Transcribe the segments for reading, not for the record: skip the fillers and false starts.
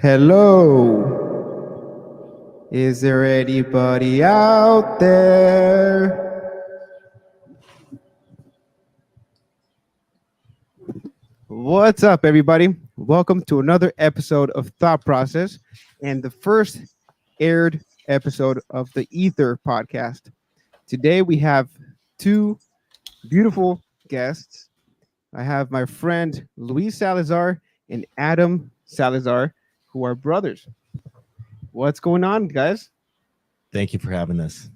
Hello. Is there anybody out there? What's up, everybody? Welcome to another episode of Thought Process and the first aired episode of the Ether podcast. Today we have two beautiful guests. I have my friend Luis Salazar and Adam Salazar, who are brothers. What's going on, guys? Thank you for having us.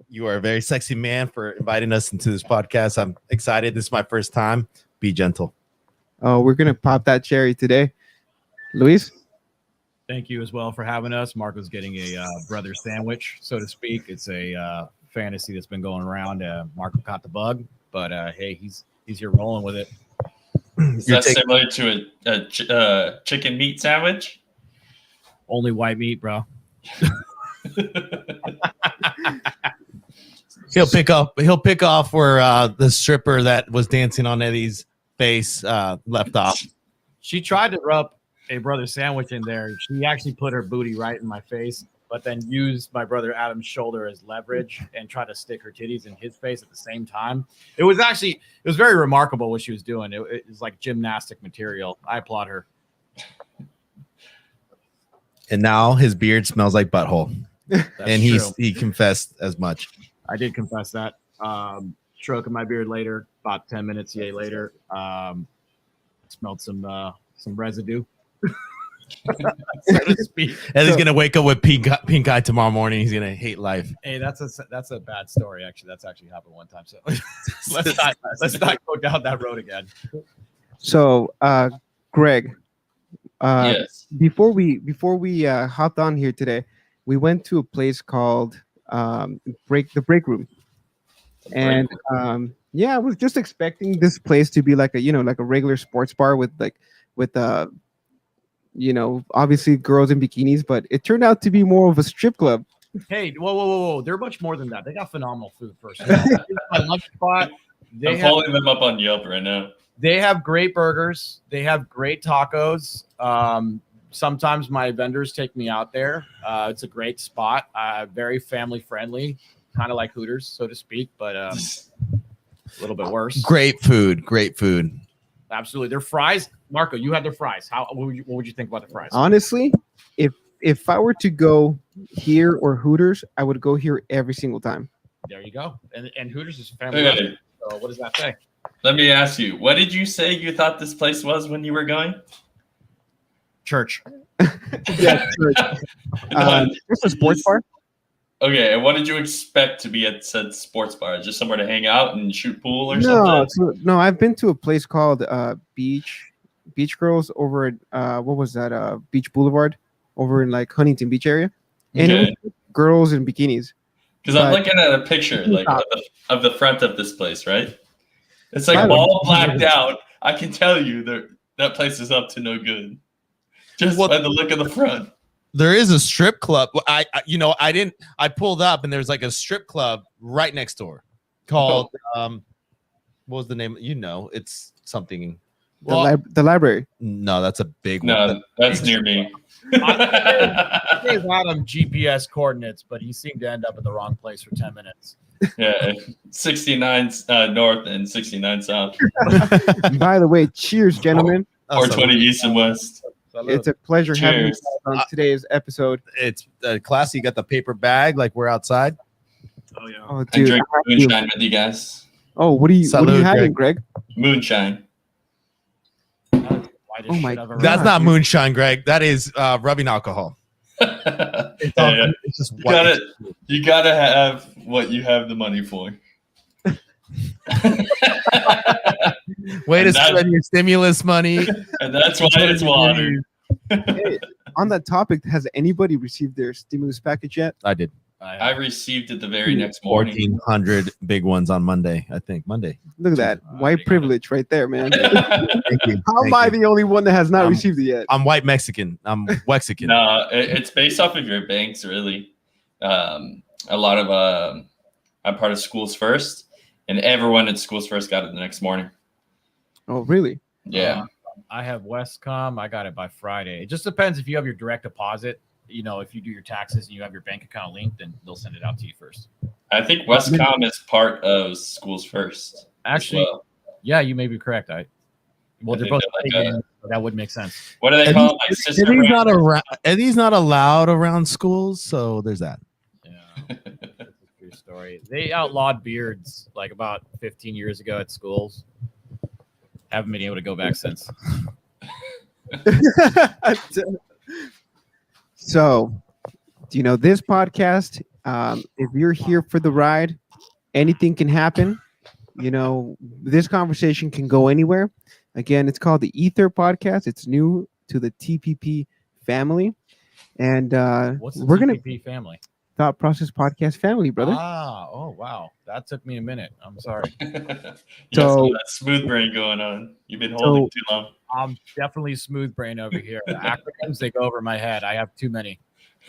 You are a very sexy man for inviting us into this podcast. I'm excited. This is my first time. Be gentle. Oh, we're gonna pop that cherry today. Luis? Thank you as well for having us. Marco's getting a brother sandwich, so to speak. It's a fantasy that's been going around. Marco caught the bug, but hey, he's here rolling with it. Is that similar to a chicken meat sandwich? Only white meat, bro. He'll pick off where the stripper that was dancing on Eddie's face left off. She tried to rub a brother sandwich in there. She actually put her booty right in my face, but then used my brother Adam's shoulder as leverage and tried to stick her titties in his face at the same time. It was very remarkable what she was doing. It was like gymnastic material. I applaud her. And now his beard smells like butthole. And he confessed as much. I did confess that. Stroking my beard later, about 10 minutes later. Smelled some residue. So to speak. And he's gonna wake up with pink eye tomorrow morning. He's gonna hate life. Hey, that's a bad story. Actually, that's actually happened one time. So let's not go down that road again. So, Greg, Yes. before we hopped on here today, we went to a place called the break room, and I was just expecting this place to be like a regular sports bar with obviously girls in bikinis, but it turned out to be more of a strip club. Hey, whoa! They're much more than that. They got phenomenal food first. My lunch spot. I'm following them up on Yelp right now. They have great burgers. They have great tacos. Sometimes my vendors take me out there. It's a great spot. Very family friendly, kind of like Hooters, so to speak, but a little bit worse. Great food. Absolutely. Their fries, Marco, you had their fries. What would you think about the fries? Honestly, if I were to go here or Hooters, I would go here every single time. There you go. And Hooters is family friendly. So what does that say? Let me ask you, what did you say you thought this place was when you were going? Church. Yeah, church. It's a sports bar. Okay, and what did you expect to be at said sports bar? Just somewhere to hang out and shoot pool or something? No, I've been to a place called Beach Girls over at what was that? Beach Boulevard over in like Huntington Beach area, and it was girls in bikinis. Because I'm looking at a picture like of the front of this place, right? It's like all blacked out. I can tell you that place is up to no good, just by the look of the front. There is a strip club. I pulled up and there's like a strip club right next door called what was the name? It's something. The library. No, that's a big one. No, that's near me. I gave Adam GPS coordinates, but he seemed to end up in the wrong place for 10 minutes. Yeah, 69 north and 69 south. By the way, cheers, gentlemen. 420 east and west. It's a pleasure having you on today's episode. It's classy. You got the paper bag like we're outside. Oh yeah. Oh, I dude, drink moonshine with you guys. Oh, what are you having, Greg? Moonshine. Oh my! That's not moonshine, Greg. That is rubbing alcohol. It's just you gotta have what you have the money for. Way to spend your stimulus money. And that's why it's water. Hey, on that topic, has anybody received their stimulus package yet? I did. I received it the very next morning. 1,400 big ones on Monday. I think Monday. Look at that white privilege right there, man. Thank you. How am I the only one that has not received it yet? I'm white Mexican. I'm Wexican. No, it's based off of your banks, really. A lot of I'm part of Schools First, and everyone at Schools First got it the next morning. Oh, really? Yeah. I have Westcom. I got it by Friday. It just depends if you have your direct deposit. You know, if you do your taxes and you have your bank account linked, then they'll send it out to you first. I think Westcom is part of Schools First. Actually, yeah, you may be correct. They're both that would make sense. What do they call it? Like sister brands? Eddie's not allowed around schools, so there's that. Yeah, that's a true story. They outlawed beards like about 15 years ago at schools. Haven't been able to go back since. So, this podcast, if you're here for the ride, anything can happen. This conversation can go anywhere. Again, it's called the Ether Podcast. It's new to the TPP family. And what's the we're TPP family? Thought Process Podcast family, brother. Oh, wow. That took me a minute. I'm sorry. So that smooth brain going on. You've been holding too long. I'm definitely smooth brain over here. The acronyms, they go over my head. I have too many.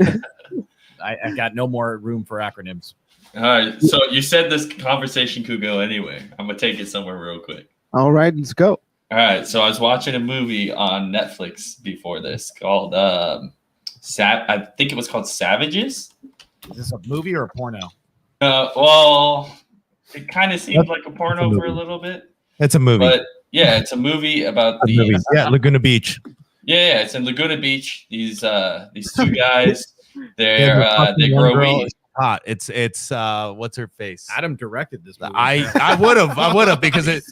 I got no more room for acronyms. All right. So you said this conversation could go anywhere. I'm going to take it somewhere real quick. All right, let's go. All right. So I was watching a movie on Netflix before this called I think it was called Savages. Is this a movie or a porno? Well, it kind of seemed like a porno for a little bit. It's a movie. But yeah, it's a movie about Laguna Beach. Yeah, it's in Laguna Beach. These two guys, they grow weed. Hot. It's what's her face? Adam directed this movie. I would have because it's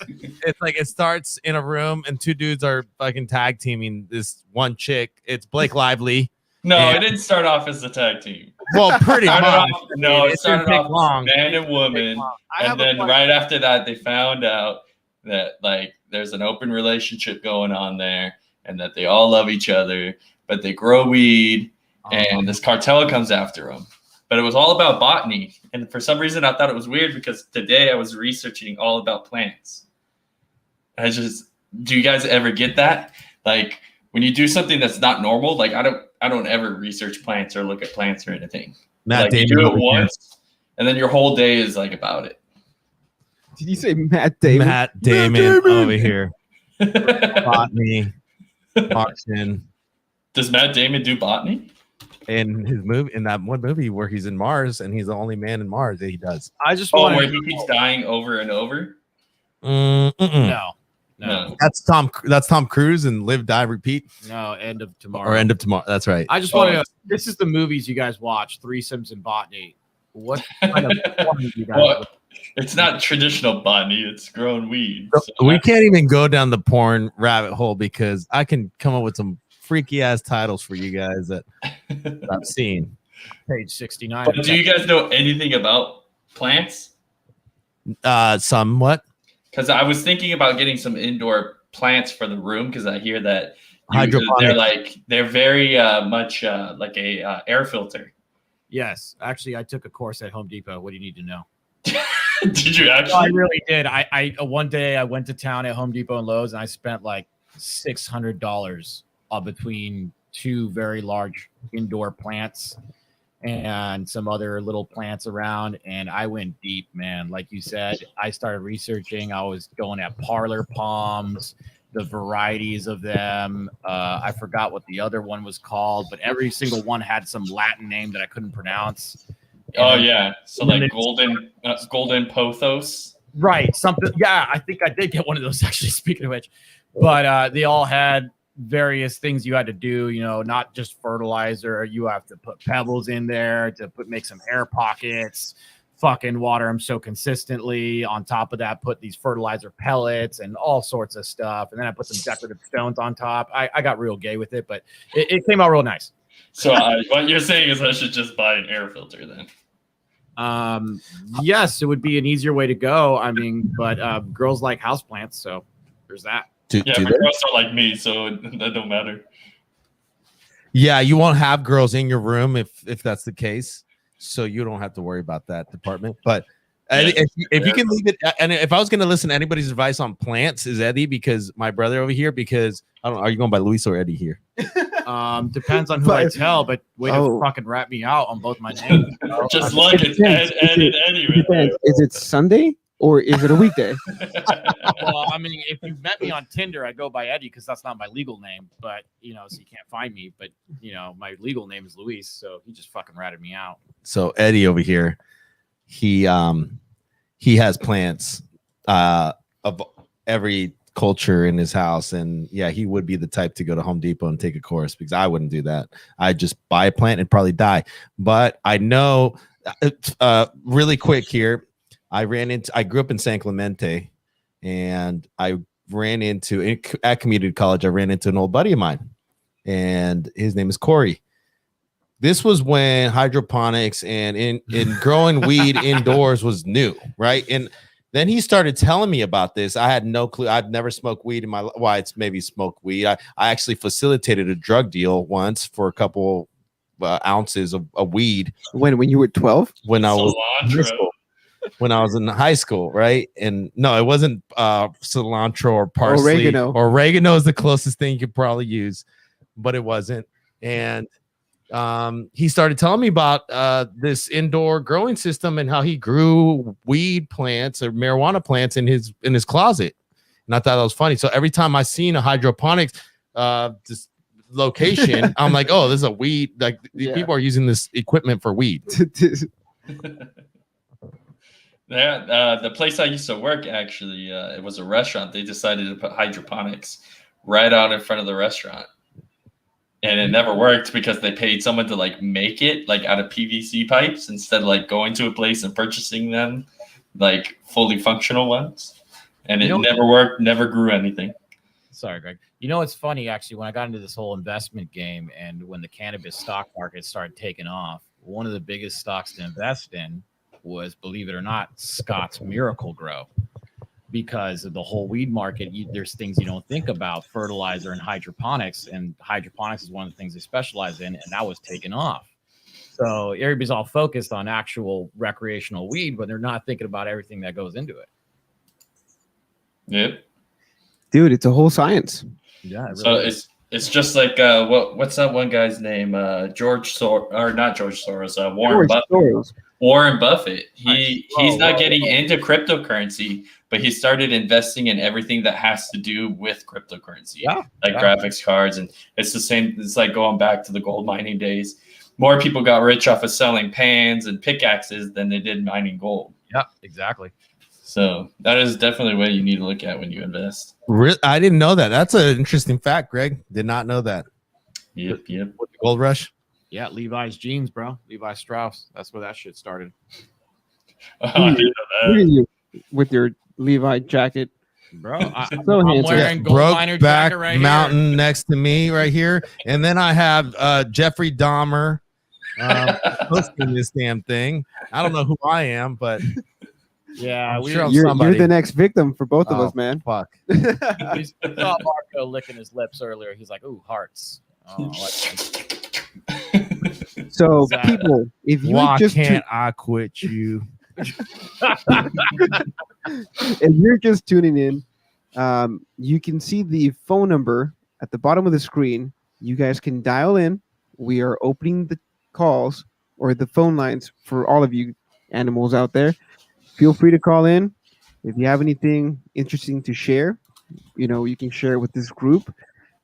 like it starts in a room and two dudes are fucking tag teaming this one chick. It's Blake Lively. No, it didn't start off as a tag team. Well, pretty much. It started off man and woman, and then right after that, they found out that like there's an open relationship going on there, and that they all love each other, but they grow weed, and this cartel comes after them. But it was all about botany, and for some reason, I thought it was weird because today I was researching all about plants. Do you guys ever get that? Like when you do something that's not normal, like I don't ever research plants or look at plants or anything. Like you do it once, and then your whole day is like about it. Did you say Matt Damon? Matt Damon over here. Botany. Auction. Does Matt Damon do botany? In his movie, in that one movie where he's in Mars and he's the only man in Mars that he does. I just want where he keeps dying over and over. No. That's Tom Cruise and Live, Die, Repeat. No, End of Tomorrow. Or End of Tomorrow. That's right. I just want to. This is the movies you guys watch: Threesomes and Botany. What kind of porn do you guys? Well, it's not traditional botany; it's grown weed. So we can't even go down the porn rabbit hole because I can come up with some freaky ass titles for you guys that I've seen. Page 69. But do you guys know anything about plants? Somewhat. Because I was thinking about getting some indoor plants for the room because I hear that they're very much like a air filter. Yes, actually, I took a course at Home Depot. What do you need to know? Did you actually? I really did. I one day I went to town at Home Depot and Lowe's and I spent like $600 between two very large indoor plants and some other little plants around, and I went deep, man. Like you said, I started researching. I was going at parlor palms, the varieties of them. I forgot what the other one was called, but every single one had some Latin name that I couldn't pronounce. Oh yeah, so like golden pothos, right? Something. Yeah, I think I did get one of those actually. Speaking of which, but they all had various things you had to do, not just fertilizer. You have to put pebbles in there to make some air pockets, fucking water them so consistently. On top of that, put these fertilizer pellets and all sorts of stuff. And then I put some decorative stones on top. I got real gay with it, but it came out real nice. So what you're saying is I should just buy an air filter then? Yes, it would be an easier way to go. I mean, but girls like houseplants, so there's that. But girls are like me, so that don't matter. Yeah, you won't have girls in your room if that's the case, so you don't have to worry about that department. But if you can leave it, and if I was going to listen to anybody's advice on plants, is Eddie, because my brother over here, because I don't know, are you going by Luis or Eddie here? Depends on who I tell, but way to fucking rat me out on both my names. Just like it's Ed and Eddie. Is it Sunday? or is it a weekday? Well, I mean, if you met me on Tinder, I go by Eddie because that's not my legal name. But so you can't find me. But my legal name is Luis, so he just fucking ratted me out. So Eddie over here, he has plants of every culture in his house, and yeah, he would be the type to go to Home Depot and take a course, because I wouldn't do that. I'd just buy a plant and probably die. But I know, really quick here, I grew up in San Clemente, and I ran into at community college. I ran into an old buddy of mine, and his name is Corey. This was when hydroponics and in growing weed indoors was new, right? And then he started telling me about this. I had no clue. I'd never smoked weed in my life. Well, it's maybe smoked weed. I actually facilitated a drug deal once for a couple ounces of weed. When you were 12? When I was in high school. When I was in high school, right? And no, it wasn't cilantro or parsley. Oregano. Oregano is the closest thing you could probably use, but it wasn't. And he started telling me about this indoor growing system and how he grew weed plants or marijuana plants in his closet. And I thought that was funny. So every time I seen a hydroponics this location, I'm like, oh, this is a weed. Like people are using this equipment for weed. Yeah, the place I used to work, actually, it was a restaurant. They decided to put hydroponics right out in front of the restaurant. And it never worked because they paid someone to like make it like out of PVC pipes instead of like going to a place and purchasing them like fully functional ones. And it never worked, never grew anything. Sorry, Greg. It's funny, actually, when I got into this whole investment game and when the cannabis stock market started taking off, one of the biggest stocks to invest in was, believe it or not, Scott's Miracle Grow. Because of the whole weed market, there's things you don't think about, fertilizer and hydroponics. And hydroponics is one of the things they specialize in, and that was taken off. So everybody's all focused on actual recreational weed, but they're not thinking about everything that goes into it. Yep. Dude, it's a whole science. Yeah. It really So is. it's just like what's that one guy's name? Not George Soros, Warren Buffett. Soros. Warren Buffett. He's not getting into cryptocurrency, but he started investing in everything that has to do with cryptocurrency. Yeah. Like graphics cards, and it's the same. It's like going back to the gold mining days. More people got rich off of selling pans and pickaxes than they did mining gold. Yeah, exactly. So that is definitely what you need to look at when you invest. I didn't know that. That's an interesting fact, Greg. Did not know that. Yep. With the gold rush. Yeah, Levi's jeans, bro. Levi Strauss. That's where that shit started. Look at you with your Levi jacket. Bro, I'm handsome. wearing gold miner jacket right mountain next to me right here. And then I have Jeffrey Dahmer posting this damn thing. I don't know who I am, but yeah, you're the next victim for both of us, man. Fuck. We saw Marco licking his lips earlier. He's like, ooh, hearts. Oh, So Exactly. people, if you Why just can't I quit you? if you're just tuning in, you can see the phone number at the bottom of the screen. You guys can dial in. We are opening the calls or the phone lines for all of you animals out there. Feel free to call in. If you have anything interesting to share, you can share it with this group.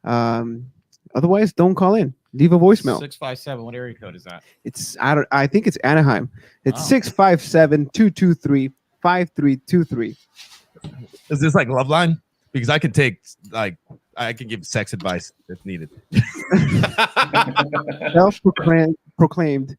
Otherwise, don't call in. Leave a voicemail. 657. What area code is that? I think it's Anaheim. It's Oh. 657-223-5323. Is this like Love Line? Because I can I can give sex advice if needed. Self-proclaimed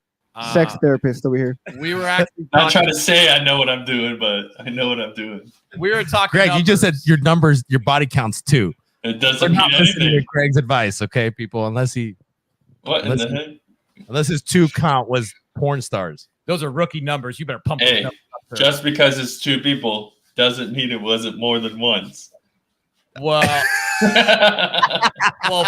sex therapist over here. We were actually I'm trying to say I know what I'm doing, but I know what I'm doing. We were talking. Greg, you just said your numbers, your body counts too. It We're doesn't not mean listening to anything. Greg's advice, okay, people? Unless What in the heck? his 2 count was porn stars. Those are rookie numbers. You better pump those Hey, numbers up first. just because it's 2 people doesn't mean it wasn't more than once. Well,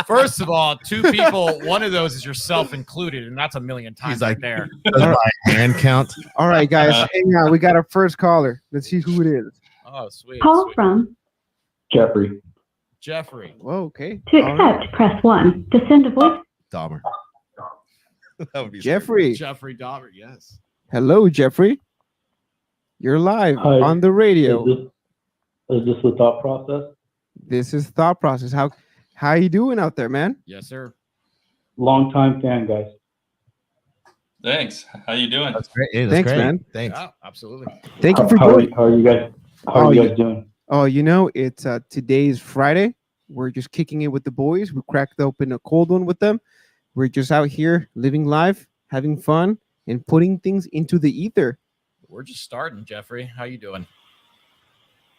first of all, 2 people. One of those is yourself included, and that's a million times He's like- right there. Does my hand count? All right, guys, hang on. We got our first caller. Let's see who it is. Oh, sweet. Call sweet. from Jeffrey. Whoa, okay. to All right. accept, press 1. To send a voice. Dahmer. That would be Jeffrey. Jeffrey Dahmer. Yes. Hello, Jeffrey. You're live Hi. on the radio. Is this the thought process? This is thought process. How you doing out there, man? Yes, sir. Long time fan, guys. Thanks. How you doing? That's great. Hey, that's Thanks, great. man. Thanks. Yeah, absolutely. Thank you for joining. How are you guys? How are you guys doing? Oh, it's today's Friday. We're just kicking it with the boys. We cracked open a cold one with them. We're just out here living life, having fun, and putting things into the ether. We're just starting, Jeffrey. How you doing?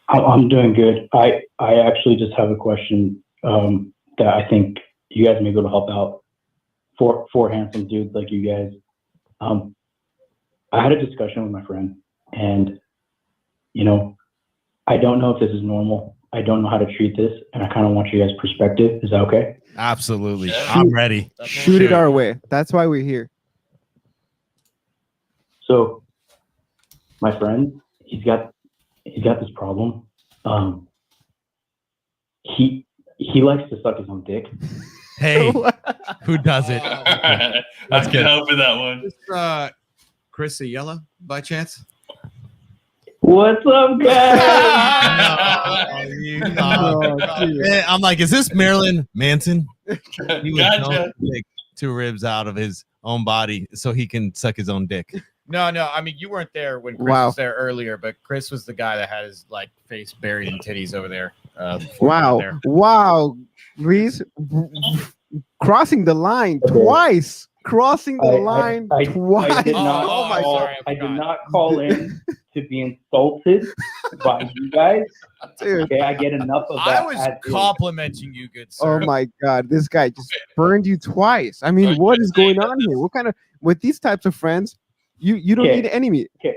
I'm doing good. I actually just have a question that I think you guys may be able to help out for handsome dudes like you guys. I had a discussion with my friend, and I don't know if this is normal. I don't know how to treat this, and I kind of want you guys' perspective. Is that okay? Absolutely. Yeah. I'm ready. Shoot it our way. That's why we're here. So, my friend, he's got this problem. He likes to suck his own dick. Hey, who does it? I That's can good. help with that one. Chris Ayala, by chance? What's up, guys? I'm like, is this Marilyn Manson? He would Gotcha. take 2 ribs out of his own body so he can suck his own dick. No. I mean, you weren't there when Chris Wow. was there earlier, but Chris was the guy that had his face buried in titties over there. before we got there. Wow, Reese, crossing the line Okay. twice. Crossing the line I twice. did not Oh, my call, sorry, I I did forgot. not call in to be insulted by you guys. dude. Okay, I get enough of that. I was as is. complimenting you, good sir. Oh my God, this guy just burned you twice. I mean, what is going on here? What kind of with these types of friends? You don't Okay. need an enemy. Okay,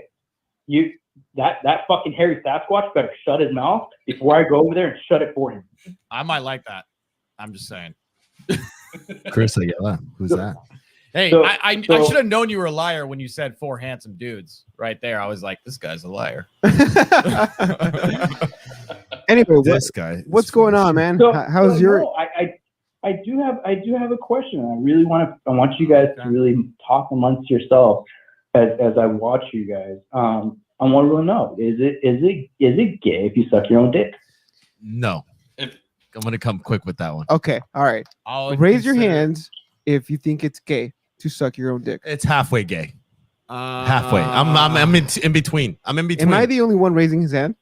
that fucking hairy Sasquatch better shut his mouth before I go over there and shut it for him. I might like that. I'm just saying. Chris Ayala. Who's that? Hey, So- I so- should have known you were a liar when you said 4 handsome dudes right there. I was like, this guy's a liar. Anyway, This guy. what's going on, man? So, How's your? No, I do have a question. I really want you guys to really talk amongst yourselves as I watch you guys. I want to know, is it gay if you suck your own dick? No. If- I'm going to come quick with that one. Okay, all right. I'll Raise your consider- hands if you think it's gay to suck your own dick. It's halfway gay. Halfway. I'm in between. I'm in between. Am I the only one raising his hand?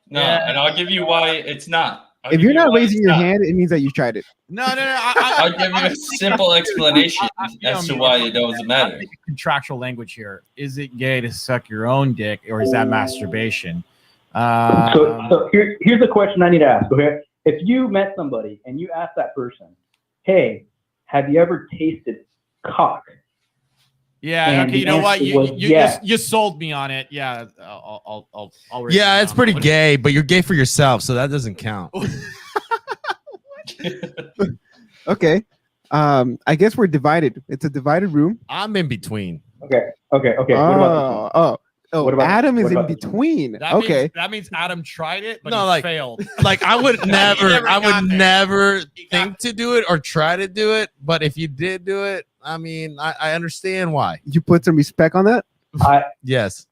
No, Yeah. and I'll give you why it's not. I'll If give you're you not why raising it's your not. hand, it means that you tried it. No. I'll give you a simple explanation as to why it doesn't I'm matter. thinking contractual language here. Is it gay to suck your own dick, or is that masturbation? So here's a question I need to ask. Okay, if you met somebody and you asked that person, "Hey, have you ever tasted cock?" Yeah. And Okay. You the know what? answer was yes. You sold me on it. Yeah. I'll write Yeah, it it's down. pretty gay, but you're gay for yourself, so that doesn't count. Okay. I guess we're divided. It's a divided room. I'm in between. Okay. What about this one? Oh. What about- Adam is what in about this between. That Okay. Means, that means Adam tried it, but No, he like- failed. Like I would never I got would there. never He got think to do it or try to do it. But if you did do it, I mean, I understand why. You put some respect on that. Yes.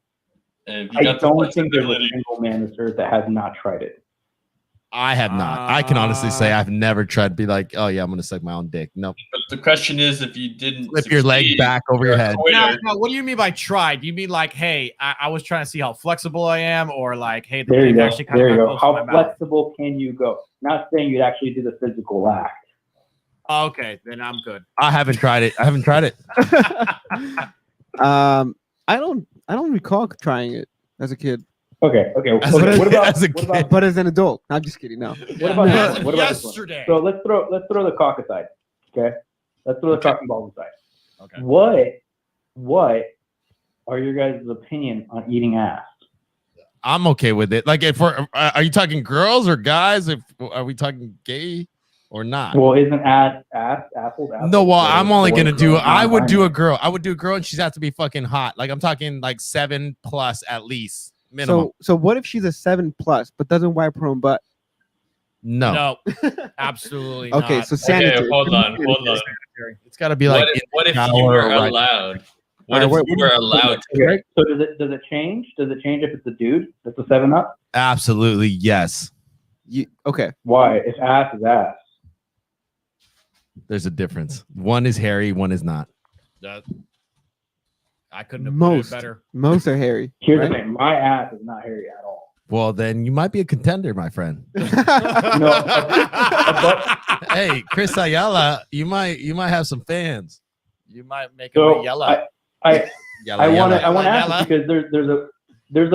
If you I got the don't think there's a flexibility. single man on this earth that has not tried it. I have not. I can honestly say I've never tried to be like, oh yeah, I'm gonna suck my own dick. Nope. But the question is, if you didn't Flip your leg succeed, back over your you're a head. quitter. No, what do you mean by tried? Do you mean like, hey, I was trying to see how flexible I am, or like, hey, the There you dick go. actually kind There of you got go. close to How my mouth? flexible can you go? Not saying you'd actually do the physical act. Oh, okay, then I'm good. I haven't tried it. I don't recall trying it as a kid, Okay. As a What kid- about as a what about but as an adult. I'm just kidding. No. What about As this of one? What about this one? yesterday? So let's throw the cock aside. Okay, let's throw the cock and balls aside. Okay. What are your guys' opinion on eating ass? I'm okay with it. Like, if we're, are you talking girls or guys? If are we talking gay or not? Well, isn't apples? No, well, I'm only gonna do. I would do a a. girl. I would do a girl, and she's have to be fucking hot. Like I'm talking like 7+ at least minimum. So what if she's a 7+ but doesn't wipe her own butt? No, No, absolutely Okay, not. so sanitary. hold on. it's got to be like What if you shower were or right- allowed What if you were allowed to? Okay. So does it change? Does it change if it's a dude? That's a 7-Up. Absolutely, yes. Okay. Why? If ass is ass. There's a difference. One is hairy, one is not. I couldn't have Most. put it better. Most are hairy. Here's right? the thing: my ass is not hairy at all. Well, then you might be a contender, my friend. No, Hey, Chris Ayala, you might have some fans. You might make so him yellow. I Yalla, want to yalla. ask this because there's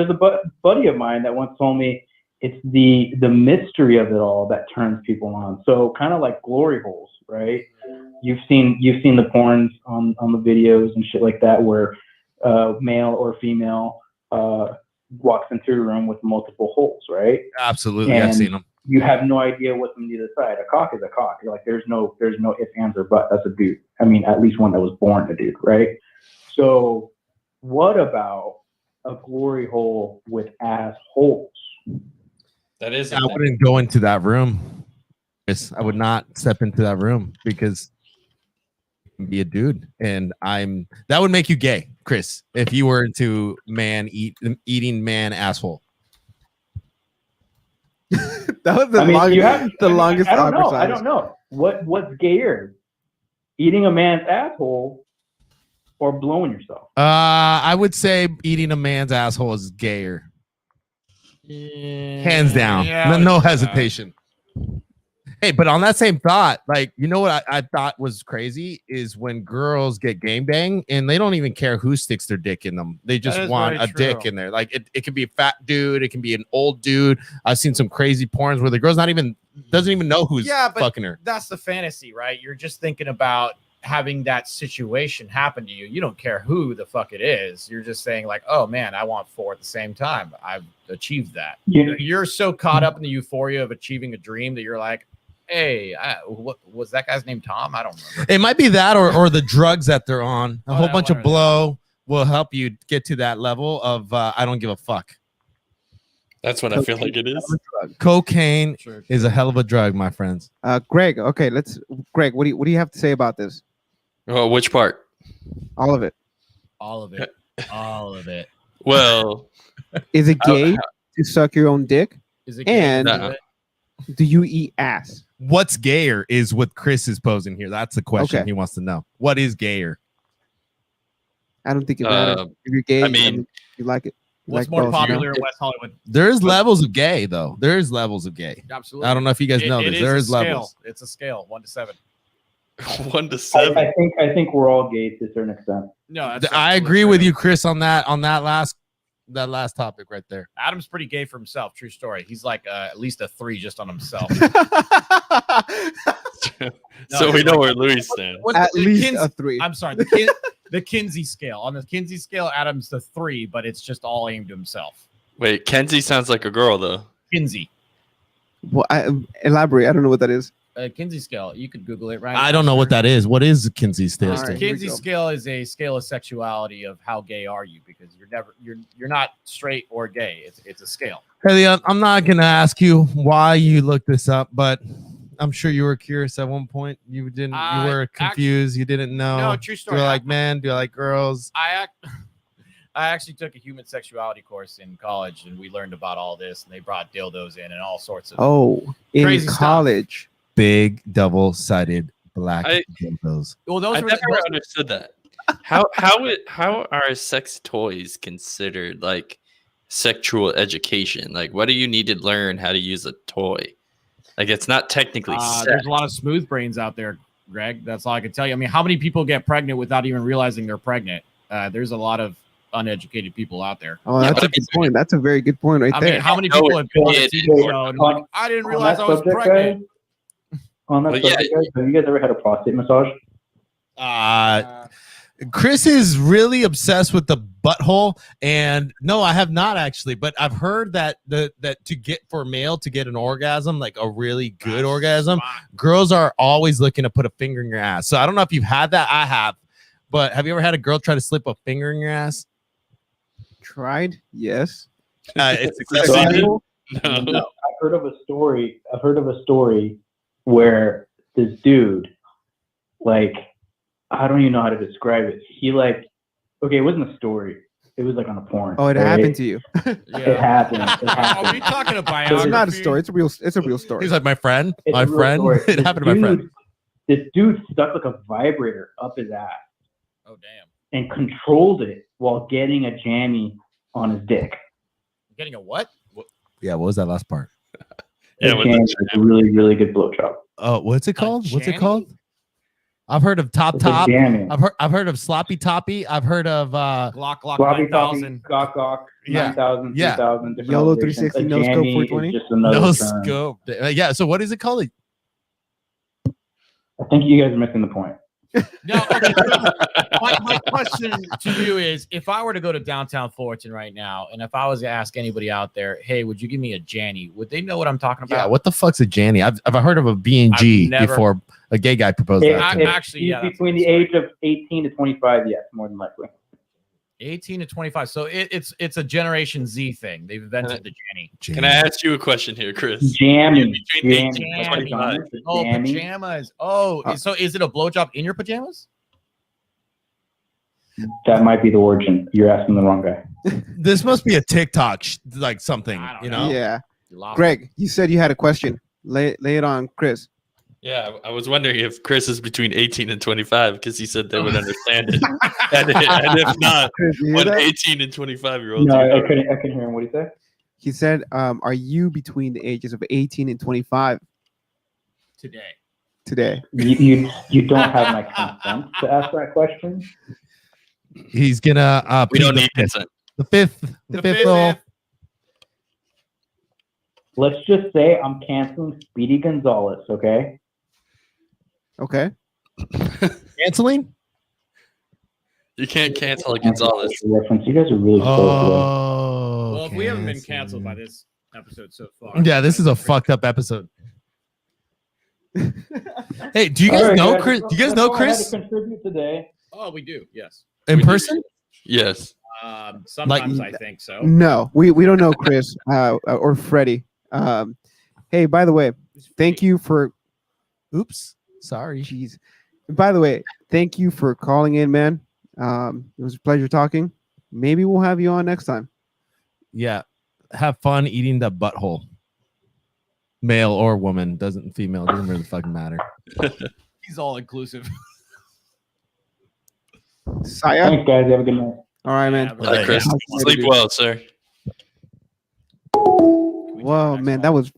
a buddy of mine that once told me it's the mystery of it all that turns people on. So kind of like glory holes, right? You've seen the porns on the videos and shit like that where male or female walks into a room with multiple holes, right? Absolutely, And I've seen them. you have no idea what's on either side. A cock is a cock. You're like, there's no ifs, ands, or buts. That's a dude. I mean, at least one that was born a dude, right? So what about a glory hole with ass holes? That is. I wouldn't go into that room. Chris, I would not step into that room because you can be a dude, and that would make you gay, Chris, if you were into eating man asshole. That was the longest. I don't know. conversation. I don't know. What's gayer? Eating a man's asshole or blowing yourself? I would say eating a man's asshole is gayer. Hands down. No hesitation. Hey, but on that same thought, like, you know what I thought was crazy is when girls get game bang and they don't even care who sticks their dick in them. They just want a dick in there. Like it can be a fat dude, it can be an old dude. I've seen some crazy porns where the girl's doesn't even know who's fucking her. That's the fantasy, right? You're just thinking about having that situation happen to you. You don't care who the fuck it is. You're just saying like, oh man, I want 4 at the same time. I've achieved that. Yeah. You're so caught up in the euphoria of achieving a dream that you're like, hey, what was that guy's name? Tom? I don't remember. It might be that or the drugs that they're on. A whole bunch of blow will help you get to that level of I don't give a fuck. That's what I feel like it is. Cocaine is a hell of a drug, my friends. Greg. Okay, Greg, what do you have to say about this? Oh, which part? All of it. All of it. All of it. Well, Is it gay to suck your own dick? Is it And gay? do you eat ass? What's gayer is what Chris is posing here. That's the question he wants to know. What is gayer? I don't think it matters. If you're gay, I mean, you like it. What's more popular in West Hollywood? There's levels of gay, though. There's levels of gay. Absolutely. I don't know if you guys know this. There's levels. It's a scale, 1 to 7. 1 to 7. I think we're all gay to a certain extent. No, I agree with you, Chris, on that last topic right there. Adam's pretty gay for himself. True story. He's like at least a 3 just on himself. So we know where Louis stands. At least a 3. I'm sorry. The Kinsey scale. On the Kinsey scale, Adam's the 3, but it's just all aimed to himself. Wait, Kenzie sounds like a girl though. Kinsey. Well, elaborate. I don't know what that is. Kinsey scale. You could Google it, right? I don't know what that is. What is the Kinsey scale? All right. Kinsey scale is a scale of sexuality of how gay are you, because you're not straight or gay. It's a scale. Hey, Leon, I'm not gonna ask you why you looked this up, but I'm sure you were curious at one point. You were confused. You didn't know. No, true story. Do I like men? Do I like girls? I actually took a human sexuality course in college, and we learned about all this. And they brought dildos in and all sorts of in crazy college. Stuff. Big double-sided black dildos. Well, those I were never understood that. How are sex toys considered like sexual education? Like, what do you need to learn how to use a toy? Like, it's not technically sex. There's a lot of smooth brains out there, Greg. That's all I can tell you. I mean, how many people get pregnant without even realizing they're pregnant? There's a lot of uneducated people out there. Oh, that's a good point. That's a very good point right there. I mean, how many people have been on a TV show and like, I didn't realize I was pregnant? On that subject, guys, have you guys ever had a prostate massage? Chris is really obsessed with the butthole, and no, I have not actually, but I've heard that that to get an orgasm, like a really good orgasm, girls are always looking to put a finger in your ass. So I don't know if you've had that. I have, but have you ever had a girl try to slip a finger in your ass? Tried? Yes. It's successful. No. I've heard of a story where this dude, like, I don't even know how to describe it. He like Okay, it wasn't a story. It was like on a porn. Oh, it right? happened to you. It happened. It Are happened. we talking a It's biography? not a story. It's a real story. He's like my friend. It's My a real friend. story. It happened to my friend. This dude stuck like a vibrator up his ass Oh damn! and controlled it while getting a jammy on his dick. Getting a what? Yeah, what was that last part? Yeah, A with jammy the- is a really, really good blowjob. Oh, what's it called? What's it jammy? called? I've heard of top It's a top. jammy. I've heard of sloppy toppy. I've heard of Glock Floppy, 9000. Gawk, Gawk, Yeah. 9,000, Yeah. 3,000, different YOLO elevations. 360, A no scope jammy 420? is just another no term. scope. Yeah. So what is it called? I think you guys are missing the point. No, okay. my question to you is, if I were to go to downtown Fullerton right now, and if I was to ask anybody out there, hey, would you give me a Janny? Would they know what I'm talking about? Yeah. What the fuck's a Janny? I've heard of a B&G I've never- before a gay guy proposed If, that. I- to me. actually, he's yeah, that's between a the good age of 18 to 25, yes, more than likely. 18 to 25. So it's a Generation Z thing. They've invented the Janny. Can I ask you a question here, Chris? Jammy. Between Jammy. 18 and 25. Oh, Jammy. pajamas. Oh, so is it a blowjob in your pajamas? That might be the origin. You're asking the wrong guy. This must be a TikTok, like something, I don't you know. know? Yeah. You lost Greg, you said you had a question. Lay it on, Chris. Yeah, I was wondering if Chris is between 18 and 25 because he said they would understand it. and if not, Chris, you hear what that? 18 and 25-year-olds No, do. I couldn't hear him. What did he say? He said, are you between the ages of 18 and 25 today. today? You don't have my consent to ask that question. He's gonna. We don't plead need consent. the fifth. The fifth rule. Let's just say I'm canceling Speedy Gonzalez, okay? Okay. Canceling. You can't cancel a Gonzalez. Reference. You guys are really close. Oh. Well, if we haven't been canceled by this episode so far. Yeah, this is a fucked up episode. Hey, do you guys All right, know guys, Chris? Do you guys that's know all I had to Chris contribute today. Oh, we do. Yes. in We do. person? Yes. Sometimes I think so. No, we don't know Chris or Freddie. Hey, by the way, thank you for. Oops. Sorry. Jeez. By the way, thank you for calling in, man. It was a pleasure talking. Maybe we'll have you on next time. Yeah. Have fun eating the butthole. Male or woman, doesn't really fucking matter. He's all inclusive. Saya? Thanks, guys. Have a good night. All right, man. Yeah, All right, Chris. Yeah. Sleep well, sir. Whoa, man, that was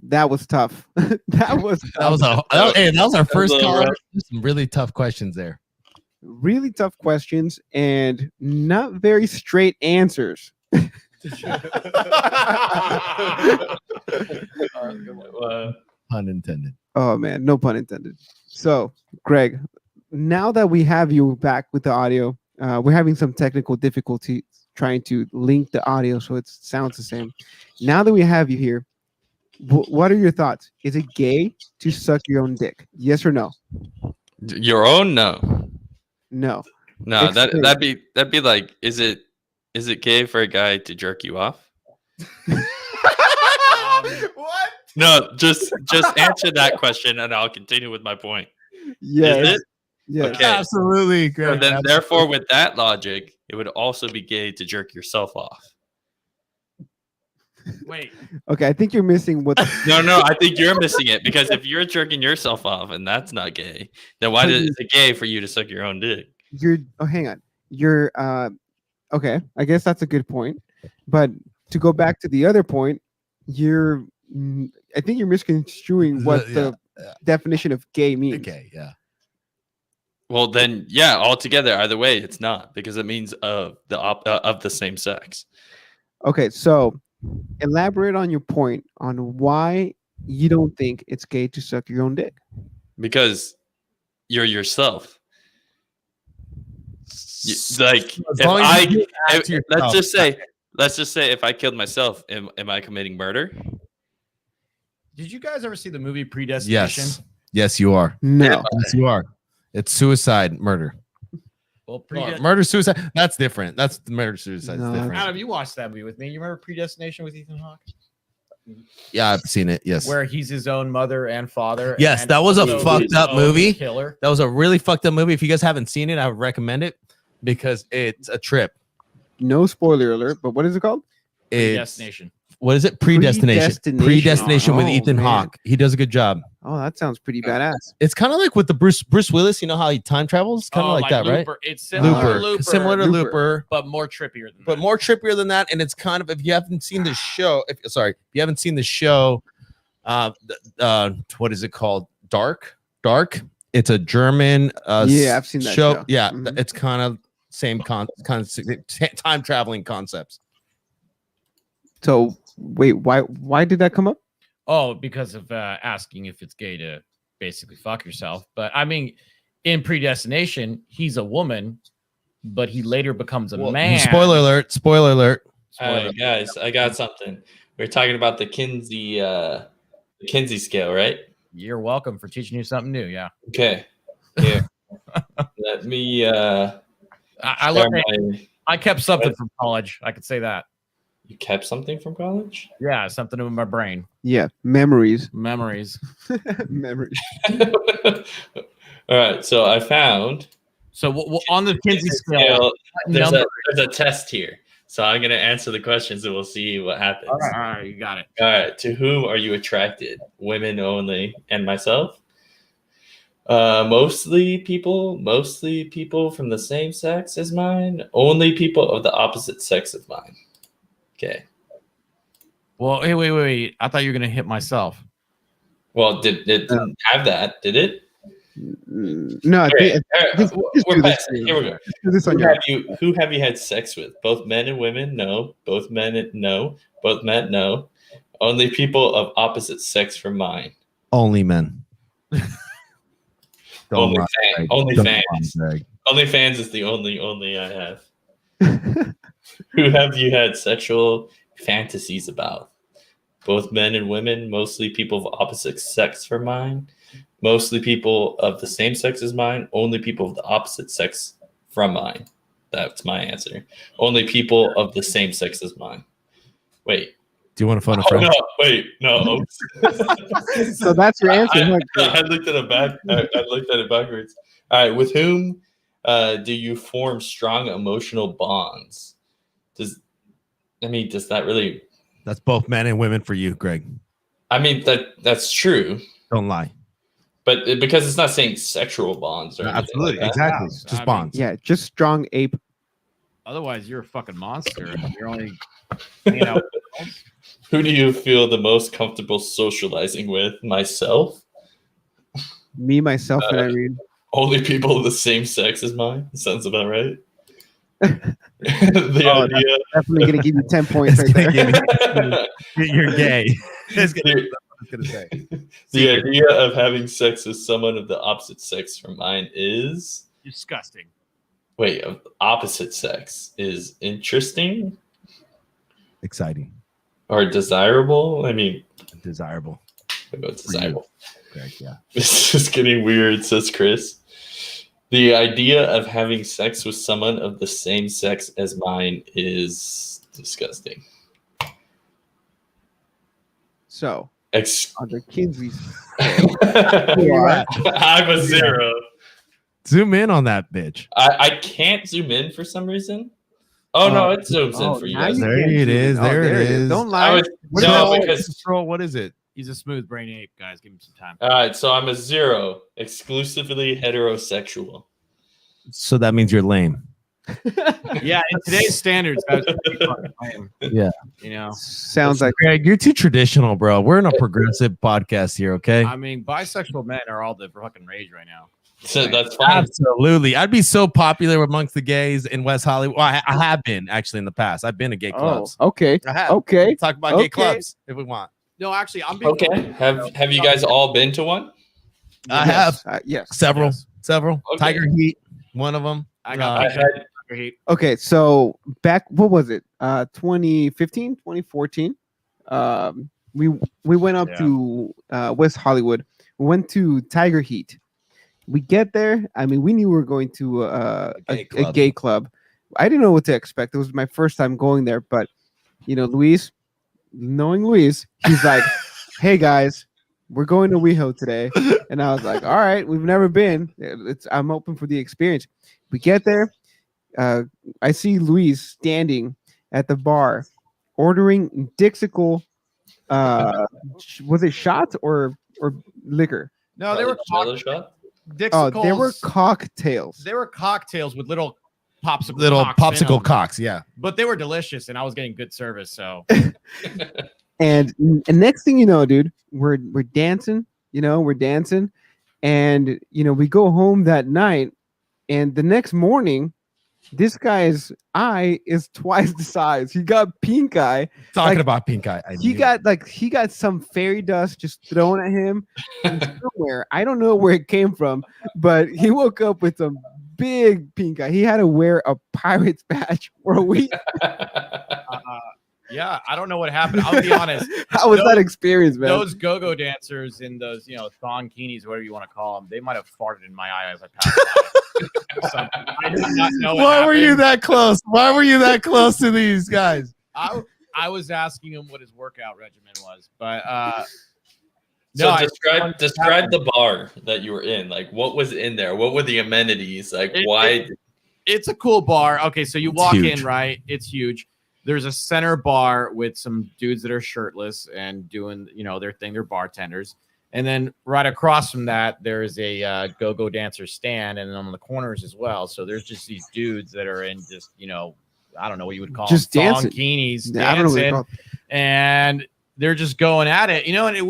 tough. that was That was our first a little caller. rough. Some really tough questions there. really tough questions and not very straight answers. Pun intended. Oh man, no pun intended. So, Greg, now that we have you back with the audio, we're having some technical difficulties trying to link the audio so it sounds the same. Now that we have you here, what are your thoughts? Is it gay to suck your own dick? Yes or no? Your own? No. No. No, Explain. that'd be like, is it gay for a guy to jerk you off? What? No, just answer that question and I'll continue with my point. Yes. Is it? Yes. Okay. Absolutely, So Greg. then, therefore, with that logic, it would also be gay to jerk yourself off. Wait. Okay, I think you're missing what. No, I think you're missing it because if you're jerking yourself off and that's not gay, then why is it gay for you to suck your own dick? Hang on. You're okay. I guess that's a good point. But to go back to the other point, I think you're misconstruing what the definition of gay means. Okay, yeah. Well, then, yeah, altogether, either way, it's not because it means of the same sex. Okay, so elaborate on your point on why you don't think it's gay to suck your own dick. Because you're yourself. Like, As if long as you do that if- to let's yourself. just say if I killed myself, am I committing murder? Did you guys ever see the movie Predestination? Yes, you are. No. Yes, you are. It's suicide, murder. Well, Murder, suicide. That's different. That's the murder, suicide. No, Different. Adam, you watched that movie with me. You remember Predestination with Ethan Hawke? Yeah, I've seen it. Yes. Where he's his own mother and father. Yes, and that was a also fucked his up own movie. Killer. That was a really fucked up movie. If you guys haven't seen it, I would recommend it. because it's a trip. No spoiler alert, but what is it called? It's Destination. what is it? Predestination. Predestination. Predestination with Oh, Ethan man. Hawke. He does a good job. Oh, that sounds pretty badass. It's kind of like with the Bruce Willis. You know how he time travels, kind of like that, Looper. right? It's similar to Looper, Looper, similar to Looper, but more trippier than but that. more trippier than that. And it's kind of, if you haven't seen the show, if you haven't seen the show, what is it called? Dark. It's a German Yeah, I've seen that show. Yeah, Mhm. it's kind of same kind of time traveling concepts. So wait, why did that come up? Oh, because of asking if it's gay to basically fuck yourself. But I mean, in Predestination, he's a woman, but he later becomes a man. Spoiler alert! All right, guys, I got something. We're talking about the Kinsey scale, right? You're welcome for teaching you something new. Yeah, Okay. Here. Let me I share learned. I kept something from college. I could say that. You kept something from college? Yeah, something in my brain. Yeah, memories. Memories. Memories. All right, so I found So on the Kinsey scale, scale, there's number. a test here. So I'm going to answer the questions and we'll see what happens. All right, you got it. All right. To whom are you attracted? Women only and myself? Mostly people from the same sex as mine. Only people of the opposite sex of mine. Okay. Well, hey, wait. I thought you were gonna hit myself. Well, it didn't have that, did it? No, I Okay, think just we're do past this. it. Here we go. do this on your Who have you had sex with? Both men and women? No. Both men? No. Both men? No. Only people of opposite sex from mine. Only men. Only lie, fan, Greg. only Don't fans. lie, Greg. Only fans is the only I have. Who have you had sexual fantasies about? Both men and women, mostly people of opposite sex from mine. Mostly people of the same sex as mine. Only people of the opposite sex from mine. That's my answer. Only people of the same sex as mine. Wait. Do you want to phone a Oh, friend? no. Wait. No. So that's your answer. huh? I looked at it back. I looked at it backwards. All right. With whom do you form strong emotional bonds? Does that really? That's both men and women for you, Greg. I mean that's true, Don't lie. but because it's not saying sexual bonds or anything Absolutely, like that. exactly. Yeah, Just I mean- bonds. Yeah, just strong ape. Otherwise, you're a fucking monster. You're only hanging out. Who do you feel the most comfortable socializing with? Myself. Me, myself, and Irene. Only people of the same sex as mine. Sounds about right. The idea. Definitely gonna give you 10 points right It's there. gonna You're gay. That's what I was gonna say. The idea of having sex with someone of the opposite sex from mine is Disgusting. wait, of opposite sex is interesting Exciting, or desirable. I mean, desirable. I'll go with desirable. Greg, yeah. This is getting weird, says Chris. The idea of having sex with someone of the same sex as mine is disgusting. So on the Kinsey, I'm a zero. Zoom in on that bitch. I can't zoom in for some reason. Oh no, it zooms in for you now guys. There can it zoom in. is, there it is. Don't I lie. was, What no, about- because What is it? He's a smooth brain ape, guys. Give him some time. all right, so I'm a zero, exclusively heterosexual. So that means you're lame. Yeah, in today's standards, that's pretty fucking lame. Yeah. You know, Sounds like Greg, you're too traditional, bro. We're in a progressive podcast here, okay? I mean, bisexual men are all the fucking rage right now. So that's fine. Absolutely. I'd be so popular amongst the gays in West Hollywood. Well, I have been actually in the past. I've been to gay clubs. okay. I have. Okay. Talk about gay Okay. clubs if we want. No, actually, I'm being Okay. Have you guys all been to one? I have Yes. several. Yes. Several. Okay. Tiger Heat, one of them. I got I had hate. Okay, so back, what was it? 2015, 2014. We went up Yeah. to West Hollywood. We went to Tiger Heat. We get there. I mean, we knew we were going to a gay club. I didn't know what to expect. It was my first time going there, but knowing Luis, he's like, "Hey guys, we're going to WeHo today," and I was like, "All right, we've never been. I'm open for the experience." We get there. I see Luis standing at the bar, ordering Dixical. Was it shots or liquor? No, they were Jello shot. Oh, they were Dixicles. cocktails. They were cocktails with little popsicle Little cocks in popsicle 'em. cocks. Yeah. But they were delicious, and I was getting good service. So And next thing you know, dude, we're dancing. We're dancing, and we go home that night, and the next morning, this guy's eye is twice the size. He got pink eye. Talking Like, about pink eye. He got some fairy dust just thrown at him from somewhere. I don't know where it came from, but he woke up with some big pink eye. He had to wear a Pirates badge for a week. yeah, I don't know what happened. I'll be honest. How was that experience, man? Those go-go dancers in those, thonginis, whatever you want to call them, they might have farted in my eye as I passed by. So, I did not know. Why were you that close? Why were you that close to these guys? I was asking him what his workout regimen was, but So no, describe the bar that you were in. Like, what was in there? What were the amenities? Like, why? It's a cool bar. Okay, so you walk huge. in, right? It's huge. There's a center bar with some dudes that are shirtless and doing, their thing. They're bartenders. And then right across from that, there's a go-go dancer stand, and then on the corners as well. So there's just these dudes that are in just, I don't know what you would call Just them, dancing. thonginis, I don't know what you dancing, call and they're just going at it. And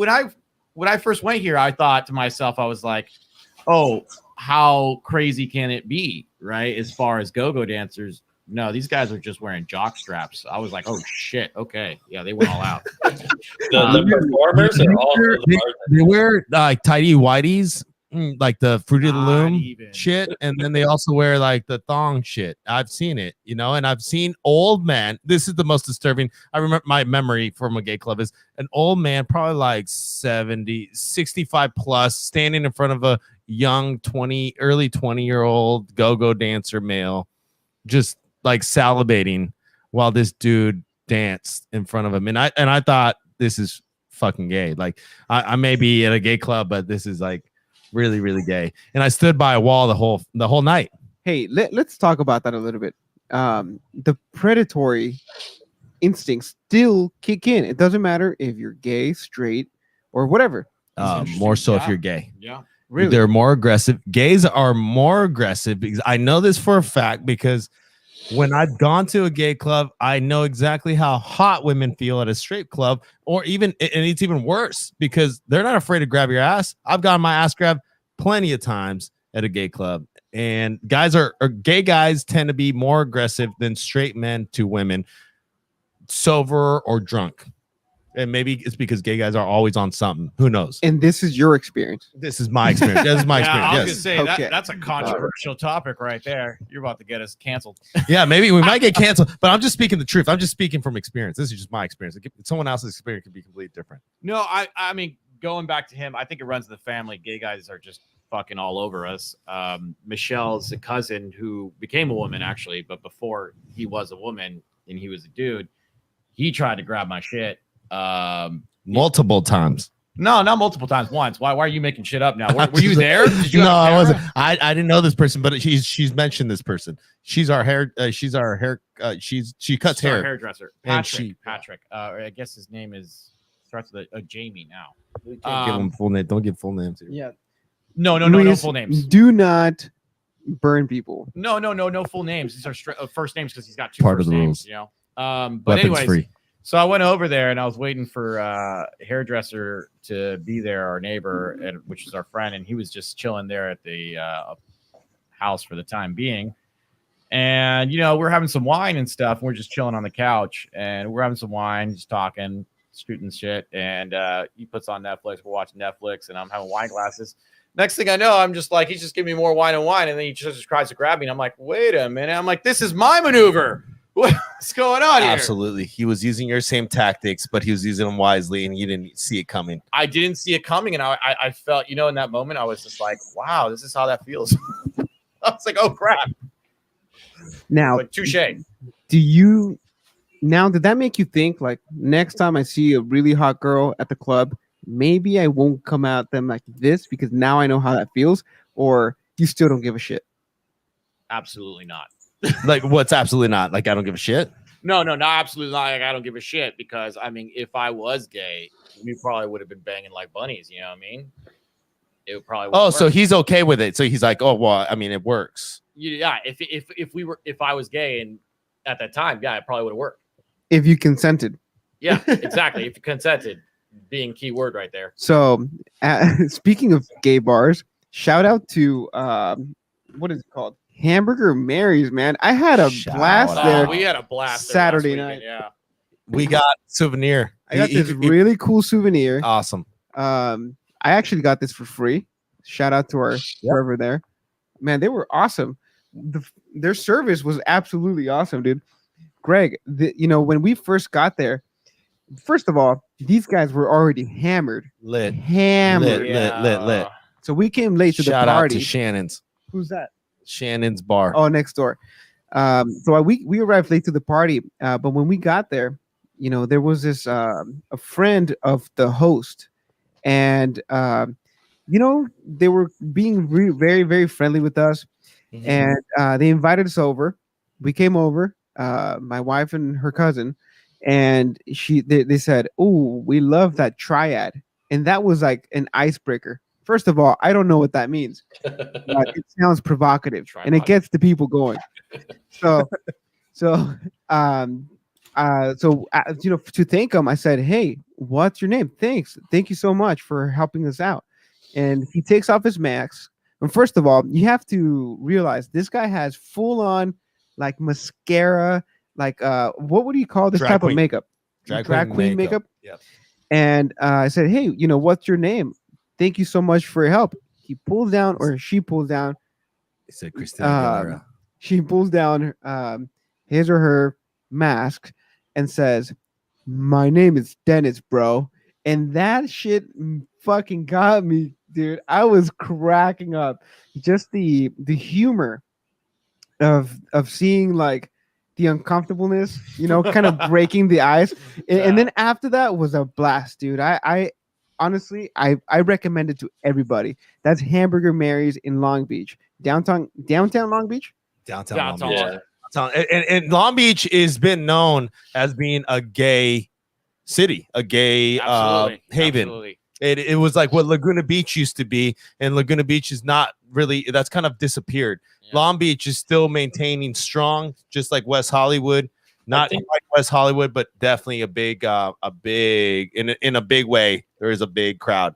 when I first went here, I thought to myself, I was like, oh, how crazy can it be, right? As far as go-go dancers. No, these guys are just wearing jock straps. I was like, oh shit, okay, yeah, they went all out. The performers are all the bartenders. They wear like tidy whities, like the Fruit of the Not Loom even. shit, and then they also wear like the thong shit. I've seen it, and I've seen old man. This is the most disturbing. I remember my memory from a gay club is an old man, probably like 70, 65 plus, standing in front of a young early 20-year-old go-go dancer male, just like salivating while this dude danced in front of him. And I thought, this is fucking gay. Like I may be at a gay club, but this is like really, really gay. And I stood by a wall the whole night. Hey, let's talk about that a little bit. The predatory instincts still kick in. It doesn't matter if you're gay, straight, or whatever. More so if Yeah. you're gay. Yeah. Really? They're more aggressive. Gays are more aggressive because I know this for a fact, because when I've gone to a gay club, I know exactly how hot women feel at a straight club, and it's even worse because they're not afraid to grab your ass. I've gotten my ass grabbed plenty of times at a gay club, and gay guys tend to be more aggressive than straight men to women, sober or drunk. And maybe it's because gay guys are always on something. Who knows? And this is your experience. This is my experience. This is my Yeah, I was experience. gonna Yes. say Okay. that's a controversial topic right there. You're about to get us canceled. Yeah, maybe we might get canceled, but I'm just speaking the truth. I'm just speaking from experience. This is just my experience. Someone else's experience could be completely different. No, I mean, going back to him, I think it runs in the family. Gay guys are just fucking all over us. Michelle's a cousin who became a woman, actually, but before he was a woman and he was a dude, he tried to grab my shit. Multiple times. No, not multiple times. Once. Why are you making shit up now? Were you there? Did you No, have a I camera? wasn't. I didn't know this person, but she's mentioned this person. She cuts She's our hair. hairdresser. And Patrick. I guess his name starts with a Jamie now. Can't give them full name. Don't give full names here. Yeah. No Luis, full names. Do not burn people. No full names. These are first names because he's got two Part of first the names. rules. But Weapons anyways, free. so I went over there and I was waiting for a hairdresser to be there, our neighbor, which is our friend, and he was just chilling there at the house for the time being. And we're having some wine and stuff, and we're just chilling on the couch, and we're having some wine, just talking, shooting shit. And he puts on Netflix. We're watching Netflix, and I'm having wine glasses. Next thing I know, I'm just like, he's just giving me more wine, and then he just tries to grab me. And I'm like, wait a minute. I'm like, this is my maneuver. What's going on here? Absolutely. He was using your same tactics, but he was using them wisely, and you didn't see it coming. I didn't see it coming, and I felt, in that moment, I was just like, wow, this is how that feels. I was like, oh, crap. Now, Like, touche. did that make you think, like, next time I see a really hot girl at the club, maybe I won't come at them like this because now I know how that feels? Or you still don't give a shit? Absolutely not. Like, what's absolutely not? Like, I don't give a shit. No, not absolutely not. Like, I don't give a shit because I mean, if I was gay, we probably would have been banging like bunnies. You know what I mean? It would probably. Oh, so work. he's okay with it. So he's like, oh well, I mean, it works. Yeah. If I was gay and at that time, yeah, it probably would have worked. If you consented. Yeah, exactly. If you consented, being key word right there. So, speaking of gay bars, shout out to what is it called? Hamburger Mary's, man. I had a Shout blast out. there. We had a blast there Saturday last night. weekend, Yeah. We got souvenir. I got this really cool souvenir. Awesome. I actually got this for free. Shout out to our server there. Man, they were awesome. Their service was absolutely awesome, dude. Greg, when we first got there, first of all, these guys were already hammered. Lit. Lit. So we came late to the Shout party. out to Shannon's. Who's that? Shannon's bar. Oh, next door. So we arrived late to the party, but when we got there, there was this a friend of the host, and they were being very, very friendly with us, and they invited us over. We came over, my wife and her cousin, and they said, "Oh, we love that triad," and that was like an icebreaker. First of all, I don't know what that means. It sounds provocative, and it gets the people going. To thank him, I said, "Hey, what's your name? Thank you so much for helping us out." And he takes off his mask. And first of all, you have to realize this guy has full on like mascara, like what would you call this type of makeup? Drag queen makeup. Yep. And I said, "Hey, what's your name? Thank you so much for your help." He pulls down, or she pulls down. He said Christina Aguilera. She pulls down his or her mask and says, "My name is Dennis, bro." And that shit fucking got me, dude. I was cracking up. Just the humor of seeing like the uncomfortableness, kind of breaking the ice. And then after that was a blast, dude. I honestly, I recommend it to everybody. That's Hamburger Mary's in Long Beach, downtown Long Beach. Downtown Long Beach. And Long Beach has been known as being a gay city, a gay haven. Absolutely. It was like what Laguna Beach used to be, and Laguna Beach is not really. That's kind of disappeared. Yeah. Long Beach is still maintaining strong, just like West Hollywood. Not like West Hollywood, but definitely a big in a big way. There is a big crowd.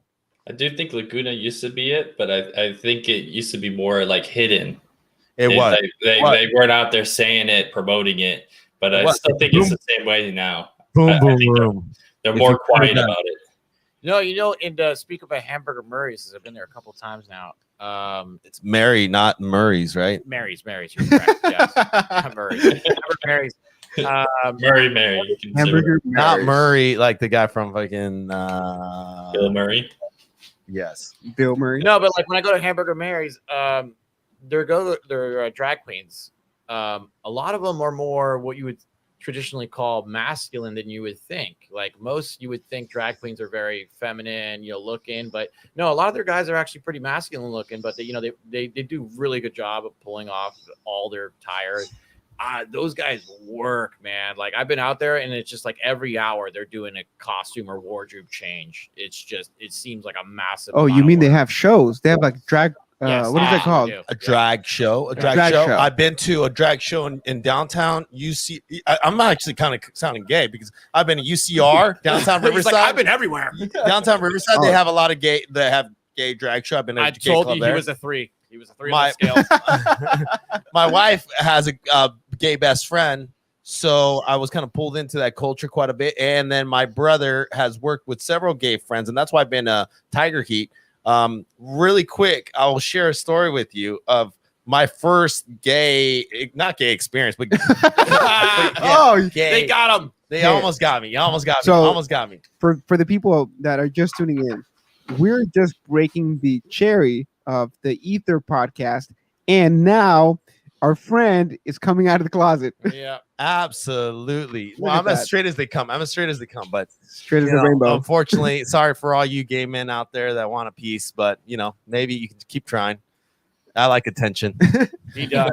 I do think Laguna used to be it, but I think it used to be more like hidden. They weren't out there saying it, promoting it, but I still think it's the same way now. They're more quiet about it. And speak of a Hamburger Murray's, I've been there a couple times now. It's Mary, not Murray's, right? Mary's. You're correct. Yes, Mary's. Murray. Hamburger, not Murray, like the guy from fucking Bill Murray. Yes, Bill Murray. No, but like when I go to Hamburger Mary's, they're drag queens. A lot of them are more what you would traditionally call masculine than you would think. Like most, you would think drag queens are very feminine, looking, but no, a lot of their guys are actually pretty masculine looking, but they do really good job of pulling off all their attire. Those guys work, man. Like I've been out there and it's just like every hour they're doing a costume or wardrobe change. It seems like a massive. Oh, you mean they have shows? They have like drag. Yes, what is it called? A drag show. A drag show. I've been to a drag show in downtown UC. I'm actually kind of sounding gay because I've been to UCR, downtown Riverside. I've been everywhere. Downtown Riverside, they have a lot of gay. They have gay drag show. I've been. I told you he was a 3. He was a 3 on the scale. My wife has a gay best friend, so I was kind of pulled into that culture quite a bit. And then my brother has worked with several gay friends, and that's why I've been to Tiger Heat. Really quick, I will share a story with you of my first not gay experience, but gay. They got him. They almost got me. Almost got me. For the people that are just tuning in, we're just breaking the cherry of the Ether podcast, and now our friend is coming out of the closet. Yeah, absolutely. Well, I'm as straight as they come. But straight as the rainbow. Unfortunately, sorry for all you gay men out there that want a piece, but maybe you can keep trying. I like attention. He does.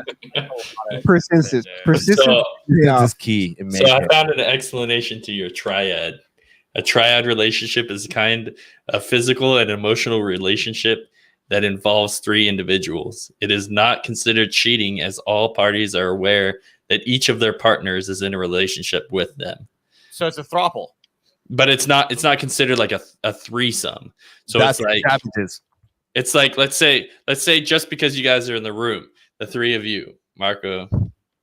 Persistence. Persistence. So- Yeah. This is key. In So I making- found an explanation to your triad. A triad relationship is a physical and emotional relationship that involves three individuals. It is not considered cheating as all parties are aware that each of their partners is in a relationship with them. So it's a throuple. But it's not considered like a threesome. So That's it's like savages. it's like let's say just because you guys are in the room, the three of you, Marco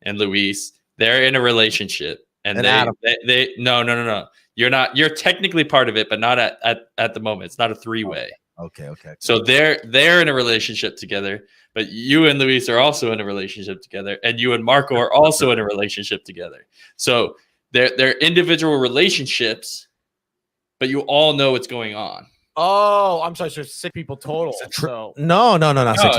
and Luis, they're in a relationship. And Adam. they no. You're technically part of it, but not at the moment. It's not a three-way. Okay. So they're in a relationship together, but you and Luis are also in a relationship together, and you and Marco are also in a relationship together. So they're individual relationships, but you all know what's going on. Oh, I'm sorry. So it's 6 people total. So No. No,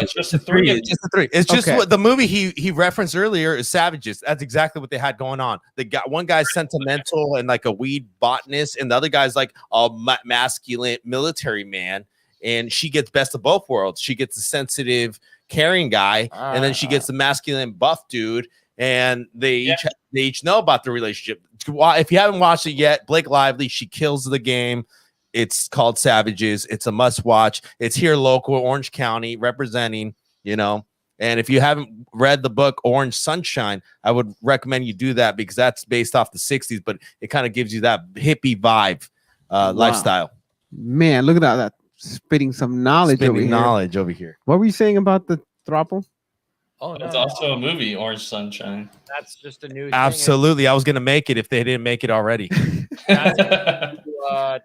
it's just the three. It's just the three. It's just Okay. what the movie he referenced earlier is Savages. That's exactly what they had going on. One guy's sentimental and like a weed botanist, and the other guy's like a masculine military man. And she gets best of both worlds. She gets the sensitive, caring guy, and then she gets the masculine, buff dude. And they each know about the relationship. If you haven't watched it yet, Blake Lively, she kills the game. It's called Savages. It's a must watch. It's here local, Orange County, representing, And if you haven't read the book Orange Sunshine, I would recommend you do that because that's based off the 60s, but it kind of gives you that hippie vibe lifestyle. Man, look at that. Spitting some knowledge over Spitting here. knowledge over here. What were you saying about the throuple? no, It's also a movie, Orange Sunshine. that's just a new Absolutely. I was going to make it if they didn't make it already. thing.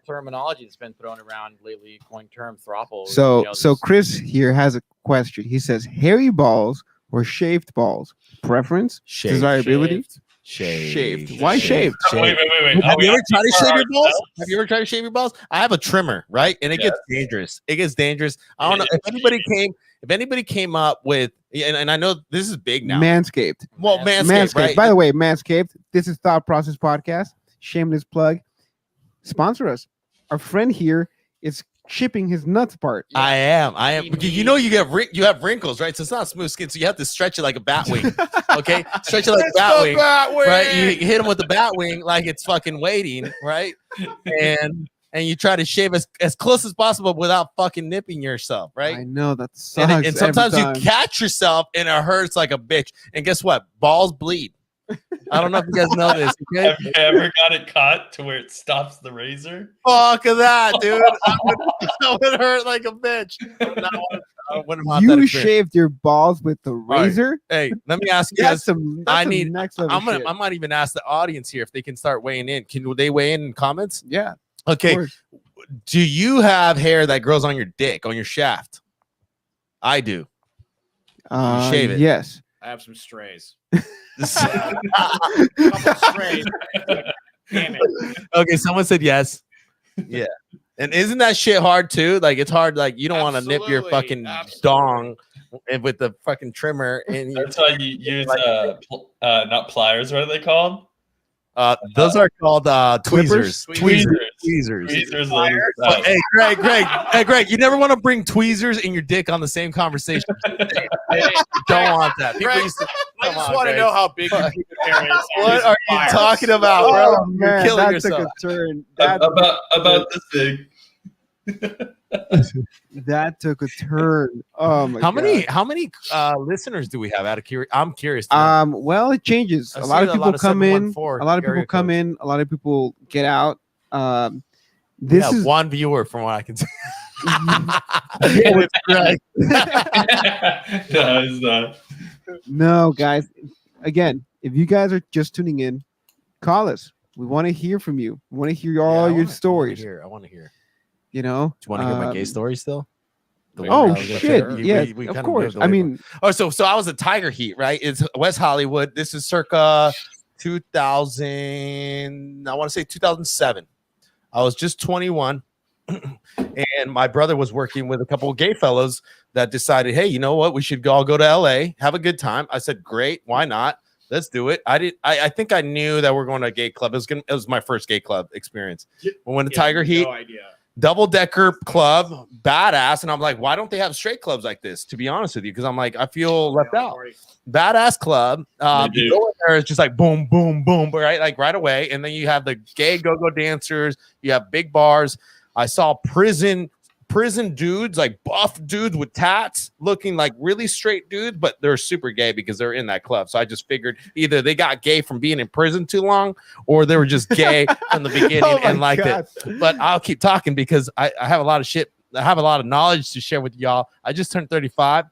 Terminology that's been thrown around lately, coined term throuple. So Chris here has a question. He says, hairy balls or shaved balls? Preference? Shaved. Desirability? Shaved. Why shaved? Wait. Have Are we you ever asking tried to for shave your balls? ourselves? Have you ever tried to shave your balls? I have a trimmer, right? And it gets dangerous. It gets dangerous. I don't know if anybody came up with, and I know this is big now. Manscaped. Well, Manscaped, right? By the way, Manscaped, this is Thought Process Podcast. Shameless plug. Sponsor us. Our friend here is shipping his nuts part. I am. Because you have wrinkles, right? So it's not smooth skin. So you have to stretch it like a bat wing. Okay, stretch it like a bat wing, right? You hit him with the bat wing like it's fucking waiting, right? And you try to shave as close as possible without fucking nipping yourself, right? I know that sucks. And sometimes every you time. catch yourself and it hurts like a bitch. And guess what? Balls bleed. I don't know if you guys know this. Okay? Have you ever got it caught to where it stops the razor? Fuck that, dude. That would hurt like a bitch. I wouldn't want that You experience. shaved your balls with the razor? Hey, let me ask you That's guys. some next level shit. I might even ask the audience here if they can start weighing in. Will they weigh in comments? Yeah. Okay. course. Do you have hair that grows on your dick, on your shaft? I do. shave it. Yes. I have some strays. strays. Damn it. Okay, someone said yes. Yeah. And isn't that shit hard too? Like it's hard. Like you don't want to nip your Absolutely, fucking absolutely. dong with the fucking trimmer. And That's why you use not pliers. What are they called? those are called tweezers. Tweezers. Tweezers. Tweezers. Hey, Greg, you never want to bring tweezers and your dick on the same conversation. You don't want that. People Greg, used to, I come just on, want to Greg. know how big your pubic hair is. What are you talking about, bro? Oh, You're man, killing that yourself. took a turn. About this big. That took a turn. Oh my How many God. listeners do we have? Out of curiosity, I'm curious. To know. Well, it changes. I A see lot of a people lot of come in. 714 A lot of people area come codes. in. A lot of people get out. We This have is one viewer from what I can see. it's Greg. No, it's not. No, guys. Again, if you guys are just tuning in, call us. We want to hear from you. We want to hear all your stories. I want to hear. You know. Do you want to hear my gay story still? The one Oh I was gonna shit! share? Yeah, We of kind course. moved I away mean, Oh, so I was at Tiger Heat, right? It's West Hollywood. This is circa 2000. I want to say 2007. I was just 21, and my brother was working with a couple of gay fellows that decided, hey, you know what? We should all go to LA, have a good time. I said, great, why not? Let's do it. I think I knew that we're going to a gay club. It was my first gay club experience. We went to Tiger Heat. No idea. double-decker club, badass. And I'm like, why don't they have straight clubs like this? To be honest with you, because I'm like, I feel left out. Badass club. You go in there, it's just like boom, boom, boom, right? Like right away. And then you have the gay go-go dancers. You have big bars. I saw prison dudes, like buff dudes with tats, looking like really straight dudes, but they're super gay because they're in that club. So I just figured either they got gay from being in prison too long, or they were just gay from the beginning and liked it. But I'll keep talking because I have a lot of shit. I have a lot of knowledge to share with y'all. I just turned 35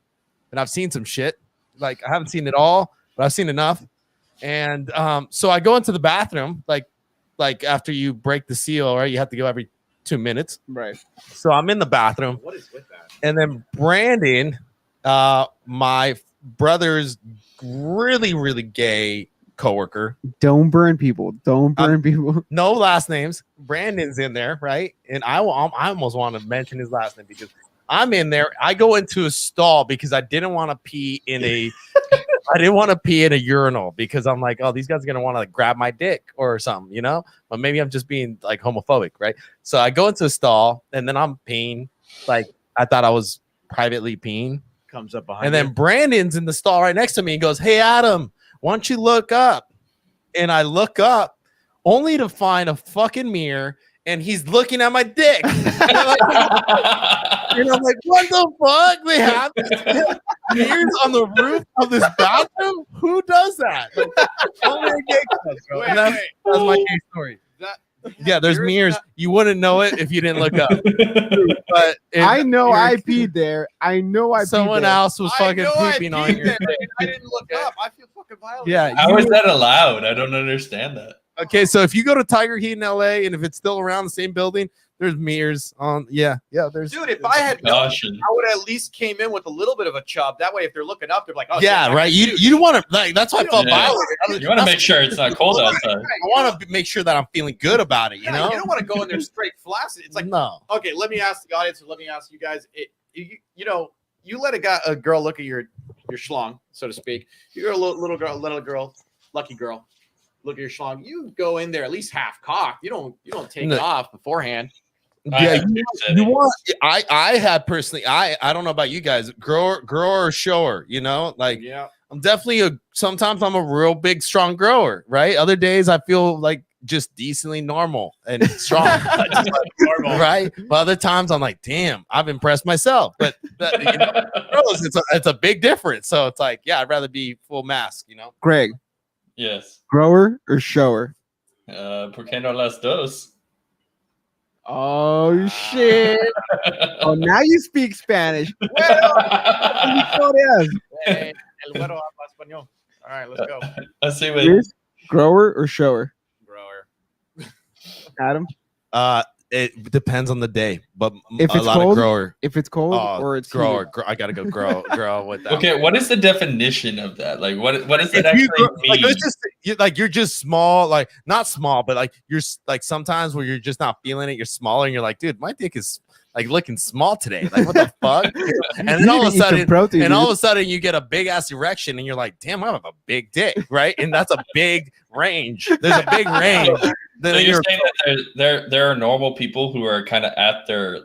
and I've seen some shit. Like I haven't seen it all, but I've seen enough. And so I go into the bathroom, like after you break the seal, right? You have to go every 2 minutes. Right. So I'm in the bathroom. What is with that? And then Brandon, my brother's really, really gay coworker. Don't burn people. Don't burn people. No last names. Brandon's in there, right? And I almost want to mention his last name because I'm in there. I go into a stall because I didn't want to pee in a urinal because I'm like, oh, these guys are gonna want to like, grab my dick or something, you know? But maybe I'm just being like homophobic, right? So I go into a stall and then I'm peeing. Like I thought I was privately peeing. Comes up behind And then Brandon's in the stall right next to me and goes, hey, Adam, why don't you look up? And I look up only to find a fucking mirror and he's looking at my dick. And I'm like, what the fuck? They have mirrors on the roof of this bathroom? Who does that? Like, only a gay club, bro. And that's my gay story. Yeah, there's mirrors. You wouldn't know it if you didn't look up. But I know I peed there. I know I peed someone there. else was fucking pooping on your I didn't look up. I feel fucking violated. Yeah. How is that allowed? I don't understand that. Okay, so if you go to Tiger Heat in LA and if it's still around the same building, there's mirrors on. Yeah, there's. Dude, if I had known, Caution. I would at least came in with a little bit of a chub. That way, if they're looking up, they're like, "Oh, Yeah, shit, right. You want to like. That's why I felt Yeah. violated. You want to make sure it's not cold outside. I want to make sure that I'm feeling good about it. You know. You don't want to go in there straight flaccid. It's like, no. okay, let me ask the audience, or let me ask you guys. You let a girl look at your schlong, so to speak. You got a little girl, lucky girl, look at your schlong. You go in there at least half cocked. You don't take it off beforehand. Yeah, you want. I had personally. I don't know about you guys. Grower or shower. You know, like Yeah. I'm definitely sometimes I'm a real big strong grower. Right. Other days I feel like just decently normal and strong. Just like normal. Right. But other times I'm like, damn, I've impressed myself. But you know, it's a big difference. So it's like, yeah, I'd rather be full mask. You know, Greg, Yes. grower or shower? ¿Por qué no las dos? Oh shit! Oh, now you speak Spanish. Well, El güero habla español. All right, let's go. Let's see what. Chris, grower or shower? Grower. Adam, it depends on the day, but if a it's lot cold, of grower. if it's cold or it's grower, I gotta go grow with that. Okay, what is the definition of that? Like, what does it If actually mean? like, let's just you're just small, like not small, but like you're like sometimes where you're just not feeling it, you're smaller, and you're like, dude, my dick is like looking small today. Like, what the fuck? And then all of a sudden, you get a big ass erection, and you're like, damn, I have a big dick, right? And that's a big range. There's a big range. So you're saying that there are normal people who are kind of at their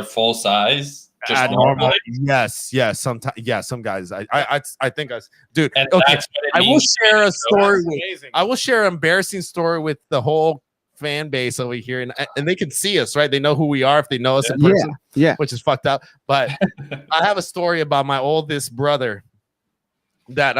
full size, just normal. Yes. Sometimes, yeah. Some guys, I think dude. And Okay, that's what it I will means. share a story. Amazing. I will share an embarrassing story with the whole fan base over here, and they can see us, right? They know who we are if they know us in person, yeah, which is fucked up. But I have a story about my oldest brother that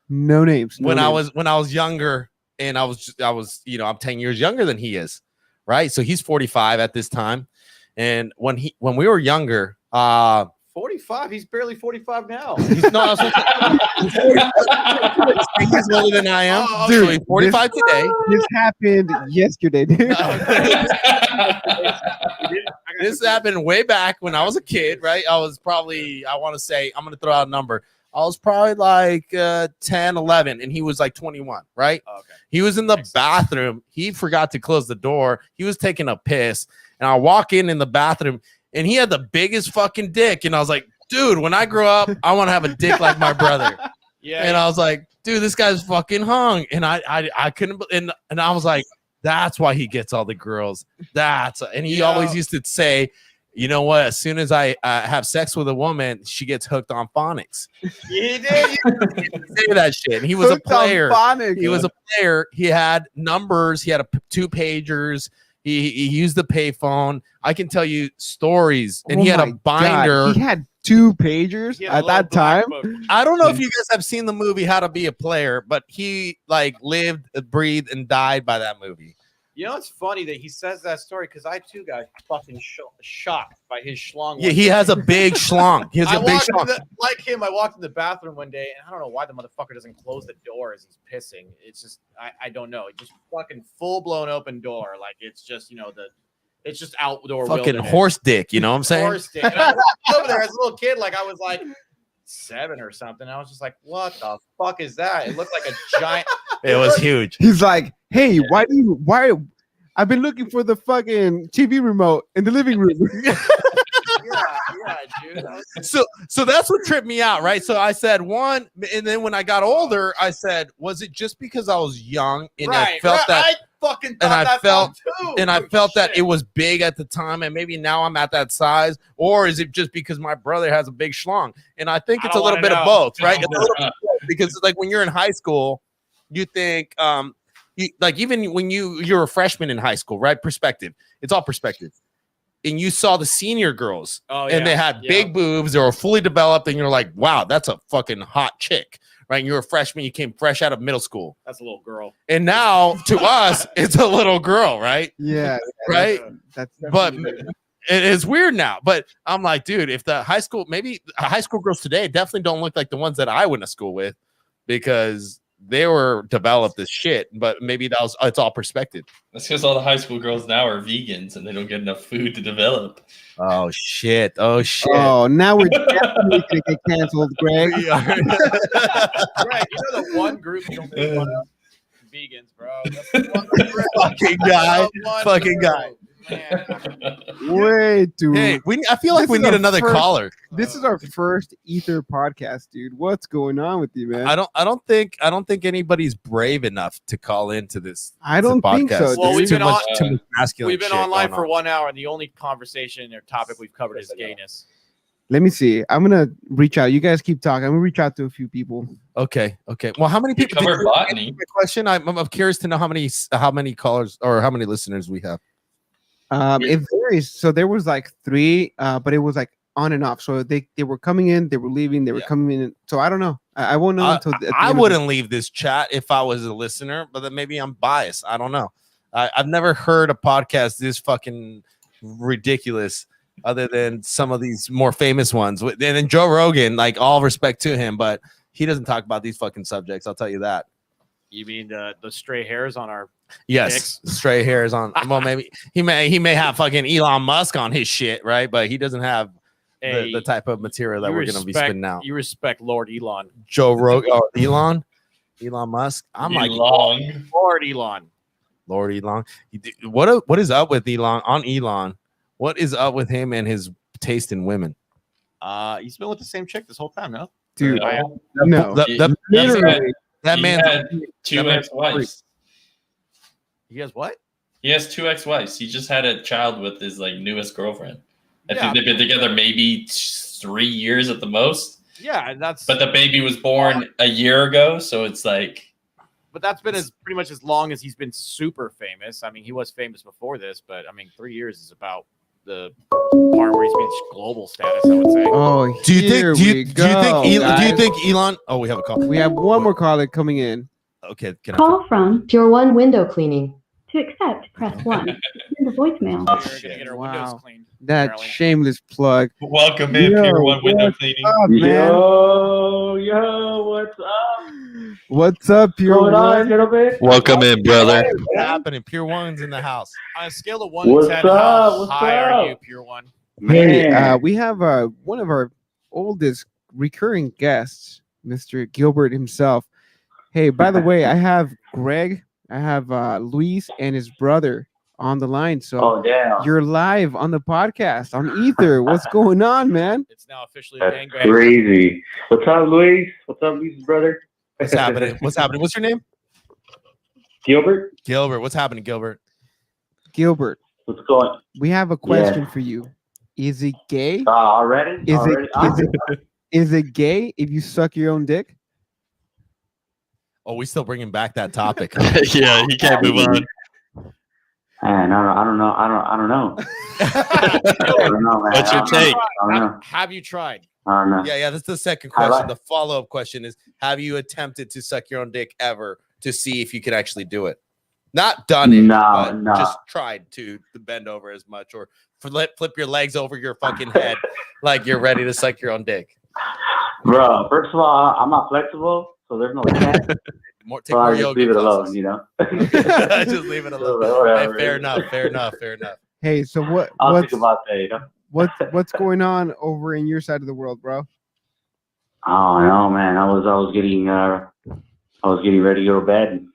no names. when I was younger, and I was I'm 10 years younger than he is, right? So he's 45 at this time, and when we were younger, 45. He's barely 45 now. he's he's older than I am. Oh, Dude, so he's 45 today. This happened yesterday, dude. This happened way back when I was a kid, right? I was probably, I want to say, I'm going to throw out a number. I was probably like 10, 11, and he was like 21, right? Okay. He was in the bathroom. He forgot to close the door. He was taking a piss, and I walk in the bathroom, and he had the biggest fucking dick. And I was like, dude, when I grow up, I want to have a dick like my brother. Yeah. And I was like, dude, this guy's fucking hung. And I couldn't, and I was like, That's why he gets all the girls. And he always used to say, you know what? As soon as I have sex with a woman, she gets hooked on phonics. He did. Say that shit. And he was Hooked a on player. phonics. He was a player. He had numbers. He had 2 pagers. He used the payphone. I can tell you stories. And he had a binder. He had 2 pagers at that time. I don't know if you guys have seen the movie How to Be a Player, but he like lived, breathed, and died by that movie. You know, it's funny that he says that story because I too got fucking shocked by his schlong. Yeah, he has a big schlong. He has a big schlong. Like him, I walked in the bathroom one day, and I don't know why the motherfucker doesn't close the door as he's pissing. It's just, I don't know. It just fucking full blown open door, like it's just, you know, it's just outdoor. Fucking wilderness. horse dick. You know what I'm saying? Horse dick. And I was over there as a little kid, like I was like 7 or something. I was just like, what the fuck is that? It looked like a giant. It was huge. He's like, hey, why I've been looking for the fucking TV remote in the living room. Yeah, dude. So that's what tripped me out, right? So I said one, and then when I got older, I said, was it just because I was young and I felt that? I fucking thought and I that felt too. and I felt that it was big at the time, and maybe now I'm at that size, or is it just because my brother has a big schlong? And I think it's a little bit of both, right? It's a little bit of both, because it's like when you're in high school, you think like even when you're a freshman in high school, right? Perspective. It's all perspective. And you saw the senior girls, and they had big boobs, they were fully developed, and you're like, wow, that's a fucking hot chick, right? And you're a freshman, you came fresh out of middle school. That's a little girl. And now to us, it's a little girl, right? Yeah. Right? That's But it's weird now. But I'm like, dude, if the high school girls today definitely don't look like the ones that I went to school with, because they were developed as shit, but maybe it's all perspective. That's because all the high school girls now are vegans and they don't get enough food to develop. Oh shit! Oh shit! Oh, now we're definitely gonna get canceled, Greg. Greg, you know the one group you don't make fun of? Vegans, bro. That's the one group. Fucking guy. Man. Way too. Hey, I feel like we need another caller. This is our first Ether podcast, dude. What's going on with you, man? I don't think anybody's brave enough to call into this. I don't think so. Well, dude. we've been on. Too much masculine. We've been shit online going for on. 1 hour, and the only conversation or topic we've covered is gayness. Let me see. I'm gonna reach out. You guys keep talking. I'm gonna reach out to a few people. Okay. Well, how many people? covered botany. My question. I'm curious to know how many callers or how many listeners we have. It varies. So there was like 3, but it was like on and off. So they were coming in, they were leaving, they were coming in. So I don't know. I won't know until. I wouldn't leave this chat if I was a listener, but then maybe I'm biased. I don't know. I've never heard a podcast this fucking ridiculous, other than some of these more famous ones. And then Joe Rogan, like all respect to him, but he doesn't talk about these fucking subjects. I'll tell you that. You mean the stray hairs on our? Yes, stray hairs on. Well, maybe he may have fucking Elon Musk on his shit, right? But he doesn't have the type of material that we're going to be spinning out. You respect Lord Elon. Joe Rogan, Elon Musk. I'm like Lord Elon. Lord Elon. What is up with Elon? On Elon, what is up with him and his taste in women? He's been with the same chick this whole time, no? Dude, no. That man had 2 ex-wives. He has what? He has 2 ex-wives. He just had a child with his like newest girlfriend. I think they've been together maybe 3 years at the most. Yeah, and but the baby was born a year ago, so it's like. But that's been pretty much as long as he's been super famous. I mean, he was famous before this, but I mean, 3 years is about the part where he's been global status, I would say. Oh, do you think Elon? Oh, we have a call. We have one more caller coming in. Okay. Call from Pure One Window Cleaning. To accept, press 1. Send a voicemail. We're gonna get our windows cleaned. That apparently. shameless plug. Welcome in, Pure One Window Cleaning. Up, man? Yo, what's up? What's up, Pure Going on, One? gentlemen? Welcome in, brother. What's happening? Pure One's in the house. On a scale of 1 What's to 10, up? how What's high up? are you, Pure One? Hey, Man. we have one of our oldest recurring guests, Mr. Gilbert himself. Hey, by the way, I have Greg, I have Luis and his brother on the line. So you're live on the podcast on Ether. What's going on, man? It's now officially That's a gangbang. crazy. What's up, Luis? What's up, Luis's brother? What's happening? What's your name? Gilbert, Gilbert, what's happening, Gilbert? Gilbert, what's going? we have a question for you. Is it gay? Already? Is Already? is it gay if you suck your own dick? Oh, we still bringing back that topic. Yeah, he can't move on. Man, I don't know. I don't know. I don't know, man. What's your take? I don't know. Have you tried? I don't know. Yeah, that's the second Have question. I? The follow-up question is, have you attempted to suck your own dick ever to see if you can actually do it? Not done it, No, but no. just tried to bend over as much or flip your legs over your fucking head like you're ready to suck your own dick. Bro, first of all, I'm not flexible, so there's no chance. Take So more I just yoga leave it classes. alone, you know? Just leave it alone. Hey, Whatever. fair enough. Hey, so I'll what's think about that, you know? what's going on over in your side of the world, bro? Oh no, man! I was getting ready to go to bed.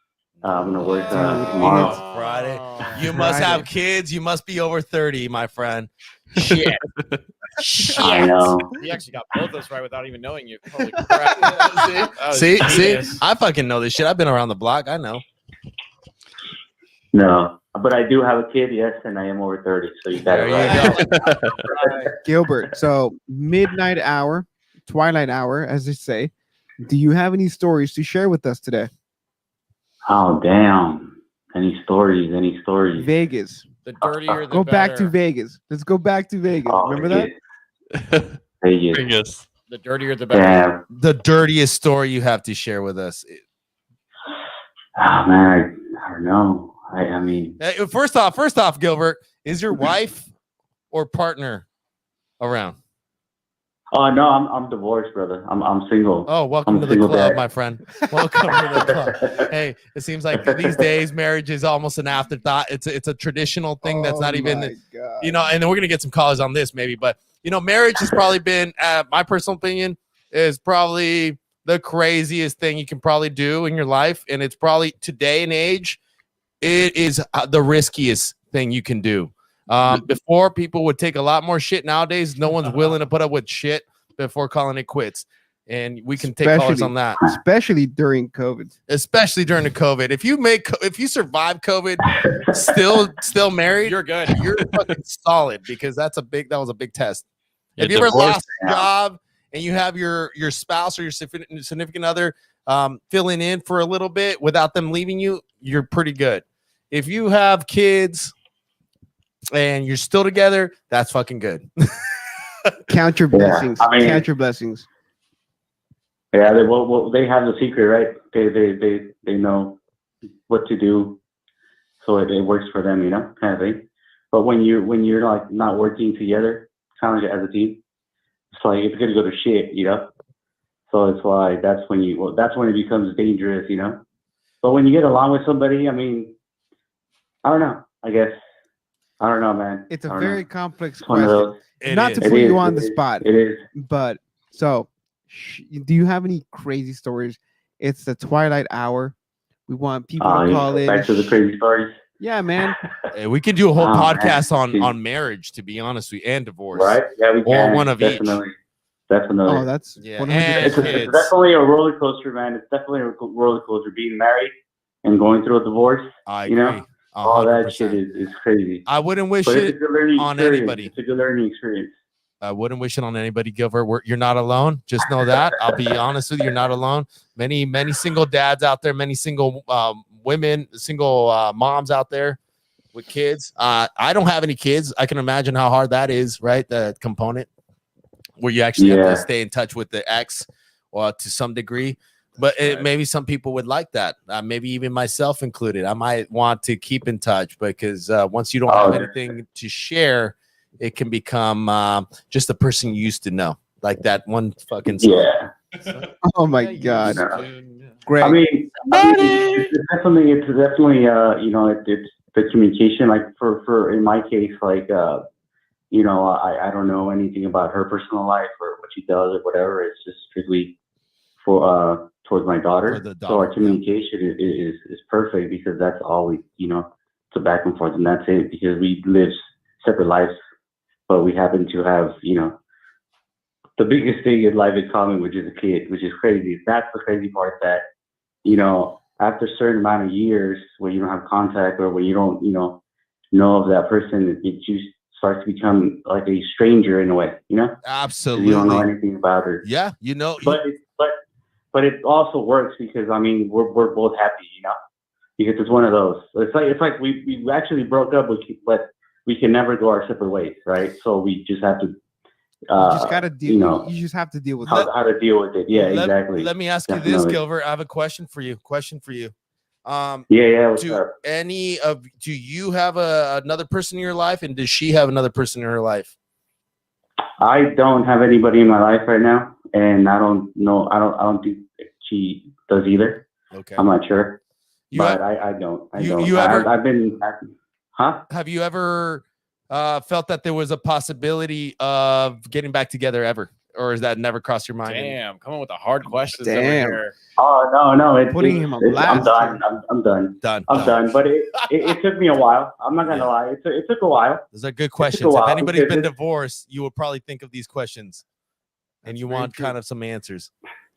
I'm gonna work tomorrow. It's Friday. You must have kids. You must be over 30, my friend. Shit. I know. He actually got both of us right without even knowing you. Holy crap. See, genius. I fucking know this shit. I've been around the block. I know. No, but I do have a kid, yes, and I am over 30. So you got There it right. you go. Gilbert, so midnight hour, twilight hour, as they say. Do you have any stories to share with us today? Oh damn! Any stories? Vegas. The dirtier, the Go back to better. Vegas. Let's go back to Vegas. Oh, Remember that? Vegas. Vegas. The dirtier, the better. Damn. The dirtiest story you have to share with us. Oh man, I don't know. I mean, First off, Gilbert, is your wife or partner around? oh no, I'm divorced, brother. I'm single. Oh, welcome I'm to the single club, dad. my friend. Welcome to the club. Hey, it seems like these days marriage is almost an afterthought. It's a traditional thing that's not even, my God. you know. And then we're gonna get some callers on this maybe, but you know, marriage has probably been, my personal opinion, is probably the craziest thing you can probably do in your life, and it's probably today and age, it is the riskiest thing you can do. Before, people would take a lot more shit. Nowadays, no one's willing to put up with shit before calling it quits. And we can take callers on that. Especially during COVID. Especially during the COVID. If you survive COVID, still married, You're good. you're fucking solid, because that was a big test. Yeah, Have you ever divorce- lost a job and you have your spouse or your significant other filling in for a little bit without them leaving you? You're pretty good. If you have kids and you're still together, that's fucking good. Count your blessings. I mean- Count your blessings. Yeah, they have the secret, right? They know what to do, so it works for them, you know, kind of thing. But when you're like not working together, kind of like as a team, it's like it's gonna go to shit, you know. So it's like that's when it becomes dangerous, you know. But when you get along with somebody, I mean, I don't know. I guess I don't know, man. It's I a don't very know. complex It's one of question. those. It Not is. to It put you is, on it the is, spot, It is. but so do you have any crazy stories? It's the twilight hour. We want people to call in. Back to the crazy stories. Yeah, man. Hey, we could do a whole Oh, man. podcast Dude. on marriage, to be honest with you, and divorce. Right? Yeah, we Or can. one of each. Definitely. Oh, that's Yeah, 100%. and It's kids. definitely a roller coaster, man. It's definitely a roller coaster. Being married and going through a divorce, I you know, agree. all that 100%. shit is crazy. I wouldn't wish But it's a it good learning on experience. anybody. It's a good learning experience. I wouldn't wish it on anybody, Gilbert. You're not alone. Just know that. I'll be honest with you. You're not alone. Many single dads out there, many single women, single moms out there with kids. I don't have any kids. I can imagine how hard that is, right? The component where you actually have to stay in touch with the ex, or to some degree. But maybe some people would like that. Maybe even myself included. I might want to keep in touch, because once you don't have anything to share, it can become just the person you used to know, like that one fucking song. Yeah. Oh my God. Great. I mean, it's definitely you know, it's the communication. Like for in my case, like you know, I don't know anything about her personal life or what she does or whatever. It's just strictly for towards my daughter. For the So daughter, our communication is perfect, because that's all we, you know, it's a back and forth, and that's it, because we live separate lives, but we happen to have, you know, the biggest thing in life in common, which is a kid, which is crazy. That's the crazy part, that, you know, after a certain amount of years where you don't have contact or where you don't, know of that person, it just starts to become like a stranger in a way, 'cause you don't know Absolutely. anything about her. Yeah, But it also works because I mean we're both happy, because it's one of those. It's like we actually broke up, but we can never go our separate ways, right? So we just have to. You just gotta deal. You just have to deal with how to deal with it. Yeah, exactly. Let me ask you this, Definitely. Gilbert. I have a question for you. Yeah. What's Do up? do you have another person in your life, and does she have another person in her life? I don't have anybody in my life right now, and I don't know. I don't think she does either. Okay. I'm not sure, but ha- I don't. I've been. Huh? Have you ever felt that there was a possibility of getting back together ever, or has that never crossed your mind? Damn, come on with the hard questions over Damn. here. Oh no! Putting him on blast. I'm done. I'm done. Done. I'm done. But it took me a while. I'm not gonna lie. It took a while. Those are good questions. If anybody's been divorced, you will probably think of these questions, and you want kind of some answers.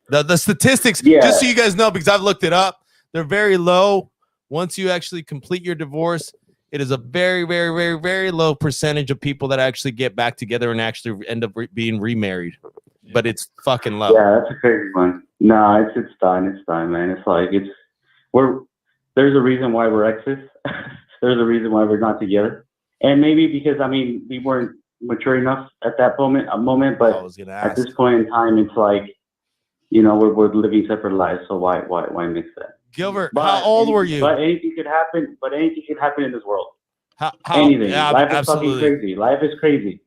The statistics, just so you guys know, because I've looked it up, they're very low. Once you actually complete your divorce, it is a very, very, very, very low percentage of people that actually get back together and actually end up being remarried. But it's fucking low. Yeah, that's a crazy one. No, it's done. It's done, man. It's like there's a reason why we're exes. There's a reason why we're not together. And maybe because we weren't mature enough at that moment. But at this point in time, it's like, we're living separate lives. So why mix that? Gilbert, how old were you? But anything could happen. But anything could happen in this world. Anything. Yeah, life is fucking crazy. Life is crazy.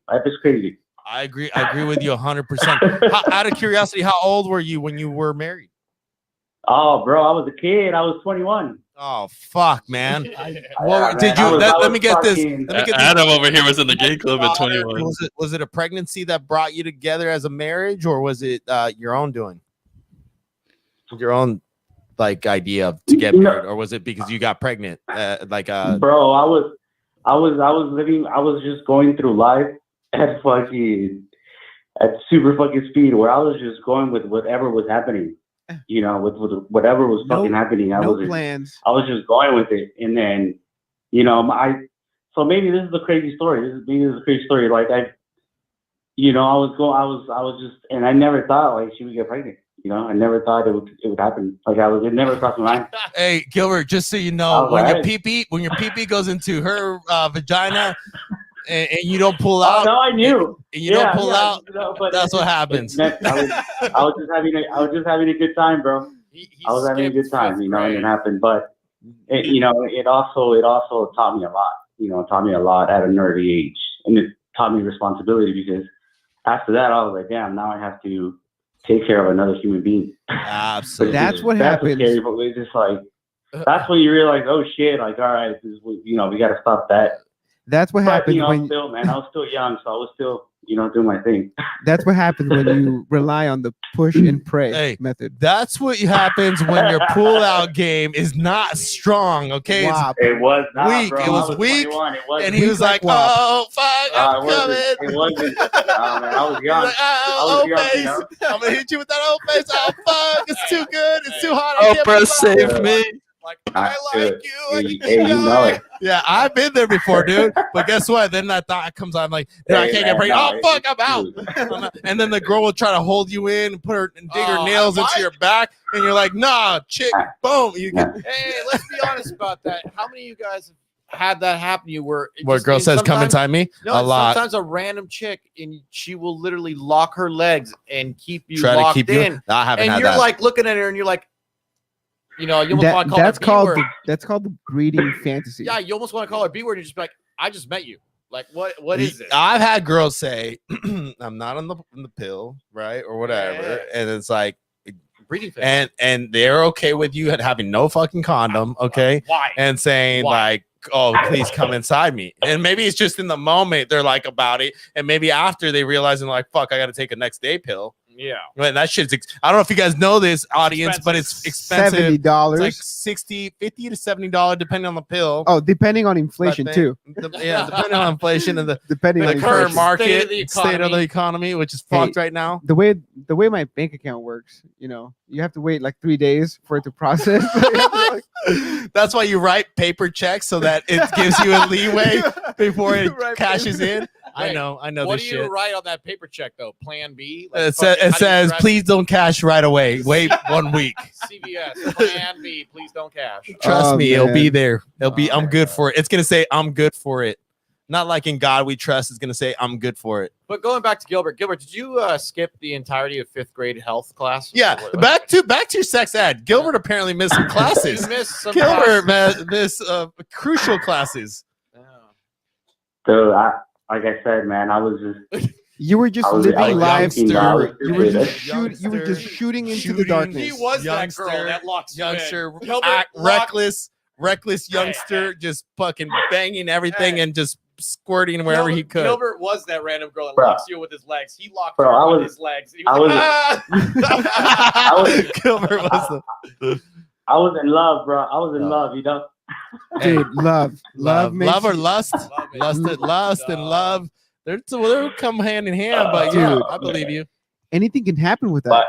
I agree with you 100%. Out of curiosity, how old were you when you were married? Oh, bro, I was a kid. I was 21. Oh, fuck, man. Let me get this. Adam over here was in the gay club at 21. Was it a pregnancy that brought you together as a marriage, or was it your own doing? Your own idea to get married, or was it because you got pregnant? Bro, I was just going through life at super fucking speed, where I was just going with whatever was happening, with whatever was fucking happening. I was just going with it, and then, so maybe this is a crazy story. Like I was just, and I never thought she would get pregnant. I never thought it would happen. It never crossed my mind. Hey, Gilbert, just so you know, when your pee-pee goes into her vagina and you don't pull out. No, I knew. And you don't pull out. But that's what happens. I was just having a good time, bro. I was having a good time, and it happened. But it also taught me a lot. It taught me a lot at an early age, and it taught me responsibility, because after that, I was like, damn, now I have to take care of another human being. Absolutely. That's what happens. Scary, but it's just that's when you realize, oh shit, all right, we got to stop that. That's what happens when I was still young, so I was still, doing my thing. That's what happens when you rely on the push and pray method. That's what happens when your pull-out game is not strong. Okay, it was not weak. Bro. It was weak, and he was like, "Oh fuck, I'm coming." It wasn't. Man, I was young. I was young. I'm gonna hit you with that old face. Oh fuck, it's too good. It's too hot. Oprah, save me. I like you. Hey, you know it. Yeah, I've been there before, dude. But guess what? Then that thought comes on, I'm like, I can't get pregnant. Oh fuck, I'm out. And then the girl will try to hold you in and dig her nails into your back, and you're like, nah, chick, boom. Hey, let's be honest about that. How many of you guys have had that happen to you? Where girl says, "Come inside me"? No, a lot. Sometimes a random chick, and she will literally lock her legs and keep you try locked to keep in. You. No, I haven't and had you're that. like looking at her, and you're like. You almost want to call that's her B-word. That's called the breeding fantasy. Yeah, you almost want to call her B-word and just be like, I just met you. Like, what is it? I've had girls say, I'm not on the pill, right? Or whatever. Yeah. And it's like breeding fantasy. And they're okay with you having no fucking condom, okay? Why? And saying like, oh, please come inside me. And maybe it's just in the moment they're like about it. And maybe after they realize and like, fuck, I got to take a next day pill. Yeah. Right, that shit's. I don't know if you guys know this, audience, but it's expensive. It's $70. like $50 to $70, depending on the pill. Oh, depending on inflation But too. Yeah, depending on inflation and the Depending on current inflation. market, state of the economy, which is fucked right now. The way my bank account works, you have to wait like 3 days for it to process. That's why you write paper checks so that it gives you a leeway before it cashes in. I know What this do you shit. write on that paper check though? Plan B. It says, please don't cash right away. Wait 1 week. CVS. Plan B. Please don't cash. Trust me, it'll be man. there. It'll be. I'm good for it. It's gonna say I'm good for it. Not like in God we trust. It's gonna say I'm good for it. But going back to Gilbert, did you skip the entirety of 5th grade health class? Yeah, back to your sex ed. Gilbert apparently missed some classes. You missed some Gilbert classes. missed crucial classes. So like I said, man, I was just. You were just I was- living I was life. youngster. I was You were just stupid. you were just shooting into the Shooting. darkness. He was Youngster, that girl that locks you in. youngster, Gilbert reckless youngster, just fucking banging everything and just squirting wherever he could. Gilbert was that random girl that Bro. locks you with his legs. He locked Bro, her I with was- his legs. He I was was- like, I was- Gilbert was the I was in love, bro. I was in love, Dude, love makes love or you- lust, lust and love. They'll come hand in hand. But yeah, Dude. I believe you. Anything can happen with that. But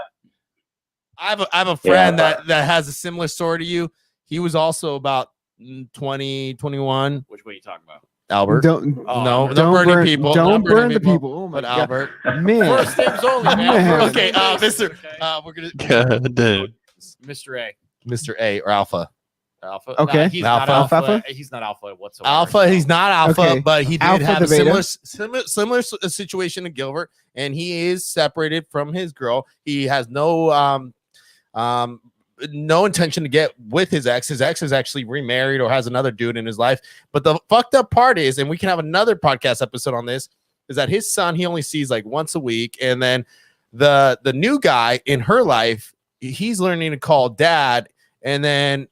I have a friend Yeah, that has a similar story to you. He was also about 20, 21. which way are you talking about? Albert. Don't Oh, No, no, don't burn people. Don't burn burn the people. Oh my But God. Albert. Man. First names only, man. Man. First Okay, names Mr. only, We're gonna God damn. Mr. A. Mr. A or Alpha. Alpha. Okay. Nah, he's Alpha. not alpha. Alpha? He's not alpha whatsoever. Alpha, he's not alpha, Okay. but he did Alpha have the a similar, beta. similar situation to Gilbert, and he is separated from his girl. He has no intention to get with his ex. His ex is actually remarried or has another dude in his life. But the fucked up part is, and we can have another podcast episode on this, is that his son he only sees like once a week, and then the new guy in her life, he's learning to call dad, and then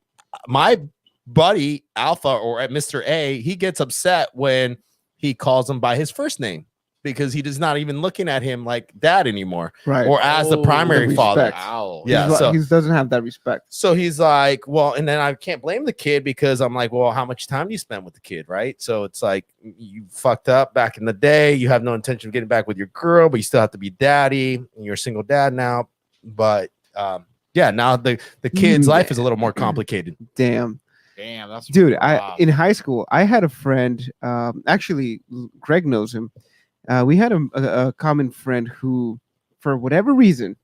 my buddy Alpha or Mr. A, he gets upset when he calls him by his first name because he is not even looking at him like dad anymore Right. or as the Oh, primary the father. respect. Ow. Yeah, He's, so- he doesn't have that respect. So he's like, well, and then I can't blame the kid because I'm like, well, how much time do you spend with the kid, right? So it's like you fucked up back in the day. You have no intention of getting back with your girl, but you still have to be daddy. And you're a single dad now. But yeah, now the kid's life is a little more complicated. Damn. Damn, that's Dude, rough. in high school, I had a friend. Actually, Greg knows him. We had a common friend who, for whatever reason,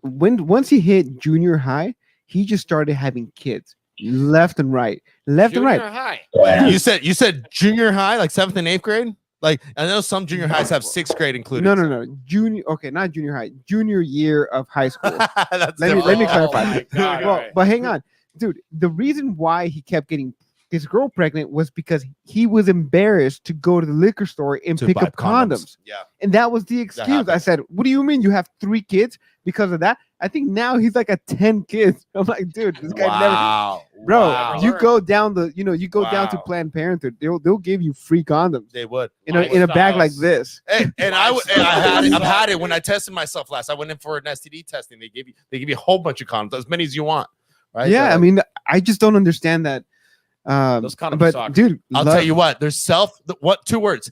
once he hit junior high, he just started having kids left and right, left Junior and right. high. yeah. You said junior high, like 7th and 8th grade? Like I know some junior highs have 6th grade included. No. Junior. Okay, not junior high. Junior year of high school. That's Let me different. clarify. Oh my God, Well, alright. but hang on, dude. The reason why he kept getting his girl pregnant was because he was embarrassed to go to the liquor store and To pick buy up condoms. Yeah. And that was the excuse. I happened. said, "What do you mean you have 3 kids because of that?" I think now he's like at 10 kids. I'm like, dude, this guy never. Wow. Bro, Wow. you go down you go down to Wow. Planned Parenthood. They'll give you free condoms They would. in a bag like this. And I've had it when I tested myself last. I went in for an STD testing. They give you a whole bunch of condoms, as many as you want. Right? Yeah, So, I mean, I just don't understand that. Those condoms but suck. dude, I'll tell you what. There's what 2 words?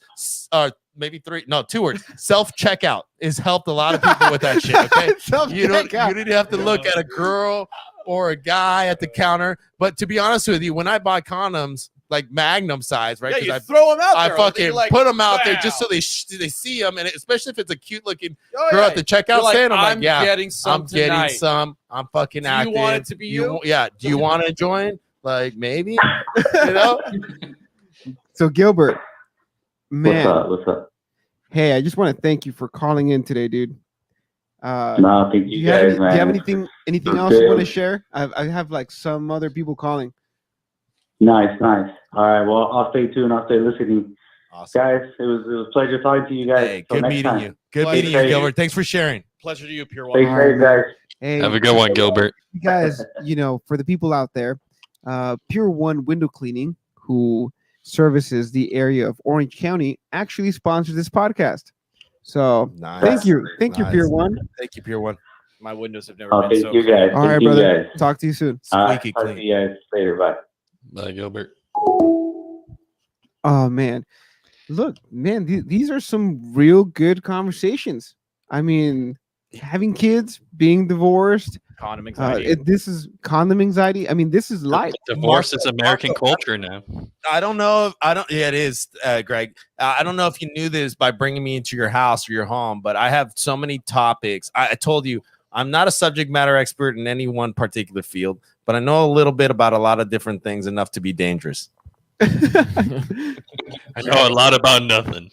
Maybe 3. No, 2 words. Self checkout has helped a lot of people with that shit. Okay. You didn't have to look at a girl or a guy at the counter. But to be honest with you, when I buy condoms, like Magnum size, right? Yeah, 'Cause you I throw them out I there. fucking You're like, put them out there just so "Wow." they see them, and especially if it's a cute looking Oh, girl yeah. at the checkout You're like, stand, I'm like, yeah, getting some I'm getting tonight. some. I'm fucking Do you active. want it to be you? Yeah. Do you want to join? Like maybe, you know. So Gilbert, man, What's up? hey, I just want to thank you for calling in today, dude. No, thank Do you you have, guys, any, man. do you have anything else you want to share? I have like some other people calling. Nice. All right. Well, I'll stay tuned. I'll stay listening. Awesome. Guys, it was a pleasure talking to you guys. Hey, Till good next meeting time. you. Good Pleasure. meeting you, Gilbert. Thanks for sharing. Pleasure to you, Pure Stay One. safe, guys. Hey, Have a good one, Gilbert. you guys, for the people out there, Pure One Window Cleaning, who services the area of Orange County, actually sponsors this podcast. So Nice. thank you, Nice. Pier One. Thank you, Pier One. My windows have never Oh, been thank so you clean. guys. All right, Thank you brother. guys. Talk to you soon. Squeaky Talk to clean. you guys later. Bye. Bye, Gilbert. Oh man, look, man, these are some real good conversations. I mean, having kids, being divorced, Condom anxiety. this is condom anxiety. I mean, this is life. Divorce is American culture now. I don't know. Yeah, it is, Greg. I don't know if you knew this by bringing me into your house or your home, but I have so many topics. I told you I'm not a subject matter expert in any one particular field, but I know a little bit about a lot of different things, enough to be dangerous. I know a lot about nothing.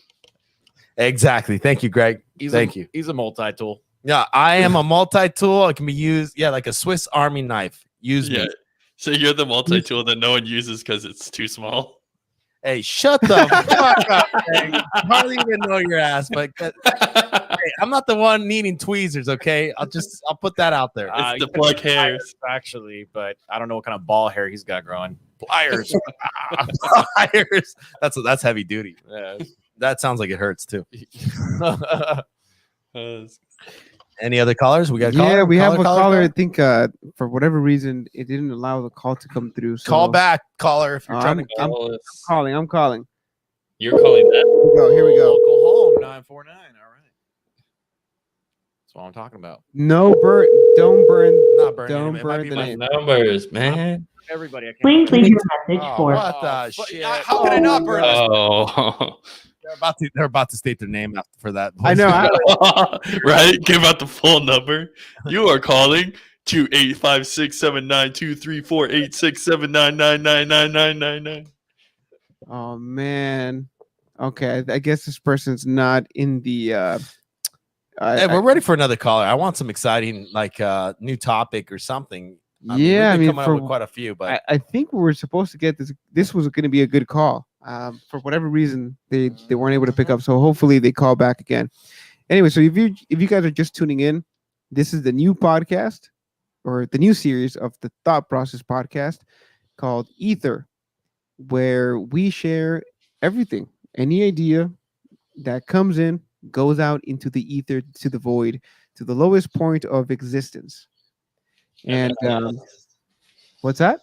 Exactly. Thank you, Greg. Thank you. He's a multi-tool. Yeah, I am a multi-tool. It can be used, like a Swiss Army knife. Use me. So you're the multi-tool that no one uses because it's too small. Hey, shut the fuck up, Greg. I hardly even know your ass, but hey, I'm not the one needing tweezers, okay? I'll put that out there. It's the pluck hairs. Actually, but I don't know what kind of ball hair he's got growing. Pliers. Pliers. That's heavy duty. Yeah. That sounds like it hurts too. Any other callers? We got a caller? Yeah, we have a caller. I caller? think for whatever reason it didn't allow the call to come through. So Call back, caller, if you're trying to I'm calling. I'm calling. You're calling that. Here we go. Local home 949. All right. That's what I'm talking about. No burn. Don't burn. Not burning. Don't It might burn be the my name. Numbers, man. Everybody, I can't. Please leave your message Oh, for what the shit? How can I not burn this? Oh, They're about to state their name after for that. I know. right? Give out the full number. You are calling 2856792348679999999. Oh man. Okay, I guess this person's not in the. Hey, we're ready for another caller. I want some exciting, new topic or something. Yeah, we've been I mean, coming up with quite a few, but I think we were supposed to get this. This was going to be a good call. For whatever reason, they weren't able to pick up. So hopefully they call back again. Anyway, so if you guys are just tuning in, this is the new podcast or the new series of the Thought Process podcast called Ether, where we share everything, any idea that comes in, goes out into the ether, to the void, to the lowest point of existence. And what's that?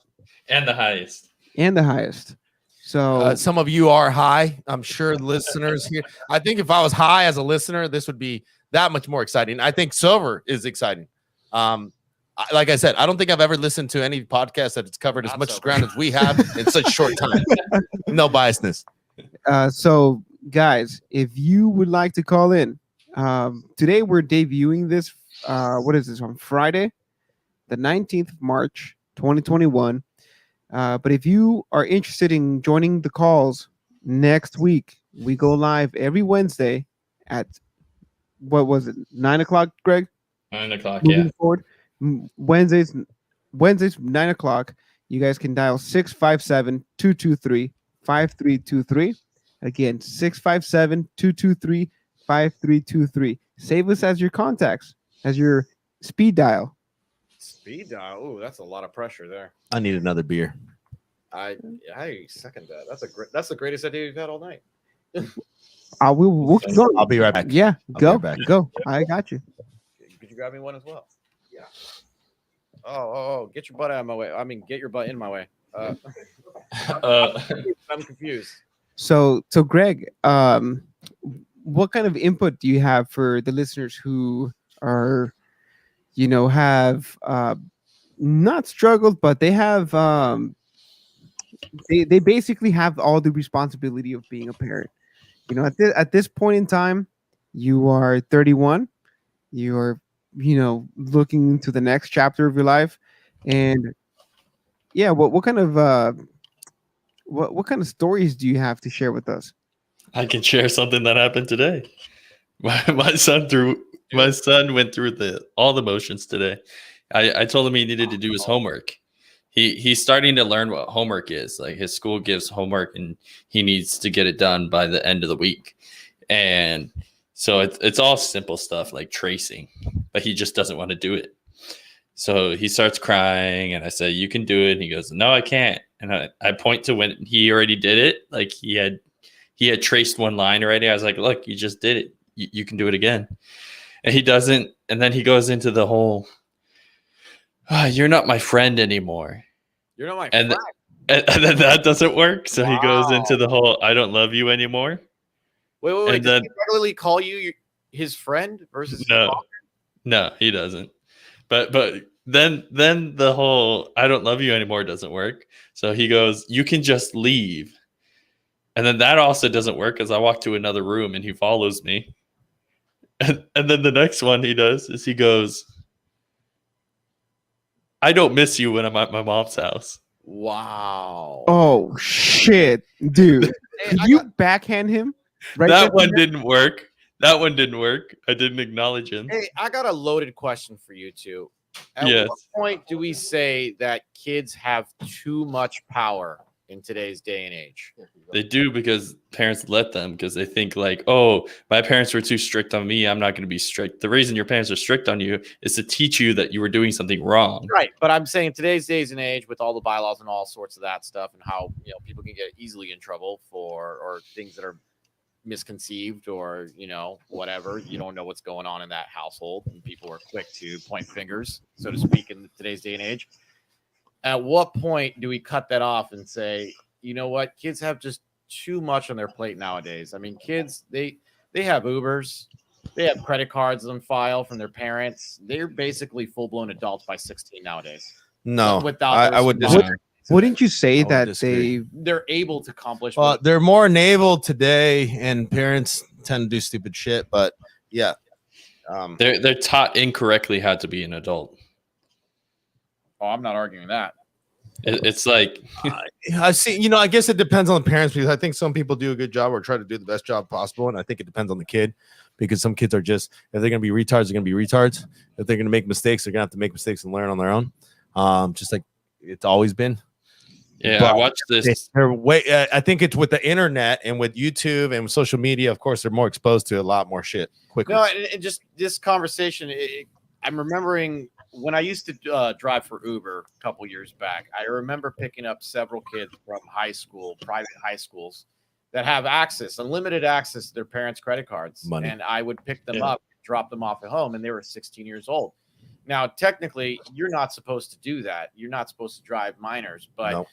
And the highest. And the highest. So some of you are high. I'm sure listeners here. I think if I was high as a listener, this would be that much more exciting. I think silver is exciting. Like I said, I don't think I've ever listened to any podcast that's covered as much ground as we have in such short time. No biasness. So guys, if you would like to call in, today we're debuting this. What is this, on Friday, the 19th of March, 2021. But if you are interested in joining the calls next week, we go live every Wednesday at, what was it, 9 o'clock, Greg? 9 o'clock, Moving yeah. forward, Wednesdays 9 o'clock. You guys can dial 657-223-5323. Again, 657-223-5323. Save us as your contacts, as your speed dial. Speed dial. Ooh, that's a lot of pressure there. I need another beer. I second that. That's the greatest idea you've had all night. We'll keep going. I'll be right back. Yeah, I'll go, be right back. go. I got you. Could you grab me one as well? Yeah. Oh, get your butt out of my way. I mean, get your butt in my way. I'm confused. So Greg, what kind of input do you have for the listeners who are, have not struggled, but they have they basically have all the responsibility of being a parent. At this point in time, you are 31. You are, looking into the next chapter of your life, and yeah, what kind of what kind of stories do you have to share with us? I can share something that happened today. My son went through all the motions today. I told him he needed to do his homework. He's starting to learn what homework is. Like, his school gives homework and he needs to get it done by the end of the week. And so it's all simple stuff like tracing, but he just doesn't want to do it. So he starts crying and I say, "You can do it." And he goes, "No, I can't." And I point to when he already did it. Like, he had traced one line already. I was like, "Look, you just did it. you can do it again. And he doesn't. And then he goes into the whole, you're not my friend anymore. You're not my And, friend. and then that doesn't work. So he goes into Wow. the whole, I don't love you anymore. Wait. And Does then- he regularly call you his friend versus his No, father? no, he doesn't. But then the whole I don't love you anymore doesn't work. So he goes, you can just leave. And then that also doesn't work because I walk to another room and he follows me. And then the next one he does is he goes, I don't miss you when I'm at my mom's house. Wow. Oh shit, dude! Hey, Could I you got- backhand him? Right That then one and there? didn't work. That one didn't work. I didn't acknowledge him. Hey, I got a loaded question for you two. At Yes. what point do we say that kids have too much power in today's day and age? They do because parents let them because they think like, oh, my parents were too strict on me. I'm not going to be strict. The reason your parents are strict on you is to teach you that you were doing something wrong. Right, but I'm saying today's days and age with all the bylaws and all sorts of that stuff and how people can get easily in trouble for or things that are misconceived or whatever. You don't know what's going on in that household and people are quick to point fingers, so to speak, in today's day and age. At what point do we cut that off and say, you know what, kids have just too much on their plate nowadays? I mean, kids, they have Ubers, they have credit cards on file from their parents. They're basically full-blown adults by 16 nowadays. No, Without I would those disagree. Wouldn't you say I would that disagree. they're able to accomplish Well, what they're more enabled today, and parents tend to do stupid shit. But yeah, They're taught incorrectly how to be an adult. I'm not arguing that. It's like I see. I guess it depends on the parents because I think some people do a good job or try to do the best job possible, and I think it depends on the kid because some kids are just if they're gonna be retards, they're gonna be retards. If they're gonna make mistakes, they're gonna have to make mistakes and learn on their own. Just like it's always been. yeah, But I watched this. they're way. I think it's with the internet and with YouTube and with social media. Of course, they're more exposed to a lot more shit quickly. No, and just this conversation, I'm remembering when I used to drive for Uber a couple years back. I remember picking up several kids from high school, private high schools, that have unlimited access to their parents' credit cards. Money. And I would pick them up, drop them off at home, and they were 16 years old. Now, technically, you're not supposed to do that. You're not supposed to drive minors. But, Nope.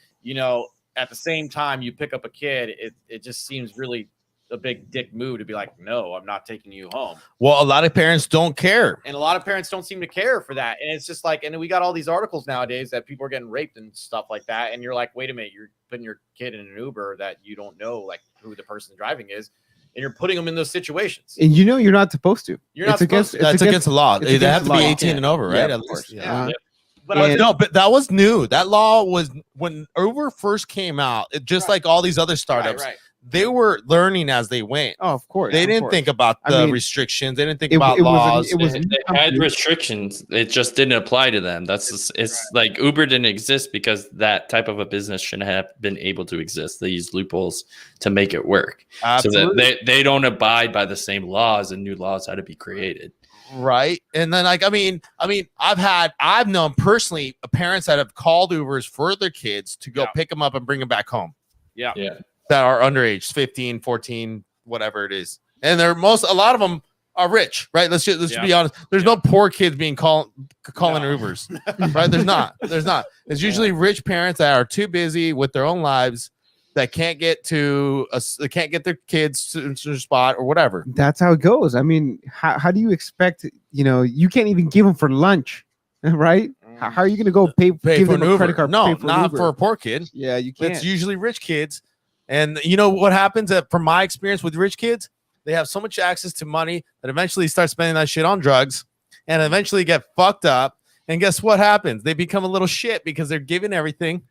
At the same time, you pick up a kid, it just seems really a big dick move to be like, no, I'm not taking you home. Well, a lot of parents don't care. And a lot of parents don't seem to care for that. And it's just like, and we got all these articles nowadays that people are getting raped and stuff like that. And you're like, wait a minute, you're putting your kid in an Uber that you don't know like who the person driving is. And you're putting them in those situations. And you're not supposed to. You're not It's against. supposed That's against the law. it's They against have to the be law. 18 and over, right? Yeah, At of least. course. Yeah. But And- No, but that was new. That law was when Uber first came out. Just like all these other startups, Right. they were learning as they went. Oh, of course. They of didn't course. think about I the mean, restrictions. They didn't think it- about it was a- laws. it was- They had restrictions. It just didn't apply to them. It's like Uber didn't exist because that type of a business shouldn't have been able to exist. They use loopholes to make it work. Absolutely. So that they don't abide by the same laws and new laws had to be created. Right. And then I've known personally parents that have called Ubers for their kids to go pick them up and bring them back home Yeah. that are underage, 15, 14, whatever it is. And a lot of them are rich, right? Let's just be honest. There's no poor kids being calling Ubers, right? There's not. It's usually rich parents that are too busy with their own lives that can't get they can't get their kids to a spot or whatever. That's how it goes. I mean, how do you expect? You can't even give them for lunch, right? How are you going to go give for them an a Uber? credit card? No, pay for an not Uber? for a poor kid. Yeah, you can't. It's usually rich kids. And you know what happens from my experience with rich kids? They have so much access to money that eventually start spending that shit on drugs and eventually get fucked up. And guess what happens? They become a little shit because they're giving everything.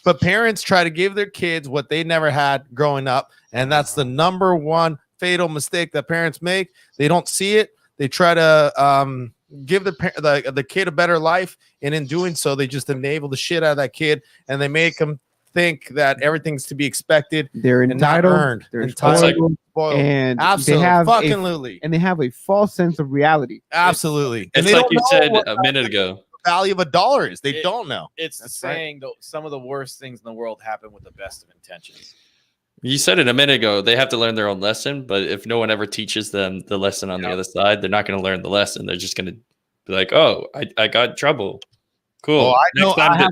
But parents try to give their kids what they never had growing up. And that's the number one fatal mistake that parents make. They don't see it. They try to give the kid a better life. And in doing so, they just enable the shit out of that kid. And they make them think that everything's to be expected. They're and not entitled. earned. They're Entitled. Spoiled. and Absolutely. they have Fucking and they have a false sense of reality. Absolutely. And It's they like don't you know said what a minute ago. the value of $1 is. They don't know. It's the saying, though, some of the worst things in the world happen with the best of intentions. You said it a minute ago. They have to learn their own lesson, but if no one ever teaches them the lesson on the other side, they're not going to learn the lesson. They're just going to be like, "Oh, I got in trouble. Cool. Oh, I know.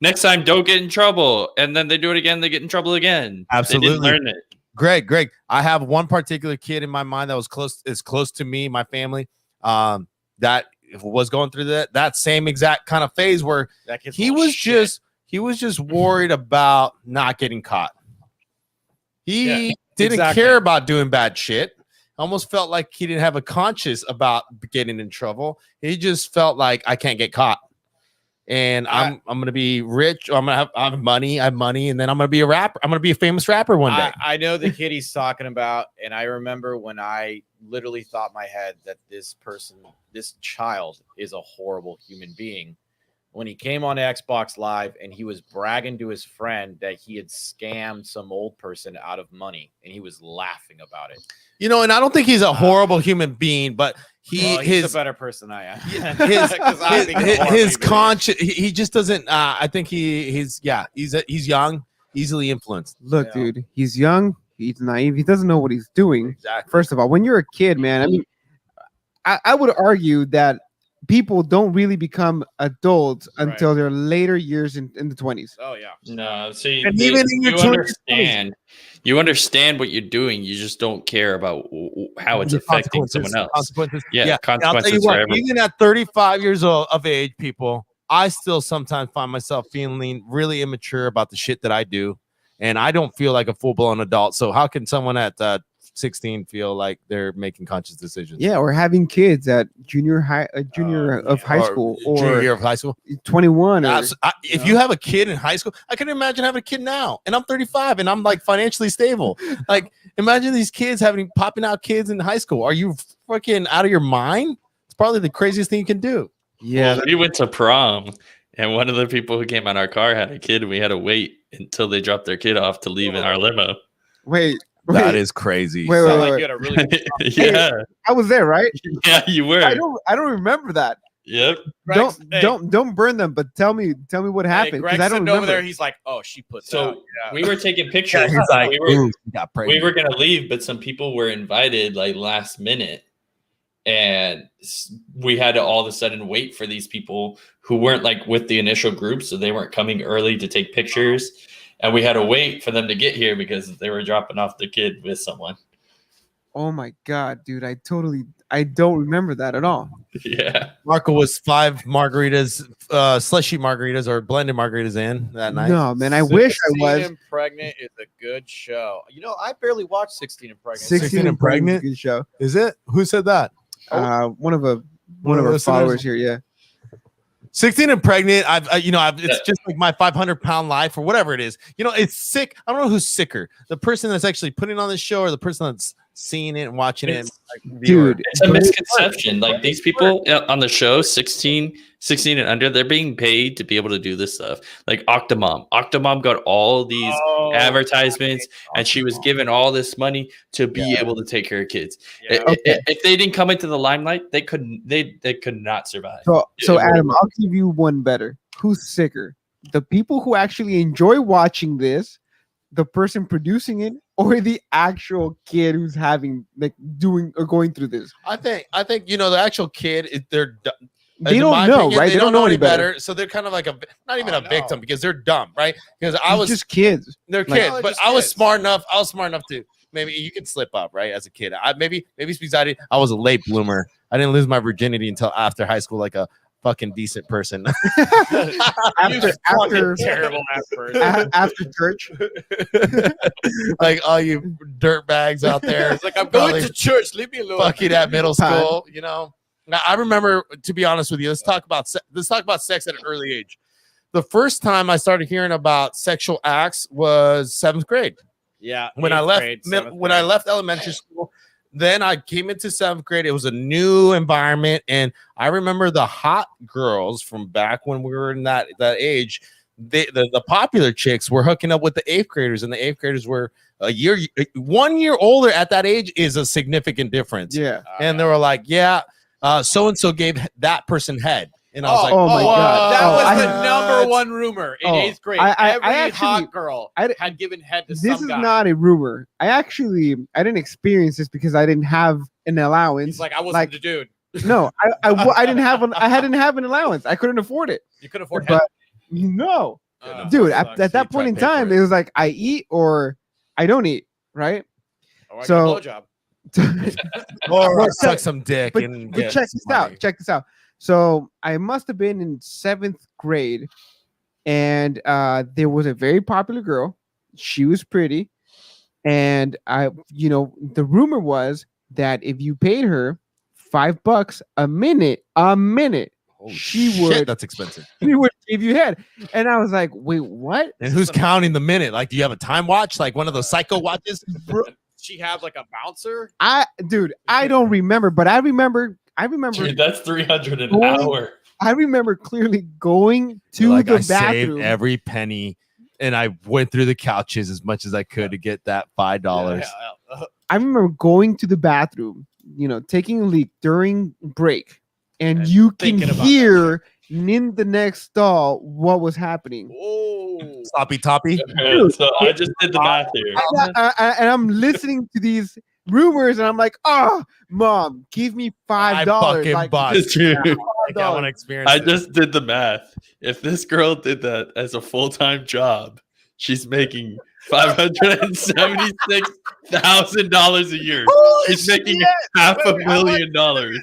Next time, don't get in trouble." And then they do it again. They get in trouble again. Absolutely. They didn't learn it. Greg, I have one particular kid in my mind that was close to me, my family, that was going through that same exact kind of phase where he was just worried about not getting caught. He didn't care about doing bad shit. Almost felt like he didn't have a conscience about getting in trouble. He just felt like I can't get caught. And I'm gonna be rich. Or I have money, and then I'm gonna be a rapper. I'm gonna be a famous rapper one day. I know the kid he's talking about, and I remember when I literally thought in my head that this child is a horrible human being. When he came on Xbox Live and he was bragging to his friend that he had scammed some old person out of money, and he was laughing about it. And I don't think he's a horrible human being, but he's a better person I am. His conscience, he just doesn't. I think he's young, easily influenced. Look, dude, he's young, he's naive, he doesn't know what he's doing. Exactly. First of all, when you're a kid, man, I mean, I would argue that people don't really become adults until their later years in the 20s. Oh yeah. No, see, and even in your you understand what you're doing. You just don't care about how it's affecting someone else. Consequences. Yeah, consequences I'll tell you for what, everyone. even at 35 years of age, people, I still sometimes find myself feeling really immature about the shit that I do, and I don't feel like a full-blown adult. So how can someone at 16 feel like they're making conscious decisions? Yeah, or having kids at junior of high school, or junior year of high school, 21. Or, if you have a kid in high school, I can imagine having a kid now, and I'm 35, and I'm like financially stable. Like, imagine these kids popping out kids in high school. Are you fucking out of your mind? It's probably the craziest thing you can do. Yeah, we went to prom, and one of the people who came on our car had a kid, and we had to wait until they dropped their kid off to leave in our limo. Wait. That is crazy. Wait. Like you had a really Yeah, I was there, right? Yeah, you were. I don't remember that. Yep. Don't burn them, but tell me what happened, because I don't remember. Over there, he's like, "Oh, she put So out." Yeah. we were taking pictures. He's like, we were gonna leave, but some people were invited like last minute, and we had to all of a sudden wait for these people who weren't like with the initial group, so they weren't coming early to take pictures. And we had to wait for them to get here because they were dropping off the kid with someone. Oh my god, dude! I don't remember that at all. Yeah, Marco was 5 margaritas, slushy margaritas or blended margaritas in that night. No, man, I wish I 16 was. and Pregnant is a good show. I barely watched 16 and Pregnant. 16 and Pregnant, good show. Is it? Who said that? One of our followers here. Yeah. 16 and Pregnant. It's just like my 500-pound life or whatever it is. It's sick. I don't know who's sicker, the person that's actually putting on this show or the person that's seeing it and watching it. Dude, it's a misconception. Like these people on the show, 16 and under, they're being paid to be able to do this stuff. Like Octomom got all these advertisements, and she was given all this money to be able to take care of kids. Yeah. If they didn't come into the limelight, they could not survive. So Adam, I'll give you one better. Who's sicker? The people who actually enjoy watching this, the person producing it, or the actual kid who's doing or going through this? I think the actual kid, they don't know, right? They don't know any better, so they're kind of like not even a victim because they're dumb, right? Because I was just kids. They're kids, but I was smart enough. To maybe you can slip up, right? As a kid, maybe because I was a late bloomer. I didn't lose my virginity until after high school, like a fucking decent person. after terrible at first. After church. Like all you dirt bags out there. It's like, I'm going to church, leave me alone. Fucking at middle school, Now I remember, to be honest with you, let's talk about sex at an early age. The first time I started hearing about sexual acts was 7th grade. Yeah. When I left elementary school, then I came into 7th grade. It was a new environment, and I remember the hot girls from back when we were in that age. The popular chicks were hooking up with the 8th graders, and the 8th graders were 1 year older at that age is a significant difference. Yeah, and they were like, "Yeah, so and so gave that person head." And I was like, "Oh my god, that was the number one rumor in Oh, 8th grade. I Every actually- hot girl I- had given head to This some is guy. not a rumor. I didn't experience this because I didn't have an allowance. He's like, I wasn't the dude. No, I didn't have I didn't have an allowance. I couldn't afford it. You couldn't afford head. But no, Oh, dude, that at sucks. that point in time, it was like I eat or I don't eat, right? Or I so- get a blowjob. Or Well, suck some dick But, and but get check some this money. out. Check this out. So I must have been in 7th grade, and there was a very popular girl. She was pretty, and the rumor was that if you paid her $5 a minute, Holy she shit, would- That's expensive. she would give you head. And I was like, wait, what? And who's counting the minute? Like, do you have a time watch, like one of those psycho watches? She have like a bouncer. I don't remember, but I remember. Dude, that's 300 an Holy- hour. I remember clearly going to Like, the I saved bathroom. every penny, and I went through the couches as much as I could to get that $5. I remember going to the bathroom, taking a leak during break, and you can thinking about hear in the next stall what was happening. Oh, Sloppy toppy. So I just did the math here. And I'm listening to these rumors, and I'm like, oh, mom, give me $5. fucking Like, bucks. Dude, Like, I want to experience I it. just did the math. If this girl did that as a full-time job, she's making $576,000 a year. She's making $500,000.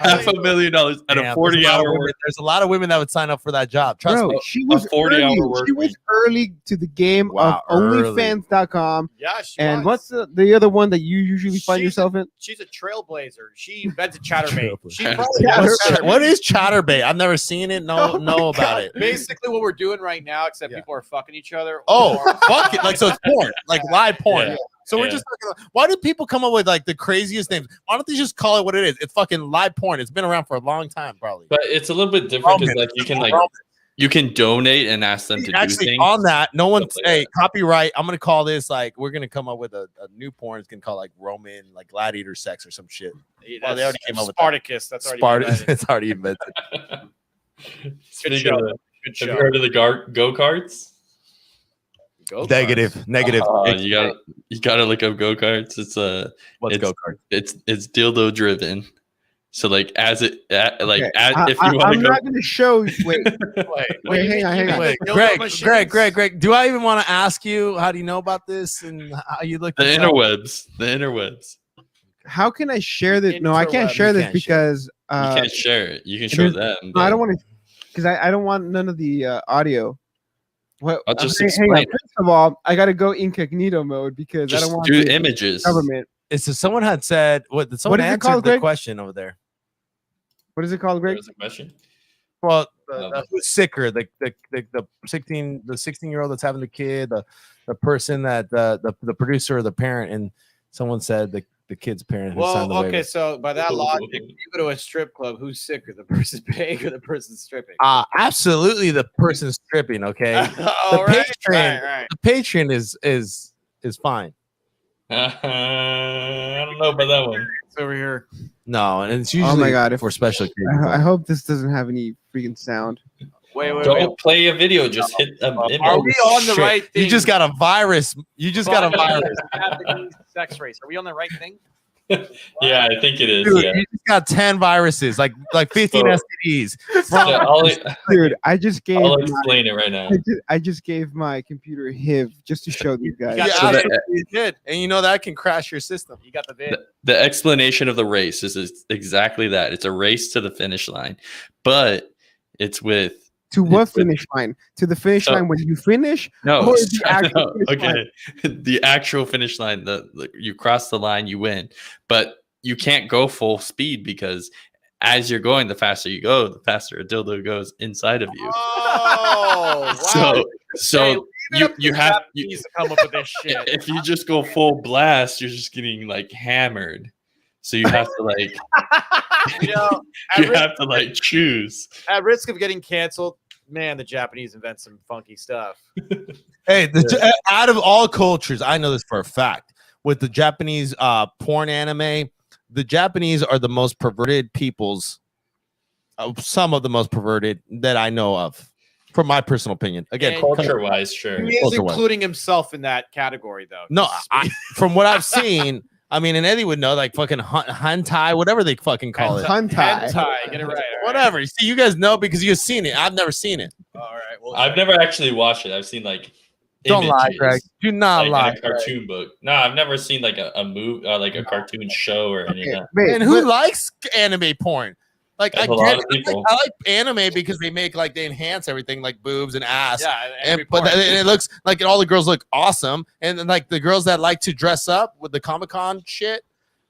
$500,000 at a Damn, 40-hour work. There's a lot of women that would sign up for that job. Trust bro, me. she was 40-hour early. work She was week. early to the game Wow, of early. OnlyFans.com. yeah. She And was. what's the other one that you usually find She's yourself in? She's a trailblazer. She invented chatterbait. Trailblazer. She probably Yeah, knows What's- chatterbait. what is chatterbait? I've never seen it. Oh my Know about God. it. Basically what we're doing right now, except Yeah. people are fucking each other. Oh, or- fuck it. Like, so it's porn, like live porn. Yeah. So we're Yeah. just talking about, why do people come up with like the craziest names? Why don't they just call it what it is? It's fucking live porn. It's been around for a long time, probably. But it's a little bit different because Roman. like you Roman. can donate and ask them to do Actually, things. on that, no one Stuff like hey that. copyright. I'm gonna call this like we're gonna come up with a new porn. It's gonna call like Roman, like gladiator sex or some shit. Yeah, Well, they already came up with that. Spartacus. That's already Sparta, invented. it's already invented. Good Speaking show. of Good have show. you heard of the go-karts? Go-karts. Negative. You gotta look up go-karts. It's Let's it's- go, Cart. it's dildo driven. So like as it like Okay, as, if I, you want I'm to go not going to show. Wait, Wait, hang on. Wait, dildo machines? Greg. Do I even want to ask you how do you know about this and how you look? the this up? interwebs. how can I share this? No, I can't Interweb. share You this can't share. because You can't share it. You can show them. no, I don't but want to, because I don't want none of the audio. Well, I'll just hang on. explain it. First of all, I got to go incognito mode because I Just don't want do the images. government. It's just someone had said what? Did someone is it answer called, the Greg? question over there? What is it called, Greg? There's a question. Well, No. who's sicker, the 16-year-old that's having the kid, the person that the producer or the parent, and someone said the kid's parent who signed the Well, waiver. okay, so by that logic, if you go to a strip club, who's sicker, the person paying or the person stripping? Absolutely, the person stripping. Okay, Oh, the right, patron, right. the patron is fine. I don't know about that one. It's over here. No, and it's Oh usually my God, for special occasions. I hope this doesn't have any freaking sound. Wait. Don't play a video. Just hit an image. Are we on the Shit. right thing? You just got a virus. You just got a virus. Japanese sex race. Are we on the right thing? Yeah, I think it is. Dude, Yeah. you just got 10 viruses, like 15 So- STDs. Yeah, Dude, I just gave I'll my, explain it right now. I just gave my computer a HIV just to show these guys. got Yeah, So the- absolutely did. And you know that can crash your system. You got the vid. The explanation of the race is exactly that. It's a race to the finish line, but it's with To what It's with- finish line? To the finish So- line when you finish? no, Or the actual no, finish line? okay, the actual finish line. The you cross the line, you win, but you can't go full speed because as you're going, the faster you go, the faster a dildo goes inside of you. Oh, wow. So you have Japanese to come up with this shit. if you just go full blast, you're just getting like hammered. So you have to like You know, you have to like choose. at risk of getting canceled, man, the Japanese invent some funky stuff. Hey, out of all cultures, I know this for a fact. With the Japanese porn anime, the Japanese are the most perverted peoples. Some of the most perverted that I know of. from my personal opinion. Again, And Culture-wise, sure. He is Culture-wise. including himself in that category, though. No, from what I've seen, I mean, and Eddie would know, like fucking hentai, whatever they fucking call it. Hentai. Hentai, get it right. All right. Whatever. See, you guys know because you've seen it. I've never seen it. All right. Well, I've never actually watched it. I've seen like Don't lie, images, Greg. Do not like lie. in a cartoon book. No, I've never seen like a movie, like a cartoon show or any of that. Wait, And who but- likes anime porn? Like There's I a lot get of it. people. I like anime because they make like they enhance everything like boobs and ass. yeah, And, but and it looks like all the girls look awesome, and then, like the girls that like to dress up with the Comic-Con shit,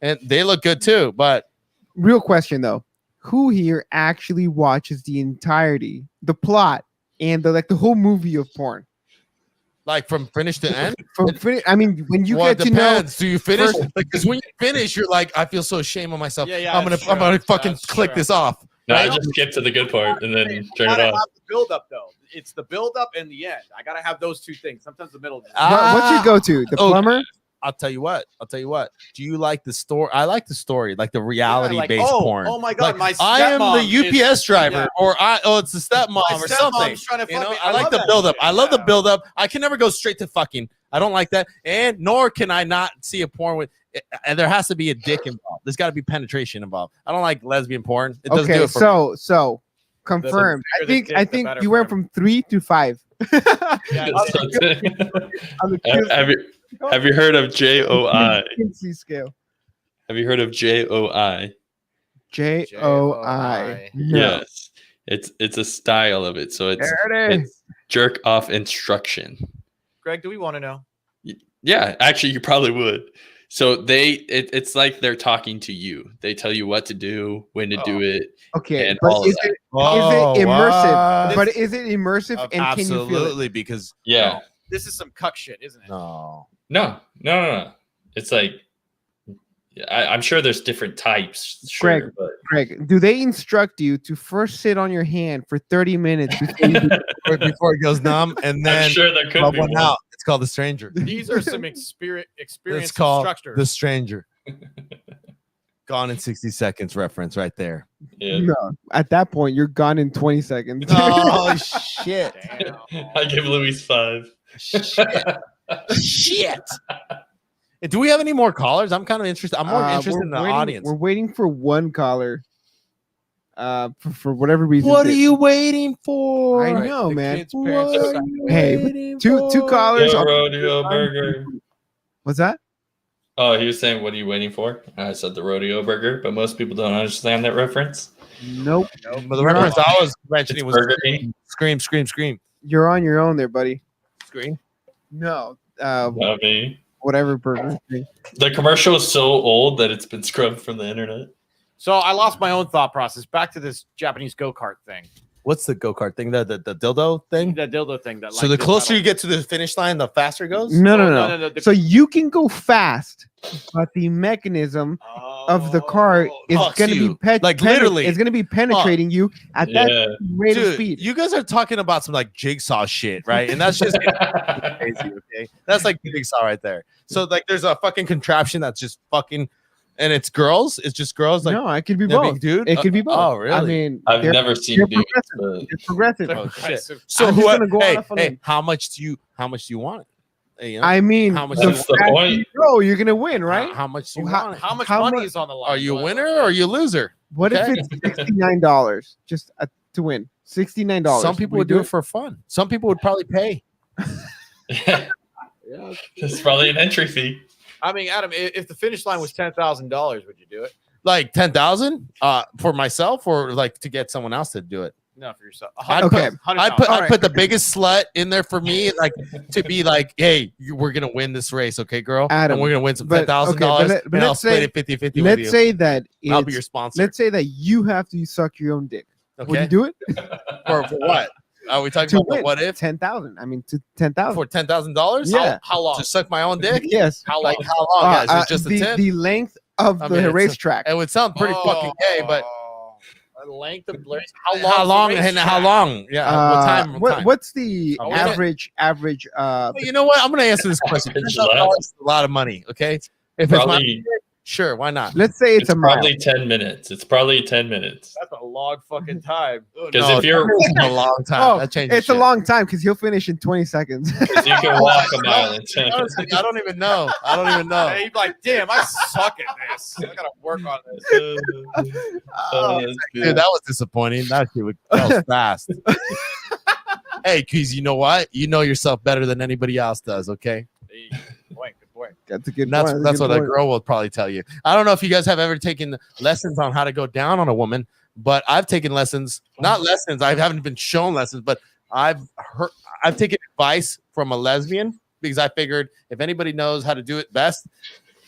and they look good too. But real question though, who here actually watches the entirety, the plot, and the whole movie of porn? like from finish to end, I mean, when you well, get it to know, depends. Do you finish? first- Because when you finish, you're like, I feel so ashamed of myself. Yeah, I'm gonna that's true. fucking That's click true. this off. No, I just skip to the good part and then turn it gotta off. have the build up though. It's the build up and the end. I gotta have those two things. Sometimes the middle. what's your go-to? The okay. plumber? I'll tell you what. Do you like the story? I like the story, like the reality-based oh, porn. Oh my god, Like, my I am stepmom the UPS is- driver, yeah. or it's the stepmom My or stepmom's something. trying to You fuck know, me. I like love the that build-up. shit. I love the Yeah. build-up. I can never go straight to fucking. I don't like that, and nor can I not see a porn with. And there has to be a dick involved. There's got to be penetration involved. I don't like lesbian porn. It doesn't do Okay, it for me. so confirmed. bigger I the think dick, I the think better you for went him. from 3 to 5. Yeah, On the cute- Have you heard of JOI? Kinsey scale. Have you heard of JOI? JOI. No. Yes, it's a style of it. So There it is. it's jerk off instruction. Greg, do we want to know? Yeah, actually, you probably would. So it's like they're talking to you. They tell you what to do, when to do it. Okay, And but all of is that. it immersive? what? But is it immersive and can you feel it? Absolutely, because Yeah. This is some cuck shit, isn't it? no. No. It's like I'm sure there's different types. Sure, Greg, but Greg, do they instruct you to first sit on your hand for 30 minutes before you do Before it goes numb, and I'm then sure there could rub be one one. out. It's called the stranger. These are some experienced It's called instructors. the stranger. Gone in 60 seconds reference right there. Yeah. No, at that point, you're gone in 20 seconds. Oh shit! Damn. I give Luis 5. Shit! Do we have any more callers? I'm kind of interested. I'm more interested we're in the waiting- audience. We're waiting for one caller. For whatever reason. What are you waiting for? I know, The man. kids' parents What are are stuck. you Hey, waiting two for? callers. Yo, on- rodeo burger. What's that? Oh, he was saying, "What are you waiting for?" I said the rodeo burger, but most people don't understand that reference. Nope. But the reference I was mentioning It's was Burger King. scream, scream, scream, You're on your own there, buddy. scream. No. I mean, Whatever burger. the commercial is so old that it's been scrubbed from the internet. So I lost my own thought process. Back to this Japanese go-kart thing. What's the go kart thing? The dildo thing. The dildo thing. That So like the closer metal- you get to the finish line, the faster it goes. No. no, the- So you can go fast, but the mechanism of the car is Fucks going to you. be Like, literally. it's going to be penetrating you at that Yeah. rate of Dude, speed. you guys are talking about some like jigsaw shit, right? And that's just crazy, okay? That's like jigsaw right there. So like there's a fucking contraption that's just fucking, and it's girls. It's just girls. Like, No, it could be yeah, both. big dude. It could be both. Oh, really? I mean, I've they're- never seen they're dudes. progressive. But It's progressive. Oh, shit. Aggressive. So I'm just who? gonna go Hey, off on hey, them. how much do you want it? Hey, you know, I mean, How much the is- That's the faster point. you go, you're going to win, right? How much do you Well, how- want it? How much How money much- is on the line? Are you a winner or are you a loser? What Okay. if it's $69 just to win? $69. Some people would do it for fun. Some people would probably pay. it's probably an entry fee. I mean, Adam, if the finish line was $10,000, would you do it? Like 10,000 for myself, or like to get someone else to do it. No, for yourself. I'd Okay. put All I'd right. put the biggest slut in there for me, like to be like, hey, we're gonna win this race, okay, girl, Adam, and we're gonna win some but- $10,000, okay, but and I'll let's split say- it 50-50 with Let's you. say that I'll be it's- your sponsor. let's say that you have to suck your own dick. Would Okay, you do it? for what? Are we talking To about the win. what if 10,000. I mean, to 10,000. for $10,000? Yeah. How long? to suck my own dick? Yes. How long? Like how long, guys? Is it just a the, 10? the length of I the mean, it's- racetrack. It would sound pretty fucking gay, but the length of race. how long and how long? Yeah, what time? What time? What's the Oh, average? Well, you know what? I'm gonna answer this question. Average $10,000 is a lot of money. Okay, if it's my Probably Sure, why not? Let's say it's a mile. probably 10 minutes. It's probably 10 minutes. That's a long fucking time. Because if you're, a long time, Oh, that changes. it's a shit. long time because he'll finish in 20 seconds. because you can walk a mile in 10 minutes. Honestly, I don't even know. I don't even know. Hey, you'd be like, damn, I suck at this. I gotta work on this. Oh, that's Dude, good. that was disappointing. That was fast. Hey, because you know what? You know yourself better than anybody else does. Okay. Hey, good point. Good point. That's a good And that's point. that's a what good a point. girl will probably tell you. I don't know if you guys have ever taken lessons on how to go down on a woman, but I've taken lessons, not lessons. I haven't been shown lessons, but I've taken advice from a lesbian because I figured if anybody knows how to do it best,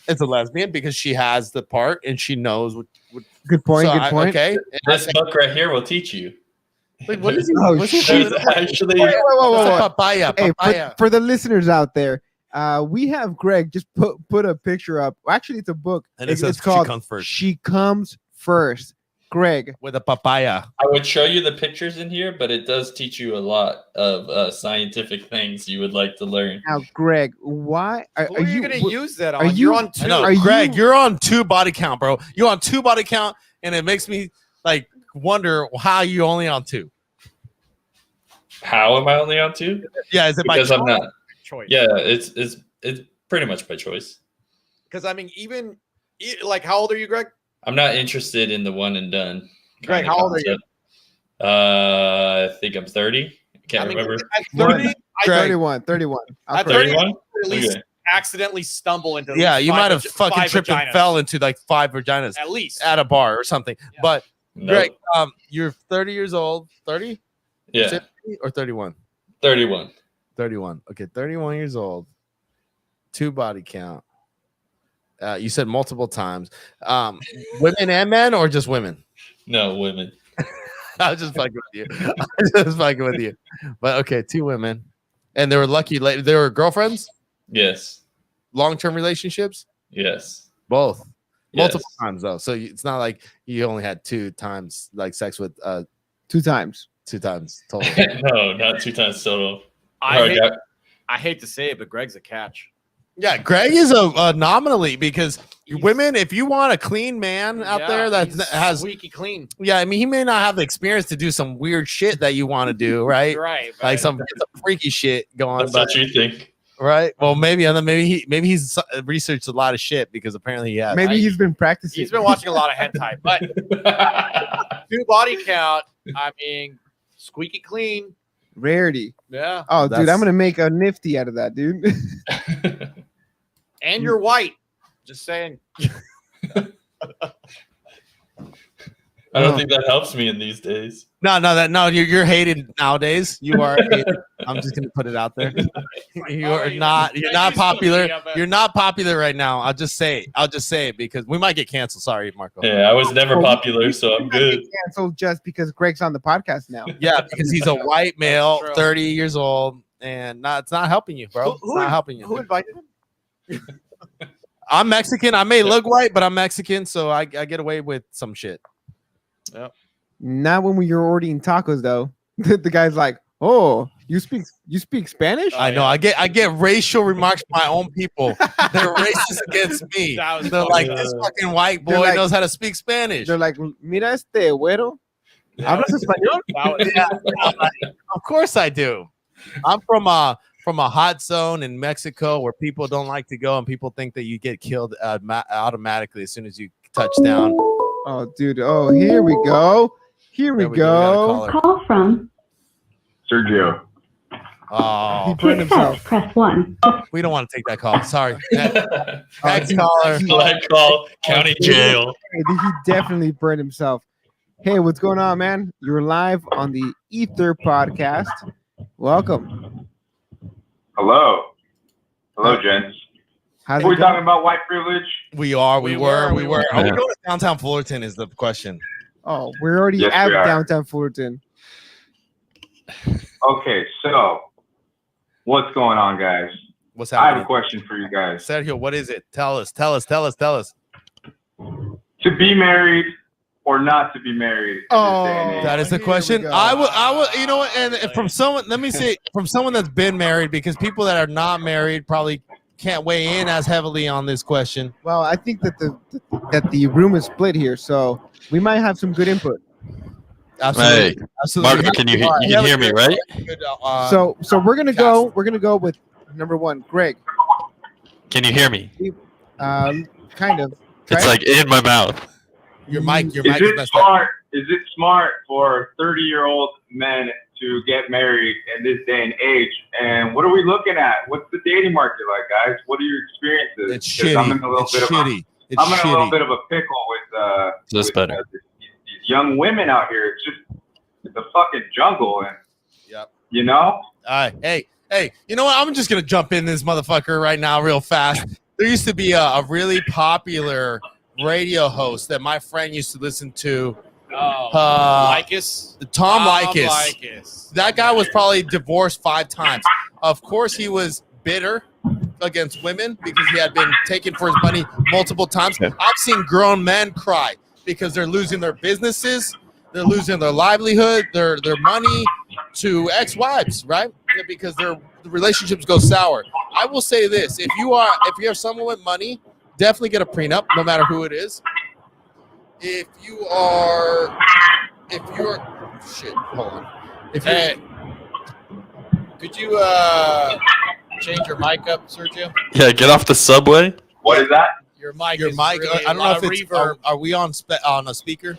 it's a lesbian because she has the part and she knows what. Good point. So Good point. Okay. This book right here will teach you. Like, what is he? Oh, what's he shit. There's actually Wait, What's a wait. papaya? Hey, Papaya. for the listeners out there, we have Greg just put a picture up. Well, actually, it's a book. And it says it's She called Comes First. She Comes First. Greg, With a papaya. I would show you the pictures in here, but it does teach you a lot of scientific things you would like to learn. now, Greg, why Who are you gonna use that on? are you- You're on I two. know, Are Greg, you- you're on 2 body count, bro. You're on 2 body count, and it makes me like wonder how you only on 2. How am I only on 2? Yeah, is it by Because I'm not. choice. Yeah, it's pretty much by choice. Because I mean, even like, how old are you, Greg? I'm not interested in the one and done. Greg, kinda how old are you? concept. I think I'm 30. Can't I mean, remember. at 30, Greg. 31. At Okay. 30, 31? at least Okay. accidentally stumble into. Yeah, you might have fucking five tripped and vaginas. fell into like 5 vaginas At least. at a bar or something. Yeah. But No. Greg, you're 30 years old. 30? Yeah, 50 or 31? 31. 31. Okay, 31 years old. 2 body count. You said multiple times. Women and men or just women? No, women. I was just fucking with you. I was just fucking with you. But okay, 2 women. And they were lucky. They were girlfriends? Yes. Long-term relationships? Yes. Both. Yes. Multiple times though. So it's not like you only had 2 times like sex with 2 times. 2 times total. No, not 2 times total. I Alright, hate to say it, but Greg's a catch. Yeah, Greg is a anomaly because women, if you want a clean man out there that he's has, squeaky clean. yeah, I mean, he may not have the experience to do some weird shit that you want to do, right? Right. Like but- some freaky shit going That's on, what you think. right? Well, maybe he's researched a lot of shit because apparently he has. Maybe he's been practicing. He's been watching a lot of hentai, but 2 body count. I mean, squeaky clean. Rarity. Yeah. Oh, dude, That's- I'm gonna make a nifty out of that, dude. And you're white. Just saying. I don't think that helps me in these days. No, you're hated nowadays. You are hated. I'm just gonna put it out there. You're not popular. You're not popular right now. I'll just say it because we might get canceled. Sorry, Marco. Yeah, I was never popular, so I'm good. Canceled just because Greg's on the podcast now. Yeah, because he's a white male, true. 30 years old, and it's not helping you, bro. It's not helping Who you. invited him? I'm Mexican. I may look white, but I'm Mexican, so I get away with some shit. Not when we were ordering tacos, though. The guy's like, "Oh, you speak Spanish?" I know. I get racial remarks from my own people. They're racist against me. That was They're funny. like, this fucking white boy They're like- knows how to speak Spanish. They're like, "Mira este güero, hablas español?" That was- Of course I do. I'm from a hot zone in Mexico where people don't like to go and people think that you get killed automatically as soon as you touch down. Oh, dude. Oh, here we go. Here we There we go. We got a go. caller. Call from Sergio. He Oh, burned to himself. accept, press 1. we don't want to take that call. Sorry. Next caller. Black call, county jail. He definitely burned himself. Hey, what's going on, man? You're live on the Ether podcast. Welcome. Hello. Hello, gents. How's Are we it going? talking about white privilege? We are. We were. Are we Yeah. going to downtown Fullerton is the question. Oh, we're already Yes, at we are. downtown Fullerton. Okay, so what's going on, guys? What's I have a happening? question for you guys. Sergio, what is it? Tell us. To be married or not to be married? in this day and age? That is the Here we question. go. I will, you know what? And from someone, let me say, from someone that's been married, because people that are not married probably can't weigh in as heavily on this question. Well, I think that the room is split here, so we might have some good input. Absolutely. Hey, Absolutely. Mark, you can hear me, right? Good, So we're gonna go. We're gonna go with number one, Greg. Can you hear me? Kind of. It's like in my mouth. Your mic Is is it messed up. smart? Is it smart for 30-year-old men to get married in this day and age? And what are we looking at? What's the dating market like, guys? What are your experiences? It's 'Cause I'm in shitty. a little It's bit shitty. It's I'm in a little shitty. bit of a pickle with Just better. these young women out here. It's a fucking jungle, and Yep. you know. All right. Hey, you know what? I'm just going to jump in this motherfucker right now real fast. There used to be a really popular radio host that my friend used to listen to. Likas? Tom Likas. That guy was probably divorced 5 times. Of course, he was bitter against women because he had been taken for his money multiple times. I've seen grown men cry because they're losing their businesses, they're losing their livelihood, their money to ex-wives, right? Because the relationships go sour. I will say this: if you have someone with money, definitely get a prenup, no matter who it is. If you're shit, hold on. Could you change your mic up, Sergio? Yeah, get off the subway. What is that? Your mic. Your is mic. Really I don't know if it's. reverb. Are we on a speaker?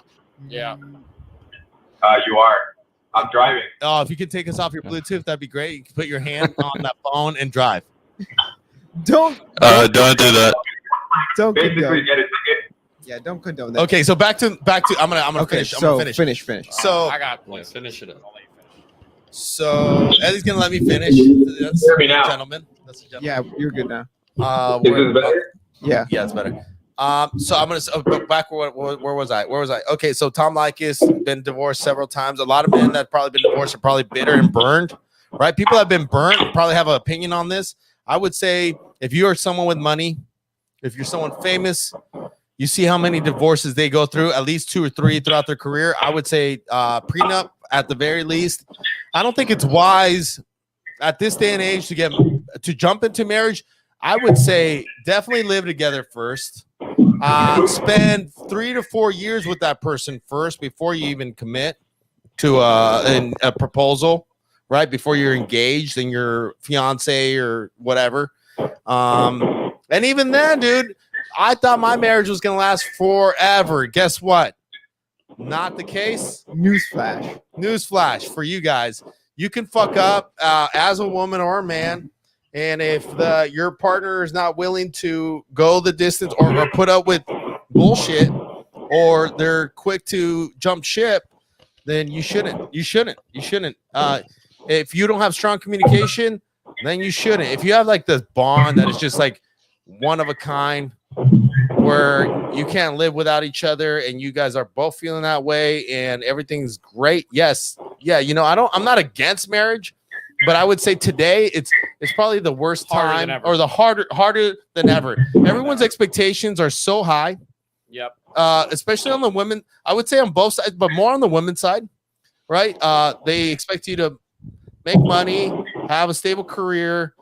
Yeah. You are. I'm driving. Oh, if you could take us off your Bluetooth, that'd be great. You can put your hand on that phone and drive. Don't Don't do that. condone. Basically, get a ticket. Yeah, don't condone that. Okay, so back to. I'm gonna Okay, finish. I'm so gonna finish. finish. So I got Yeah, finish it up. So Eddie's gonna let me finish. That's Hear me now. gentleman. That's a gentleman. Yeah, you're good now. Is this better? Yeah. Yeah, it's better. So I'm gonna back. Where was I? Okay, so Tom Likas been divorced several times. A lot of men that probably been divorced are probably bitter and burned, right? People that have been burnt probably have an opinion on this. I would say if you are someone with money, if you're someone famous, you see how many divorces they go through, at least 2 or 3 throughout their career. I would say prenup at the very least. I don't think it's wise at this day and age to jump into marriage. I would say definitely live together first. Spend 3 to 4 years with that person first before you even commit to a proposal, right? Before you're engaged and your fiance or whatever. And even then, dude, I thought my marriage was going to last forever. Guess what? Not the case. Newsflash for you guys. You can fuck up as a woman or a man. And if your partner is not willing to go the distance or put up with bullshit, or they're quick to jump ship, then you shouldn't. If you don't have strong communication, then you shouldn't. If you have like this bond that is just like one of a kind, where you can't live without each other and you guys are both feeling that way and everything's great. Yes. Yeah. I'm not against marriage, but I would say today it's probably the worst time or the harder than ever. Everyone's expectations are so high. Yep. Especially on the women. I would say on both sides, but more on the women's side, right? They expect you to make money, have a stable career,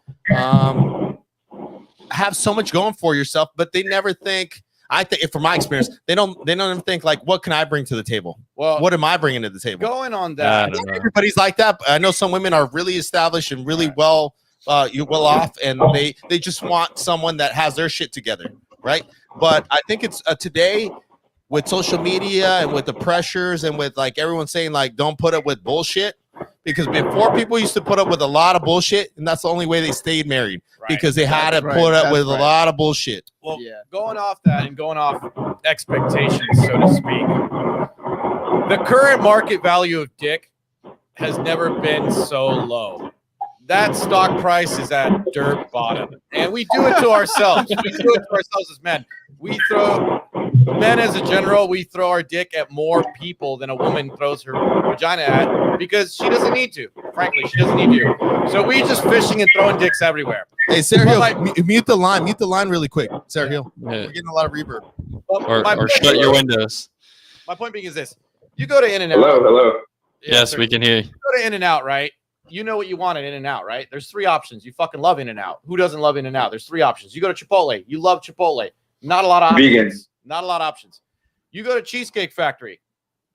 have so much going for yourself, but they never think. I think, from my experience, they don't even think like, what can I bring to the table? Well, what am I bringing to the table? Going on that, everybody's like that. I know some women are really established and really well off, and they just want someone that has their shit together, right? But I think it's today with social media and with the pressures and with like everyone saying like, don't put up with bullshit. Because before, people used to put up with a lot of bullshit, and that's the only way they stayed married, because they had to put up with a lot of bullshit. Well, going off that and going off expectations, so to speak, the current market value of dick has never been so low. That stock price is at dirt bottom, and we do it to ourselves. We do it to ourselves as men. Men as a general, we throw our dick at more people than a woman throws her vagina at, because she doesn't need to. Frankly, she doesn't need to. So we just fishing and throwing dicks everywhere. Hey, Sergio, mute the line. Mute the line really quick, Sergio. We're getting a lot of reverb. Or shut your windows. My point being is this: you go to In-N-Out. Hello. Yes, we can hear you. You go to In-N-Out, right? you know what you want at In-N-Out, right? There's 3 options. You fucking love In-N-Out. Who doesn't love In-N-Out? There's 3 options. You go to Chipotle. You love Chipotle. Not a lot of options. Vegan. Not a lot of options. You go to Cheesecake Factory.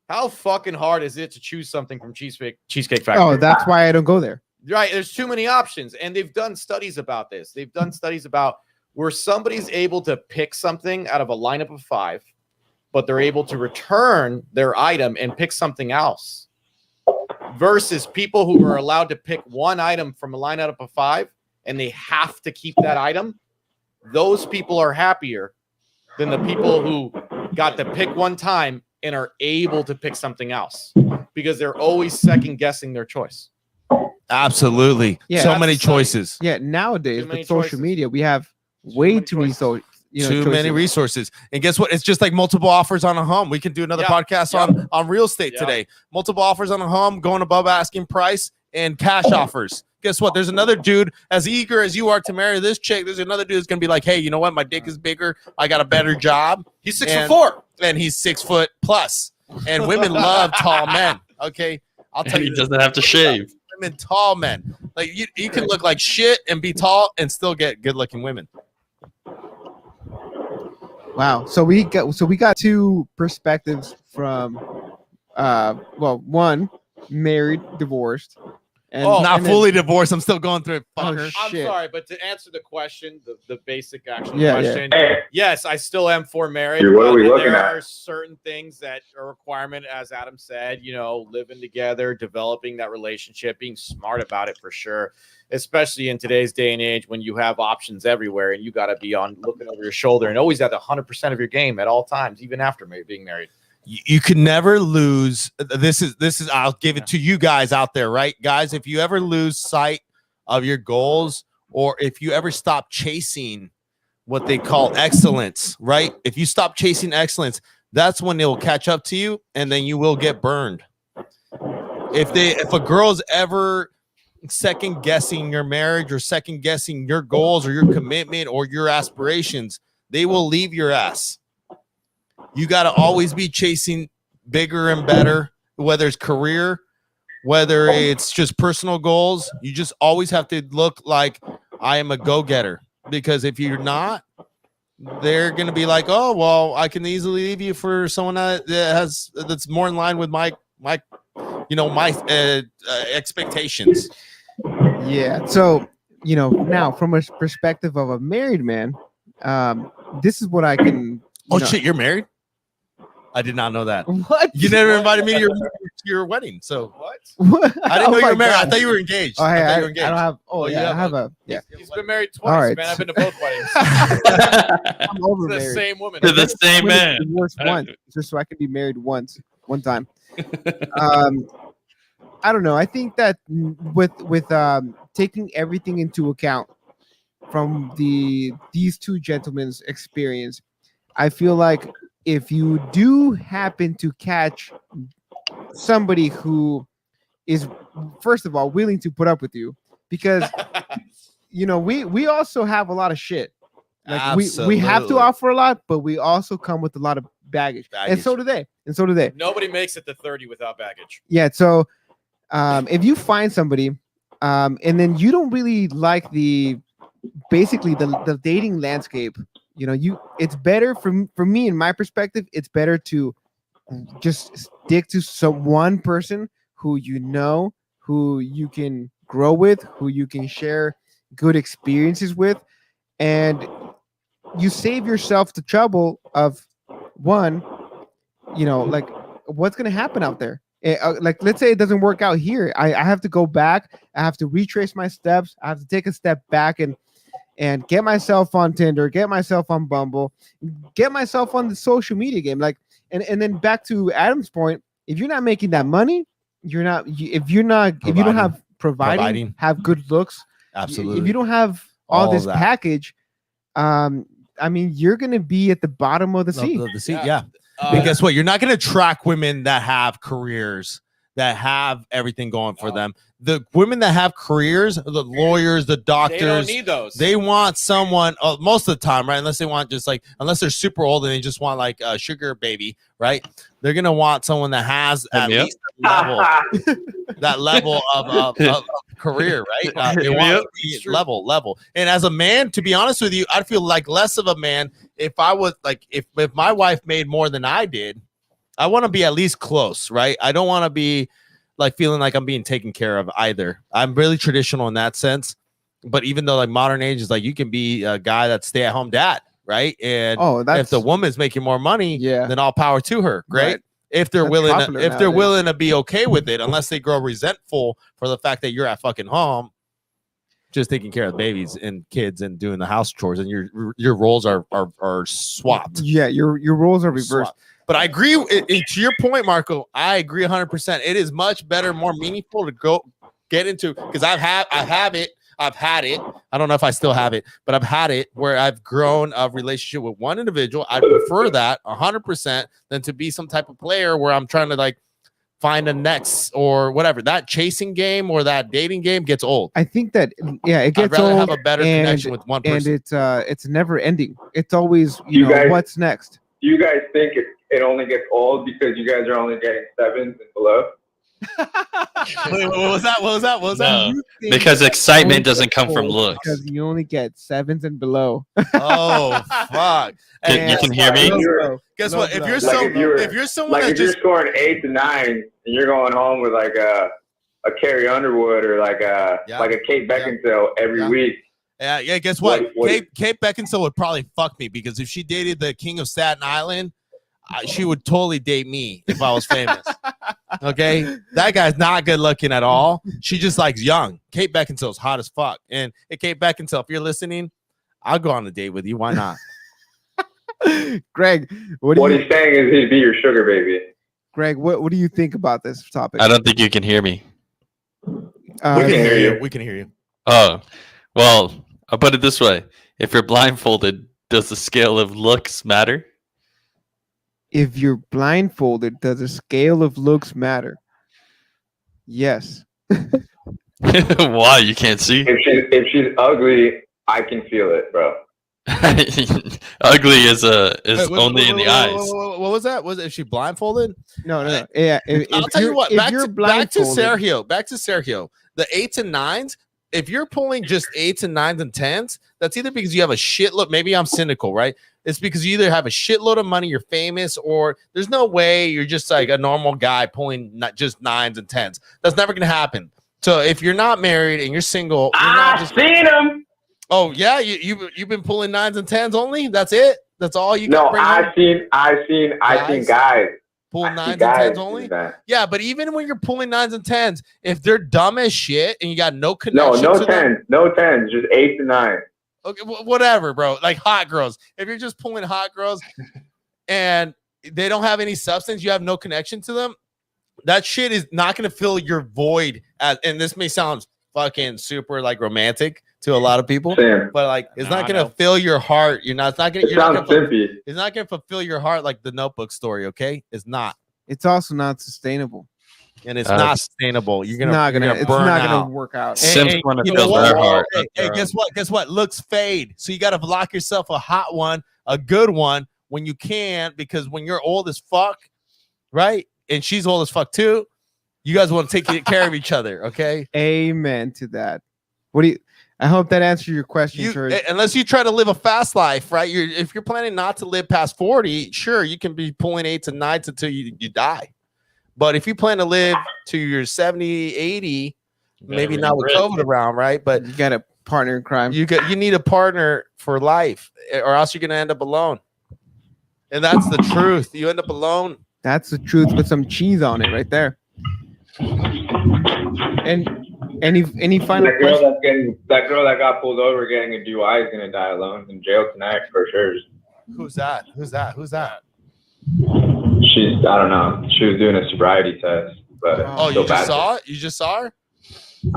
How fucking hard is it to choose something from Cheesecake Factory? Oh, that's why I don't go there. Right. There's too many options. And they've done studies about this. They've done studies about where somebody's able to pick something out of a lineup of 5, but they're able to return their item and pick something else versus people who are allowed to pick one item from a lineup of 5 and they have to keep that item. Those people are happier than the people who got to pick one time and are able to pick something else because they're always second guessing their choice. Absolutely. Yeah, so many choices. Yeah, nowadays Too many with social choices. media, we have way many too many choices. Too many resources. And guess what? It's just like multiple offers on a home. We can do another podcast on real estate today. Multiple offers on a home, going above asking price, and cash offers. Guess what? There's another dude as eager as you are to marry this chick. There's another dude who's gonna be like, hey, you know what? My dick is bigger. I got a better job. He's 6'4", and he's 6 foot plus. And women love tall men. Okay, I'll tell And you, he doesn't have to shave. women, tall men. Like you can look like shit and be tall and still get good looking women. Wow. So we got 2 perspectives from one, married, divorced. And Not and then- fully divorced. I'm still going through it. Fucker. Oh, I'm shit. sorry, but to answer the question, the basic actual Yeah, question, Hey, yes, I still am for marriage. Dude, what are we but looking there at? are certain things that are a requirement, as Adam said, living together, developing that relationship, being smart about it for sure, especially in today's day and age when you have options everywhere and you got to be on looking over your shoulder and always at 100% of your game at all times, even after being married. You can never lose. This is I'll give it to you guys out there, right? Guys, if you ever lose sight of your goals or if you ever stop chasing what they call excellence, right? If you stop chasing excellence, that's when they will catch up to you and then you will get burned. If a girl's ever second guessing your marriage or second guessing your goals or your commitment or your aspirations, they will leave your ass. You got to always be chasing bigger and better, whether it's career, whether it's just personal goals. You just always have to look like I am a go-getter, because if you're not, they're going to be like, oh, well, I can easily leave you for someone that's more in line with my expectations. Yeah. So, now from a perspective of a married man, this is what I can. Oh, shit, you're married? I did not know that. What? You never invited me to your wedding, so What? What? I didn't know you my were married. I God. thought you were engaged. Oh, hey, I thought I you were engaged. don't have. Oh, you yeah, I have have a. Yeah. He's been married twice, All right. man. I've been to both weddings. I'm over The married. same woman. They're the same man. Divorced once, just so I could be married one time. I don't know. I think that with taking everything into account from these 2 gentlemen's experience, I feel like if you do happen to catch somebody who is, first of all, willing to put up with you, because we also have a lot of shit. Like we have to Absolutely. offer a lot, but we also come with a lot of baggage. And so do they. Nobody makes it to 30 without baggage. Yeah. So if you find somebody and then you don't really like the dating landscape, it's better for me, in my perspective, it's better to just stick to one person who who you can grow with, who you can share good experiences with, and you save yourself the trouble of one, like what's going to happen out there. Like, let's say it doesn't work out here. I have to go back. I have to retrace my steps. I have to take a step back and get myself on Tinder, get myself on Bumble, get myself on the social media game. Like, and then back to Adam's point, if you're not making that money, if you don't have providing, have good looks, Absolutely. if you don't have all this that. package, I mean, you're gonna be at the bottom of the sea. The sea, yeah. And guess what? You're not going to attract women that have careers, that have everything going for them. the women that have careers, the lawyers, the doctors, They don't need those. they want someone most of the time, right? Unless they want just like, unless they're super old and they just want like a sugar baby, right? They're gonna want someone that has at Yep. least that level of career, right? They want level. And as a man, to be honest with you, I'd feel like less of a man if I was like, if my wife made more than I did. I want to be at least close, right? I don't want to be like feeling like I'm being taken care of either. I'm really traditional in that sense. But even though like modern age is like, you can be a guy that's stay-at-home dad, right? And if the woman's making more money, then all power to her. Great. Right. If they're willing to be okay with it, unless they grow resentful for the fact that you're at fucking home, just taking care of babies and kids and doing the house chores, and your roles are swapped. Yeah, your roles are reversed. Swapped. But I agree to your point, Marco. I agree 100%. It is much better, more meaningful to go get into, because I've had it. I don't know if I still have it, but I've had it where I've grown a relationship with one individual. I prefer that 100% than to be some type of player where I'm trying to like find a next or whatever. That chasing game or that dating game gets old. I think that it gets I'd rather old. have a better connection with one person. And it's never ending. It's always you know what's next. Do you guys think it only gets old because you guys are only getting 7s and below? Wait, what was that? What was that? Because excitement doesn't come from looks. Because you only get 7s and below. Oh fuck! You can hear me? Guess what? If you're someone like if you're scoring 8 to 9 and you're going home with like a Carrie Underwood or like a Kate Beckinsale every week. Yeah. Guess what? Kate Beckinsale would probably fuck me, because if she dated the king of Staten Island, she would totally date me if I was famous. Okay, that guy's not good looking at all. She just likes young. Kate Beckinsale's hot as fuck. And hey, Kate Beckinsale, if you're listening, I'll go on a date with you. Why not? Greg, what he's saying is he'd be your sugar baby. Greg, what do you think about this topic? I don't think you can hear me. We can hear you. We can hear you. Oh, well, I'll put it this way. If you're blindfolded, does the scale of looks matter? If you're blindfolded, does the scale of looks matter? Yes. Why? You can't see? If she's ugly, I can feel it, bro. Ugly is only in the eyes. What was that? Was if she blindfolded? No. Yeah. I'll tell you what. Back to Sergio. The 8s and 9s. If you're pulling just 8s and 9s and 10s, that's either because you have a shitload. Maybe I'm cynical, right? It's because you either have a shitload of money, you're famous, or there's no way you're just like a normal guy pulling not just 9s and 10s. That's never gonna happen. So if you're not married and you're single, I've seen him. Oh yeah, you've been pulling 9s and 10s only. That's it. That's all you. No, I've seen guys pull 9s and 10s only. Yeah, but even when you're pulling 9s and 10s, if they're dumb as shit and you got no connection, no 10s, just 8 to 9. Okay, whatever, bro. Like hot girls. If you're just pulling hot girls and they don't have any substance, you have no connection to them, that shit is not going to fill your void. And this may sound fucking super like romantic to a lot of people, but like it's not going to fill your heart. It's not going to fulfill your heart like the Notebook story. Okay, it's not. It's also not sustainable. And it's not sustainable. It's not gonna work out. Hey, guess what? Guess what? Looks fade. So you got to lock yourself a hot one, a good one when you can, because when you're old as fuck, right? And she's old as fuck too. You guys want to take care of each other, okay? Amen to that. I hope that answered your question, unless you try to live a fast life, right? If you're planning not to live past 40, sure, you can be pulling 8s and 9s until you die. But if you plan to live to your 70, 80, maybe not with COVID around, right? But you got a partner in crime. You need a partner for life, or else you're gonna end up alone. And that's the truth. You end up alone. That's the truth with some cheese on it right there. And any final that girl that got pulled over getting a DUI is gonna die alone in jail tonight for sure. Who's that? I don't know. She was doing a sobriety test, but you just saw it? You just saw her?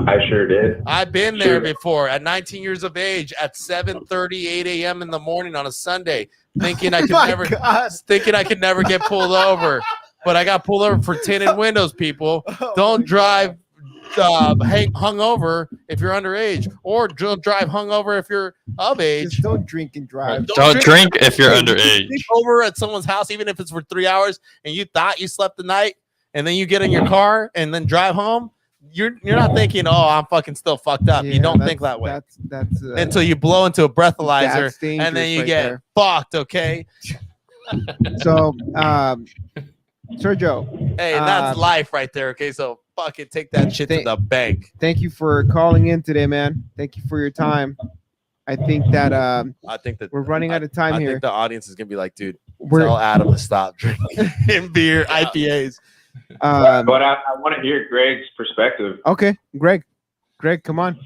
I sure did. I've been there before at 19 years of age at 7:30, 8 a.m. in the morning on a Sunday, thinking I could never get pulled over. But I got pulled over for tinted windows, people. Don't drive hungover if you're underage, or drive hungover if you're of age. Just don't drink and drive. Don't drink if you're Hey, underage. sleep over at someone's house, even if it's for 3 hours, and you thought you slept the night, and then you get in your car and then drive home. You're not thinking, oh, I'm fucking still fucked up. Yeah, you don't think that way That's until you blow into a breathalyzer, that's and then dangerous you right get there. fucked. Okay. So, Sergio, Hey, that's life right there. Okay, so fucking take that shit to the bank. thank you for calling in today, man. Thank you for your time. I think that I think that we're running out of time I here. think the audience is gonna be like, dude, We're tell Adam to stop drinking beer, IPAs. But I want to hear Greg's perspective. Okay, Greg, come on.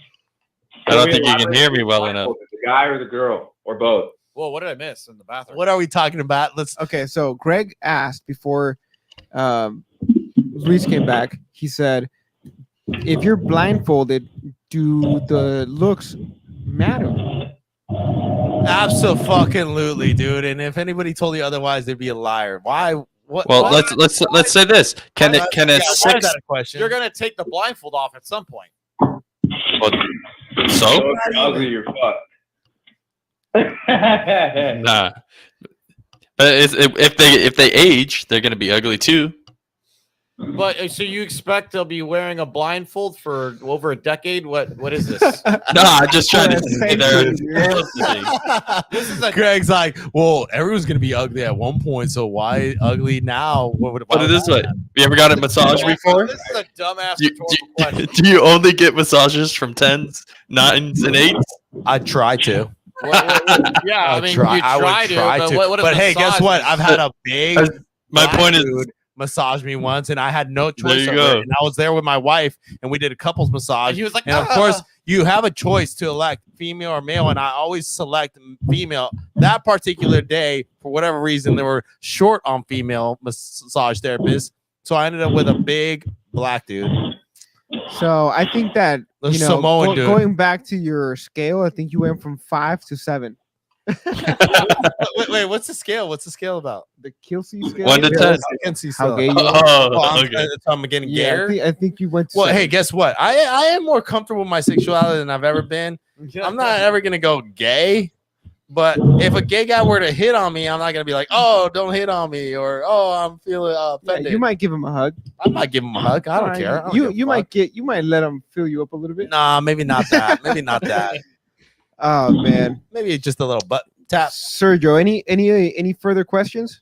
I don't think you can hear me well enough. The guy or the girl or both. Whoa, what did I miss in the bathroom? What are we talking about? Okay, so Greg asked before Luis came back. He said, if you're blindfolded, do the looks matter? Absolutely, dude. And if anybody told you otherwise, they'd be a liar. Why? What? Well, what? let's say this. Can Why a is six? that a question? You're gonna take the blindfold off at some point. Well, so If you're ugly, you're fucked. nah. But if they age, they're gonna be ugly too. But so you expect they'll be wearing a blindfold for over a decade? What is this? No, I'm just trying to say they're This is a Greg's like, well, everyone's gonna be ugly at one point, so why ugly now? Put it this way: you ever got a massage before? This is a dumbass Do, rhetorical question. do you only get massages from 10s, 9s, and 8s? I try to. Yeah, I mean, you I would try to, but what if But hey, massage guess what? is- I've had a big My black point is, dude massage me once, and I had no There choice you over go. it. And I was there with my wife, and we did a couples massage. And he was like, and of course, you have a choice to elect female or male, and I always select female. That particular day, for whatever reason, they were short on female massage therapists, so I ended up with a big black dude. So I think that The Samoan dude. going back to your scale, I think you went from 5 to 7. Wait, what's the scale? What's the scale about? The Kelsey scale. 1 to 10. I can see How so. gay you are. Oh, okay. I'm getting Yeah, gayer. I think you went. To Well, 7. hey, guess what? I am more comfortable with my sexuality than I've ever been. I'm not ever gonna go gay, but if a gay guy were to hit on me, I'm not gonna be like, "Oh, don't hit on me," or "Oh, I'm feeling Yeah, offended." you might give him a hug. I might give him a hug. I don't Alright, care. I don't You give a you fuck. might let him fill you up a little bit. Nah, maybe not that. Maybe not that. Oh man, Maybe just a little butt tap. Sergio, any further questions?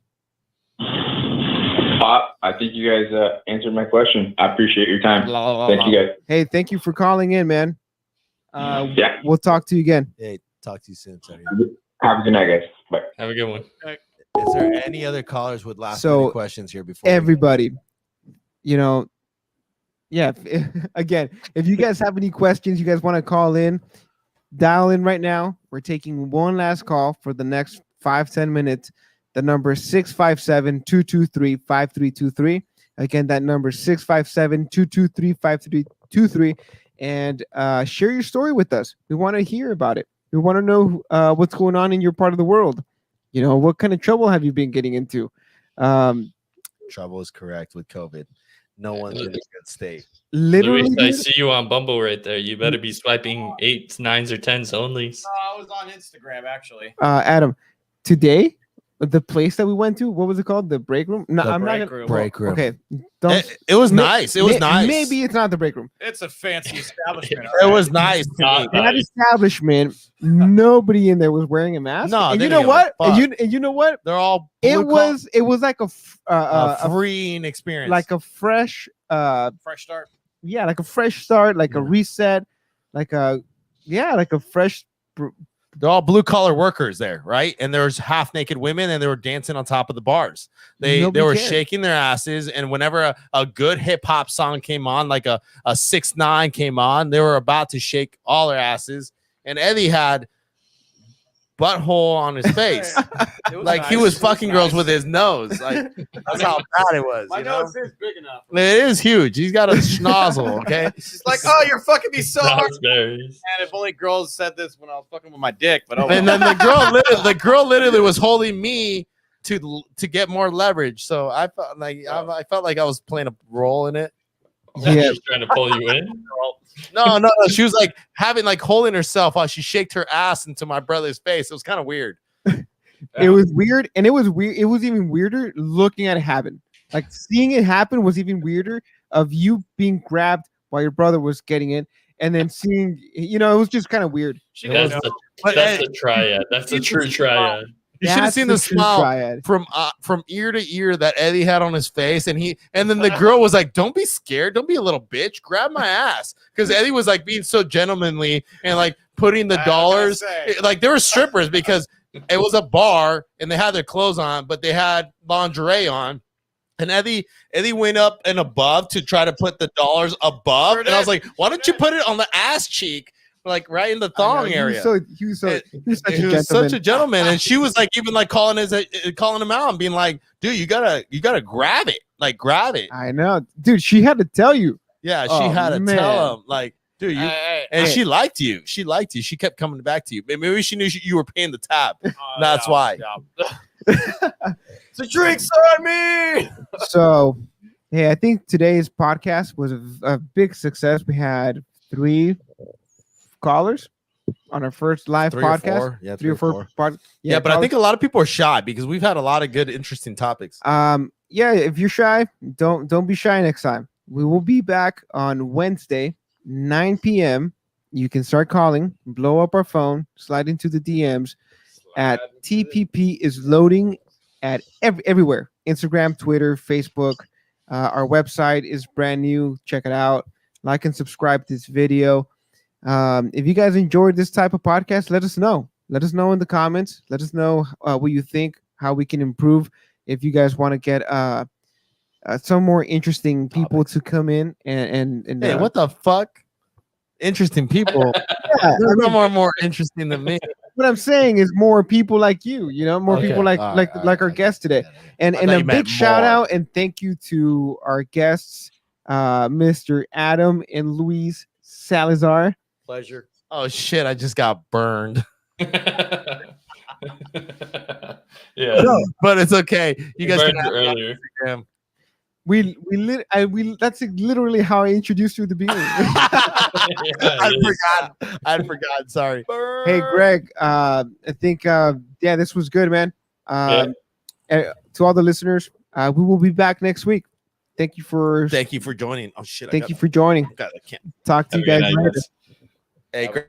Pop, I think you guys answered my question. I appreciate your time. Thank you guys. Hey, thank you for calling in, man. Yeah. We'll talk to you again. Hey, talk to you soon. Sorry. Have a good night, guys. Bye. Have a good one. Is there any other callers with last So, minute questions here before we- Everybody, yeah. Again, if you guys have any questions, you guys want to call in, dial in right now. We're taking one last call for the next 5-10 minutes. The number is 657-223-5323. Again, that number is 657-223-5323. And share your story with us. We want to hear about it. We want to know what's going on in your part of the world. What kind of trouble have you been getting into? Trouble is correct with COVID. No one's in a good state. Literally, Luis, I dude, see you on Bumble right there. You better be swiping 8s, 9s, or 10s only. I was on Instagram actually. Adam, today, the place that we went to, what was it called? The break room? No, The I'm not break gonna. room. Break room. Okay, don't. It was May- nice. It was nice. Maybe it's not the break room. It's a fancy establishment. It was nice. to me. That establishment, nobody in there was wearing a mask. No, and they you didn't know give a what? fuck. And you know what? They're all It blue collar- was like a freeing experience. like a fresh Fresh start. yeah, like a fresh start, like a reset, like a fresh. they're all blue collar workers there, right? And there was half naked women, and they were dancing on top of the bars. They Nobody were cared. shaking their asses, and whenever a good hip hop song came on, like a 6ix9ine came on, they were about to shake all their asses. And Eddie had butthole on his face, like he was fucking girls with his nose. Like that's how bad it was. My You know? nose is big enough. It is huge. He's got a schnozzle. Okay. She's like, oh, you're fucking me so hard. Raspberries. And if only girls said this when I was fucking with my dick, but oh, And well. then the girl literally was holding me to get more leverage. So I felt like I felt like I was playing a role in it. Yeah. She's trying to pull you in. No. She was like having like holding herself while she shaked her ass into my brother's face. It was kind of weird. It was weird, and it was weird. It was even weirder looking at it happen. Like seeing it happen was even weirder. Of you being grabbed while your brother was getting it, and then seeing, it was just kind of weird. That's the triad. That's the true triad. You should have That's seen the the true smile triad. from ear to ear that Eddie had on his face, and then the girl was like, "Don't be scared, don't be a little bitch, grab my ass," because Eddie was like being so gentlemanly and like putting the dollars, like there were strippers because it was a bar and they had their clothes on, but they had lingerie on. And Eddie went up and above to try to put the dollars above, and I was like, "Why don't you put it on the ass cheek, like right in the thong area?" He was such a gentleman, and she was like, even like calling him out and being like, "Dude, you gotta grab it, like grab it." I know, dude. She had to tell you. Yeah, she had to tell him, like, "Dude, she liked you. She liked you. She kept coming back to you. Maybe she knew you were paying the tab. That's why." The drinks on me. So, hey, I think today's podcast was a big success. We had 3 callers on our first live podcast. Yeah, 3 or 4. Yeah, but I think a lot of people are shy because we've had a lot of good, interesting topics. Yeah, if you're shy, don't be shy next time. We will be back on Wednesday, 9 p.m. You can start calling, blow up our phone, slide into the DMs at TPP is loading at everywhere. Instagram, Twitter, Facebook. Our website is brand new. Check it out. Like and subscribe to this video. If you guys enjoyed this type of podcast, let us know. Let us know in the comments. Let us know what you think, how we can improve. If you guys want to get some more interesting people to come in and hey, what the fuck? Interesting people. Yeah, They're more interesting than me. What I'm saying is more people like you, more people like our guest today. And a big shout out and thank you to our guests, Mr. Adam and Luis Salazar. Pleasure. Oh shit, I just got burned. Yeah. No, but it's okay. You guys can have earlier. Instagram. That's literally how I introduced you at the beginning. I forgot. Sorry. Hey, Greg. I think this was good, man. To all the listeners, we will be back next week. Thank you for joining. Oh shit. Thank you for joining. I can't talk to you guys later. Hey, Greg.